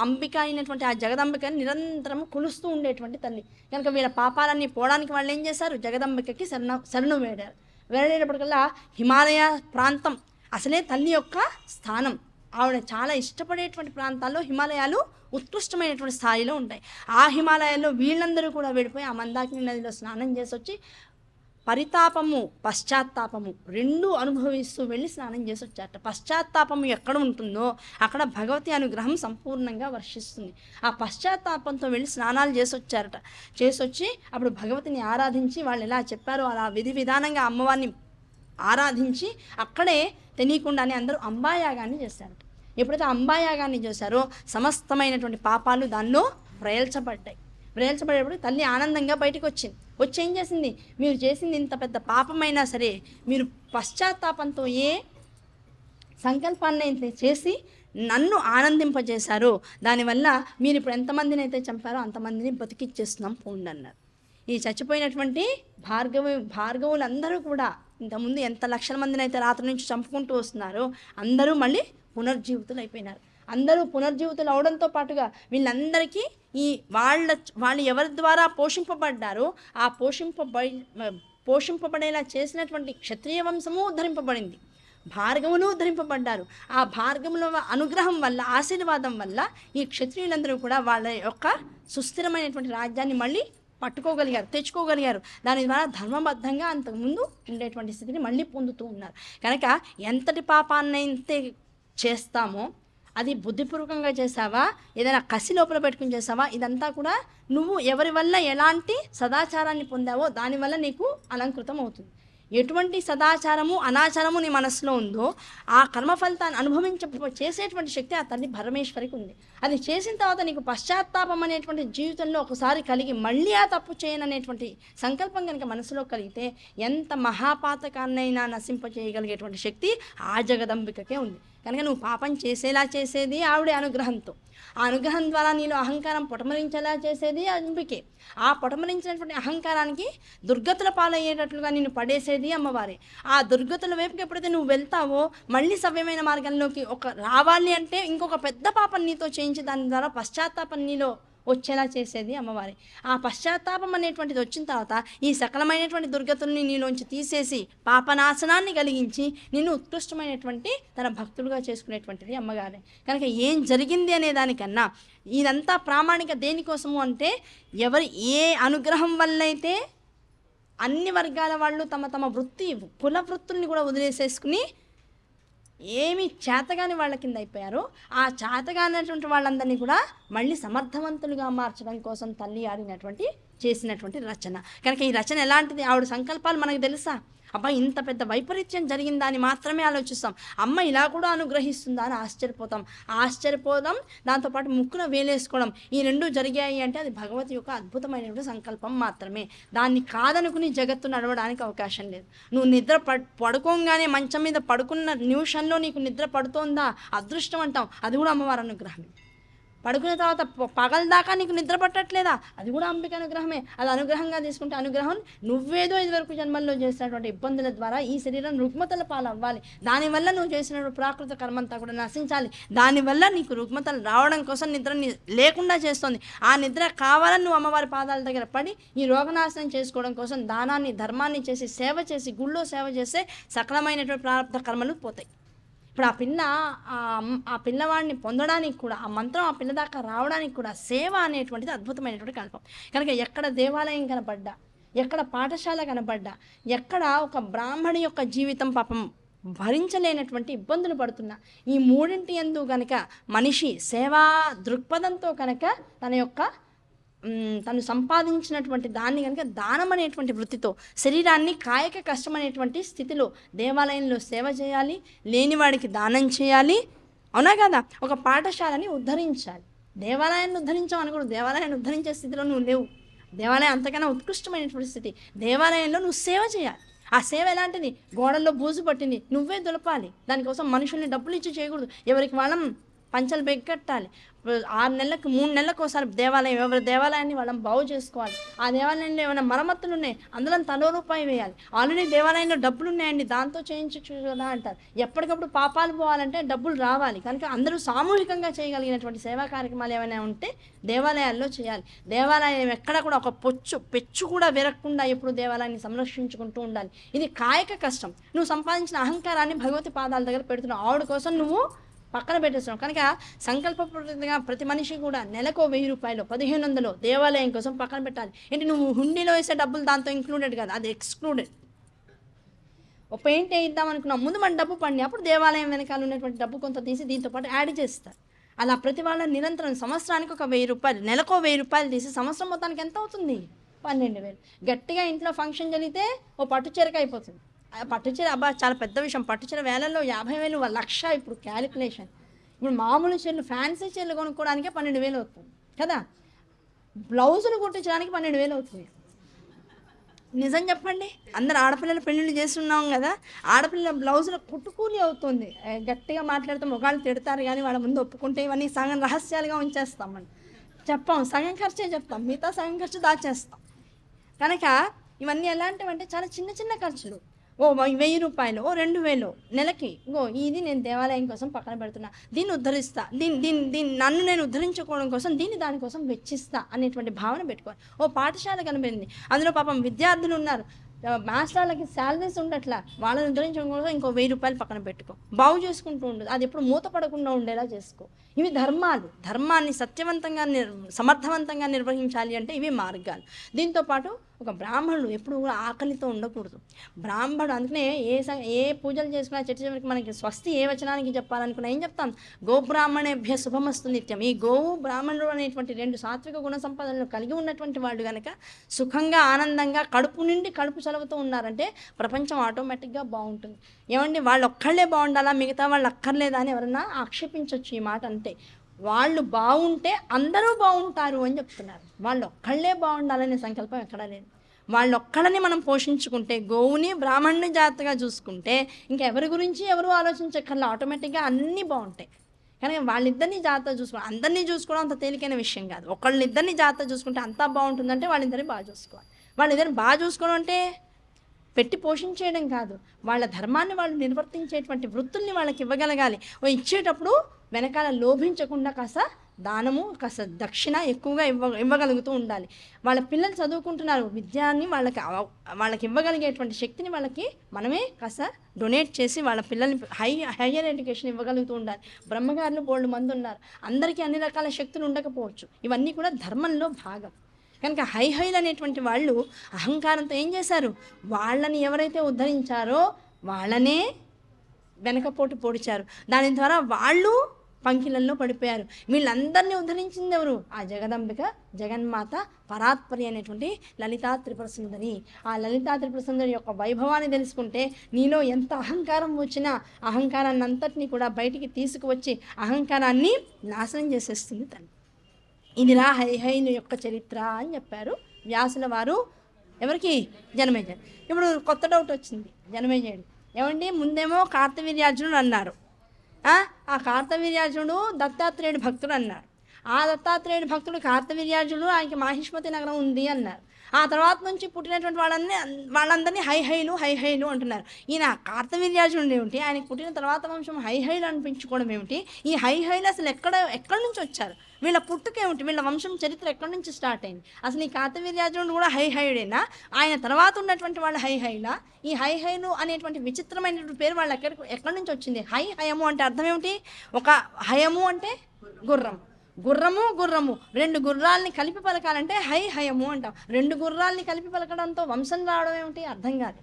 అంబిక అయినటువంటి ఆ జగదంబికని నిరంతరం కొలుస్తూ ఉండేటువంటి తల్లి. కనుక వీళ్ళ పాపాలన్నీ పోవడానికి వాళ్ళు ఏం చేశారు, జగదంబికకి శరణు వేడారు. వేడేటప్పటికల్లా హిమాలయ ప్రాంతం అసలే తల్లి యొక్క స్థానం. ఆవిడ చాలా ఇష్టపడేటువంటి ప్రాంతాల్లో హిమాలయాలు ఉత్కృష్టమైనటువంటి స్థాయిలో ఉంటాయి. ఆ హిమాలయాల్లో వీళ్ళందరూ కూడా వెళ్ళిపోయి ఆ మందాకిని నదిలో స్నానం చేసి వచ్చి పరితాపము పశ్చాత్తాపము రెండూ అనుభవిస్తూ వెళ్ళి స్నానం చేసి వచ్చారట. పశ్చాత్తాపము ఎక్కడ ఉంటుందో అక్కడ భగవతి అనుగ్రహం సంపూర్ణంగా వర్షిస్తుంది. ఆ పశ్చాత్తాపంతో వెళ్ళి స్నానాలు చేసి వచ్చారట. చేసొచ్చి అప్పుడు భగవతిని ఆరాధించి వాళ్ళు ఎలా చెప్పారో అలా విధి విధానంగా అమ్మవారిని ఆరాధించి అక్కడే తెలియకుండానే అందరూ అంబాయాగాన్ని చేశారట. ఎప్పుడైతే అంబాయాగాన్ని చేశారో సమస్తమైనటువంటి పాపాలు దానిలో వ్రేల్చబడేప్పుడు తల్లి ఆనందంగా బయటకు వచ్చింది. వచ్చి ఏం చేసింది, మీరు చేసింది ఇంత పెద్ద పాపమైనా సరే మీరు పశ్చాత్తాపంతో ఏ సంకల్పాన్ని అయితే చేసి నన్ను ఆనందింపజేశారో దానివల్ల మీరు ఇప్పుడు ఎంతమందిని అయితే చంపారో అంతమందిని బతికిచ్చేస్తున్నాం పోండి అన్నారు. ఈ చచ్చిపోయినటువంటి భార్గవులందరూ కూడా ఇంతకుముందు ఎంత లక్షల మందిని అయితే రాత్రి నుంచి చంపుకుంటూ వస్తున్నారో అందరూ మళ్ళీ పునర్జీవితులు అయిపోయినారు. అందరూ పునర్జీవితులు అవడంతో పాటుగా వీళ్ళందరికీ ఈ వాళ్ళు ఎవరి ద్వారా పోషింపబడ్డారో ఆ పోషింపబడేలా చేసినటువంటి క్షత్రియ వంశము ఉద్ధరింపబడింది, భార్గవులు ఉద్ధరింపబడ్డారు. ఆ భార్గవుల అనుగ్రహం వల్ల ఆశీర్వాదం వల్ల ఈ క్షత్రియులందరూ కూడా వాళ్ళ యొక్క సుస్థిరమైనటువంటి రాజ్యాన్ని మళ్ళీ తెచ్చుకోగలిగారు. దాని ద్వారా ధర్మబద్ధంగా అంతకుముందు ఉండేటువంటి స్థితిని మళ్ళీ పొందుతూ ఉన్నారు. కనుక ఎంతటి పాపాన్నైతే చేస్తామో అది బుద్ధిపూర్వకంగా చేసావా, ఏదైనా కసి లోపల పెట్టుకుని చేసావా, ఇదంతా కూడా నువ్వు ఎవరి వల్ల ఎలాంటి సదాచారాన్ని పొందావో దానివల్ల నీకు అలంకృతం అవుతుంది. ఎటువంటి సదాచారము అనాచారము నీ మనసులో ఉందో ఆ కర్మఫలితాన్ని చేసేటువంటి శక్తి ఆ తల్లి పరమేశ్వరికి ఉంది. అది చేసిన తర్వాత నీకు పశ్చాత్తాపం అనేటువంటి జీవితంలో ఒకసారి కలిగి మళ్ళీ ఆ తప్పు చేయననేటువంటి సంకల్పం కనుక మనసులో కలిగితే ఎంత మహాపాతకాన్నైనా నశింపచేయగలిగేటువంటి శక్తి ఆ జగదంబికకే ఉంది. కనుక నువ్వు పాపం చేసేలా చేసేది ఆవిడే అనుగ్రహంతో, ఆ అనుగ్రహం ద్వారా నీలో అహంకారం పొటమరించేలా చేసేది అంబికే. ఆ పొటమరించినటువంటి అహంకారానికి దుర్గతుల పాలయ్యేటట్లుగా నిన్ను పడేసేది అమ్మవారే. ఆ దుర్గతుల వైపుకి ఎప్పుడైతే నువ్వు వెళ్తావో మళ్ళీ సవ్యమైన మార్గంలోకి రావాలి అంటే ఇంకొక పెద్ద పాపం నీతో చేయించి దాని ద్వారా పశ్చాత్తాపం నీలో వచ్చేలా చేసేది అమ్మవారి. ఆ పశ్చాత్తాపం అనేటువంటిది వచ్చిన తర్వాత ఈ సకలమైనటువంటి దుర్గతుల్ని నీలోంచి తీసేసి పాపనాశనాన్ని కలిగించి నిన్ను ఉత్కృష్టమైనటువంటి తన భక్తులుగా చేసుకునేటువంటిది అమ్మగారే. కనుక ఏం జరిగింది అనే దానికన్నా ఇదంతా ప్రామాణిక దేనికోసము అంటే ఏ అనుగ్రహం వల్లైతే అన్ని వర్గాల వాళ్ళు తమ కుల వృత్తుల్ని కూడా వదిలేసేసుకుని ఏమి చేతగాని వాళ్ళ కింద అయిపోయారో ఆ చేతగానటువంటి వాళ్ళందరినీ కూడా మళ్ళీ సమర్థవంతులుగా మార్చడం కోసం తల్లి చేసినటువంటి రచన. కనుక ఈ రచన ఎలాంటిది, ఆవిడ సంకల్పాలు మనకు తెలుసా? అబ్బా ఇంత పెద్ద వైపరీత్యం జరిగిందా అని మాత్రమే ఆలోచిస్తాం. అమ్మ ఇలా కూడా అనుగ్రహిస్తుందా అని ఆశ్చర్యపోదాం. దాంతోపాటు ముక్కున వేలేసుకోవడం, ఈ రెండు జరిగాయి అంటే అది భగవతి యొక్క అద్భుతమైనటువంటి సంకల్పం మాత్రమే. దాన్ని కాదనుకుని జగత్తు నడవడానికి అవకాశం లేదు. నువ్వు నిద్ర పడుకోగానే మంచం మీద పడుకున్న నిమిషంలో నీకు నిద్ర పడుతోందా అదృష్టం అంటాం, అది కూడా అమ్మవారి అనుగ్రహమే. పడుకున్న తర్వాత పగలదాకా నీకు నిద్ర పట్టట్లేదా, అది కూడా అంబిక అనుగ్రహమే. అది అనుగ్రహంగా తీసుకుంటే అనుగ్రహం నువ్వేదో ఇదివరకు జన్మల్లో చేసినటువంటి ఇబ్బందుల ద్వారా ఈ శరీరం రుగ్మతల పాలవ్వాలి, దానివల్ల నువ్వు చేసినటువంటి ప్రాకృత కర్మంతా కూడా నశించాలి, దానివల్ల నీకు రుగ్మతలు రావడం కోసం నిద్ర లేకుండా చేస్తుంది. ఆ నిద్ర కావాలని నువ్వు అమ్మవారి పాదాల దగ్గర పడి ఈ రోగనాశనం చేసుకోవడం కోసం దానాన్ని ధర్మాన్ని చేసి సేవ చేసి గుళ్ళో సేవ చేస్తే సకలమైనటువంటి ప్రారంభ కర్మలు పోతాయి. ఇప్పుడు ఆ పిల్లవాడిని పొందడానికి కూడా ఆ మంత్రం ఆ పిల్ల దాకా రావడానికి కూడా సేవ అనేటువంటిది అద్భుతమైనటువంటి కల్పం. కనుక ఎక్కడ దేవాలయం కనపడ్డా, ఎక్కడ పాఠశాల కనపడ్డా, ఎక్కడ ఒక బ్రాహ్మణి యొక్క జీవితం పాపం భరించలేనటువంటి ఇబ్బందులు పడుతున్నా ఈ మూడింటి యందు కనుక మనిషి సేవా దృక్పథంతో కనుక తను సంపాదించినటువంటి దాన్ని కనుక దానం అనేటువంటి వృత్తితో శరీరాన్ని కాయక కష్టం అనేటువంటి స్థితిలో దేవాలయంలో సేవ చేయాలి, లేనివాడికి దానం చేయాలి, అవునా కదా? ఒక పాఠశాలని ఉద్ధరించాలి. దేవాలయాన్ని ఉద్ధరించావు అనుకో, దేవాలయాన్ని ఉద్ధరించే స్థితిలో నువ్వు లేవు. దేవాలయం అంతకన్నా ఉత్కృష్టమైనటువంటి స్థితి. దేవాలయంలో నువ్వు సేవ చేయాలి. ఆ సేవ ఎలాంటిది? గోడల్లో బూజు పట్టింది నువ్వే దులపాలి. దానికోసం మనుషుల్ని డబ్బులు ఇచ్చి చేయకూడదు. ఎవరికి వాళ్ళం పంచలు బెగ్గట్టాలి. 6 నెలలకు 3 నెలలకు ఒకసారి ఎవరి దేవాలయాన్ని వాళ్ళని బాగు చేసుకోవాలి. ఆ దేవాలయంలో ఏమైనా మరమ్మతులు ఉన్నాయి, అందులో తలో రూపాయి వేయాలి. ఆల్రెడీ దేవాలయంలో డబ్బులు ఉన్నాయండి, దాంతో చేయించచ్చు కదా అంటారు. ఎప్పటికప్పుడు పాపాలు పోవాలంటే డబ్బులు రావాలి. కనుక అందరూ సామూహికంగా చేయగలిగినటువంటి సేవా కార్యక్రమాలు ఏమైనా ఉంటే దేవాలయాల్లో చేయాలి. దేవాలయం ఎక్కడ కూడా ఒక పెచ్చు కూడా విరగకుండా ఎప్పుడు దేవాలయాన్ని సంరక్షించుకుంటూ ఉండాలి. ఇది కాయక కష్టం. నువ్వు సంపాదించిన అహంకారాన్ని భగవతి పాదాల దగ్గర పెడుతున్నావు. ఆవిడ కోసం నువ్వు పక్కన పెట్టేస్తున్నాం. కనుక సంకల్పపూర్వకంగా ప్రతి మనిషి కూడా నెలకో 1000 రూపాయలు 1500 దేవాలయం కోసం పక్కన పెట్టాలి. ఏంటి నువ్వు హుండీలో వేసే డబ్బులు దాంతో ఇంక్లూడెడ్ కాదు, అది ఎక్స్క్లూడెడ్. ఒక పెయింట్ వేయిద్దాం అనుకున్నాం, ముందు మన డబ్బు పండి అప్పుడు దేవాలయం వెనకాల ఉన్నటువంటి డబ్బు కొంత తీసి దీంతో పాటు యాడ్ చేస్తారు. అలా ప్రతి వాళ్ళ నిరంతరం సంవత్సరానికి ఒక 1000 రూపాయలు, నెలకో 1000 రూపాయలు తీసి సంవత్సరం మొత్తానికి ఎంత అవుతుంది? 12,000. గట్టిగా ఇంట్లో ఫంక్షన్ జరిగితే ఓ పట్టు చీరకి అయిపోతుంది. పట్టు చీర అబ్బా చాలా పెద్ద విషయం. పట్టు చీర వేలల్లో 50,000 1,00,000 ఇప్పుడు క్యాలిక్యులేషన్. ఇప్పుడు మామూలు చీరలు ఫ్యాన్సీ చీరలు కొనుక్కోవడానికే 12,000 అవుతుంది కదా, బ్లౌజులు కుట్టించడానికి 12,000 అవుతుంది. నిజం చెప్పండి, అందరు ఆడపిల్లల పెళ్ళిళ్ళు చేస్తున్నాం కదా, ఆడపిల్లల బ్లౌజుల కుట్టుకూలి అవుతుంది. గట్టిగా మాట్లాడితే మొగాళ్ళు తిడతారు కానీ వాళ్ళ ముందు ఒప్పుకుంటే ఇవన్నీ సగం రహస్యాలుగా ఉంచేస్తామని చెప్పాం, సగం ఖర్చే చెప్తాం, మిగతా సగం ఖర్చు దాచేస్తాం. కనుక ఇవన్నీ ఎలాంటివంటే చాలా చిన్న చిన్న ఖర్చులు. ఓ 1000 రూపాయలు, ఓ 2000 నెలకి, ఇది నేను దేవాలయం కోసం పక్కన పెడుతున్నా, దీన్ని ఉద్ధరిస్తా, దీన్ని నన్ను నేను ఉద్ధరించుకోవడం కోసం దానికోసం వెచ్చిస్తా అనేటువంటి భావన పెట్టుకోవాలి. ఓ పాఠశాల కనిపించింది, అందులో పాపం విద్యార్థులు ఉన్నారు, మాస్టర్లకి శాలరీస్ ఉండట్లా, వాళ్ళని ఉద్ధరించడం కోసం ఇంకో 1000 రూపాయలు పక్కన పెట్టుకో, బాగు చేసుకుంటూ ఉండదు, అది ఎప్పుడు మూత పడకుండా ఉండేలా చేసుకో. ఇవి ధర్మాలు. ధర్మాన్ని సత్యవంతంగా సమర్థవంతంగా నిర్వహించాలి అంటే ఇవి మార్గాలు. దీంతోపాటు ఒక బ్రాహ్మణుడు ఎప్పుడు కూడా ఆకలితో ఉండకూడదు. బ్రాహ్మణుడు అందుకనే ఏ పూజలు చేసుకున్నా చెట్టు చివరికి మనకి స్వస్తి ఏ వచనానికి చెప్పాలనుకున్నా ఏం చెప్తాం? గోబ్రాహ్మణేభ్య శుభమస్తు నిత్యం. ఈ గోవు బ్రాహ్మణుడు అనేటువంటి 2 సాత్విక గుణ సంపదలను కలిగి ఉన్నటువంటి వాళ్ళు కనుక సుఖంగా ఆనందంగా కడుపు నిండి కడుపు చలువుతూ ఉన్నారంటే ప్రపంచం ఆటోమేటిక్గా బాగుంటుంది. ఏమండి వాళ్ళు ఒక్కళ్ళే బాగుండాలా, మిగతా వాళ్ళు అక్కర్లేదా అని ఎవరన్నా ఆక్షేపించవచ్చు ఈ మాట. అంతే, వాళ్ళు బాగుంటే అందరూ బాగుంటారు అని చెప్తున్నారు. వాళ్ళు ఒక్కళ్ళే బాగుండాలనే సంకల్పం ఎక్కడా లేదు. వాళ్ళొక్కళ్ళని మనం పోషించుకుంటే, గోవుని బ్రాహ్మణుని జాగ్రత్తగా చూసుకుంటే ఇంకా ఎవరి గురించి ఎవరు ఆలోచించక్కర్లా, ఆటోమేటిక్గా అన్నీ బాగుంటాయి. కానీ వాళ్ళిద్దరినీ జాగ్రత్తగా చూసుకోవాలి. అందరినీ చూసుకోవడం అంత తేలికైన విషయం కాదు. ఒకళ్ళిద్దరినీ జాగ్రత్తగా చూసుకుంటే అంతా బాగుంటుందంటే వాళ్ళిద్దరిని బాగా చూసుకోవాలి. వాళ్ళిద్దరిని బాగా చూసుకోవడం అంటే పెట్టి పోషించేయడం కాదు, వాళ్ళ ధర్మాన్ని వాళ్ళు నిర్వర్తించేటువంటి వృత్తుల్ని వాళ్ళకి ఇవ్వగలగాలి. ఇచ్చేటప్పుడు వెనకాల లోభించకుండా కాస్త దానము, కాస్త దక్షిణ ఎక్కువగా ఇవ్వగలుగుతూ ఉండాలి. వాళ్ళ పిల్లలు చదువుకుంటున్నారు, విద్యాన్ని వాళ్ళకి ఇవ్వగలిగేటువంటి శక్తిని వాళ్ళకి మనమే కాస్త డొనేట్ చేసి వాళ్ళ పిల్లల్ని హయ్యర్ ఎడ్యుకేషన్ ఇవ్వగలుగుతూ ఉండాలి. బ్రహ్మగారులు బోల్డ్ మంది ఉన్నారు, అందరికీ అన్ని రకాల శక్తులు ఉండకపోవచ్చు. ఇవన్నీ కూడా ధర్మంలో భాగం. కనుక హైహైలు అనేటువంటి వాళ్ళు అహంకారంతో ఏం చేశారు? వాళ్ళని ఎవరైతే ఉద్ధరించారో వాళ్ళనే వెనకపోటు పొడిచారు. దాని ద్వారా వాళ్ళు పంకిలల్లో పడిపోయారు. వీళ్ళందరినీ ఉద్ధరించింది ఎవరు? ఆ జగదంబిక, జగన్మాత, పరాత్పరి అనేటువంటి లలితా త్రిపుర సుందరి. ఆ లలితా త్రిపుర సుందరి యొక్క వైభవాన్ని తెలుసుకుంటే నీలో ఎంత అహంకారం వచ్చినా అహంకారాన్ని అంతటినీ కూడా బయటికి తీసుకువచ్చి అహంకారాన్ని నాశనం చేసేస్తుంది తను. ఇదిరా హైహైలు యొక్క చరిత్ర అని చెప్పారు వ్యాసుల వారు. ఎవరికి? జనమేజయుడు. ఇప్పుడు కొత్త డౌట్ వచ్చింది జనమేజయుడు. ఏమండి, ముందేమో కార్తవీర్యార్జునుడు అన్నారు, ఆ కార్తవీర్యార్జునుడు దత్తాత్రేయుడు భక్తుడు అన్నారు. ఆ దత్తాత్రేయుడు భక్తుడు కార్తవీర్యార్జునుడు, ఆయనకి మాహిష్మతి నగరం ఉంది అన్నారు. ఆ తర్వాత నుంచి పుట్టినటువంటి వాళ్ళందరినీ హైహైలు అంటున్నారు. ఈయన కార్తవీర్యార్జునుడు ఏమిటి, ఆయనకు పుట్టిన తర్వాత వంశం హైహైలు అనిపించుకోవడం ఏమిటి? ఈ హైహైలు అసలు ఎక్కడి నుంచి వచ్చారు? వీళ్ళ పుట్టుక ఏమిటి? వీళ్ళ వంశం చరిత్ర ఎక్కడి నుంచి స్టార్ట్ అయింది? అసలు ఈ కార్తవీర్యార్జునుడు కూడా హైహైడేనా? ఆయన తర్వాత ఉన్నటువంటి వాళ్ళు హైహైలా? ఈ హైహైలు అనేటువంటి విచిత్రమైనటువంటి పేరు వాళ్ళు ఎక్కడి నుంచి వచ్చింది? హయము అంటే అర్థం ఏమిటి? ఒక హయము అంటే గుర్రం, గుర్రము 2 గుర్రాలని కలిపి పలకాలంటే హయము అంటాం. 2 గుర్రాలని కలిపి పలకడంతో వంశం రావడం ఏమిటి? అర్థం కాదు.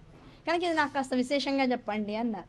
కనుక ఇది నాకు కాస్త విశేషంగా చెప్పండి అన్నారు.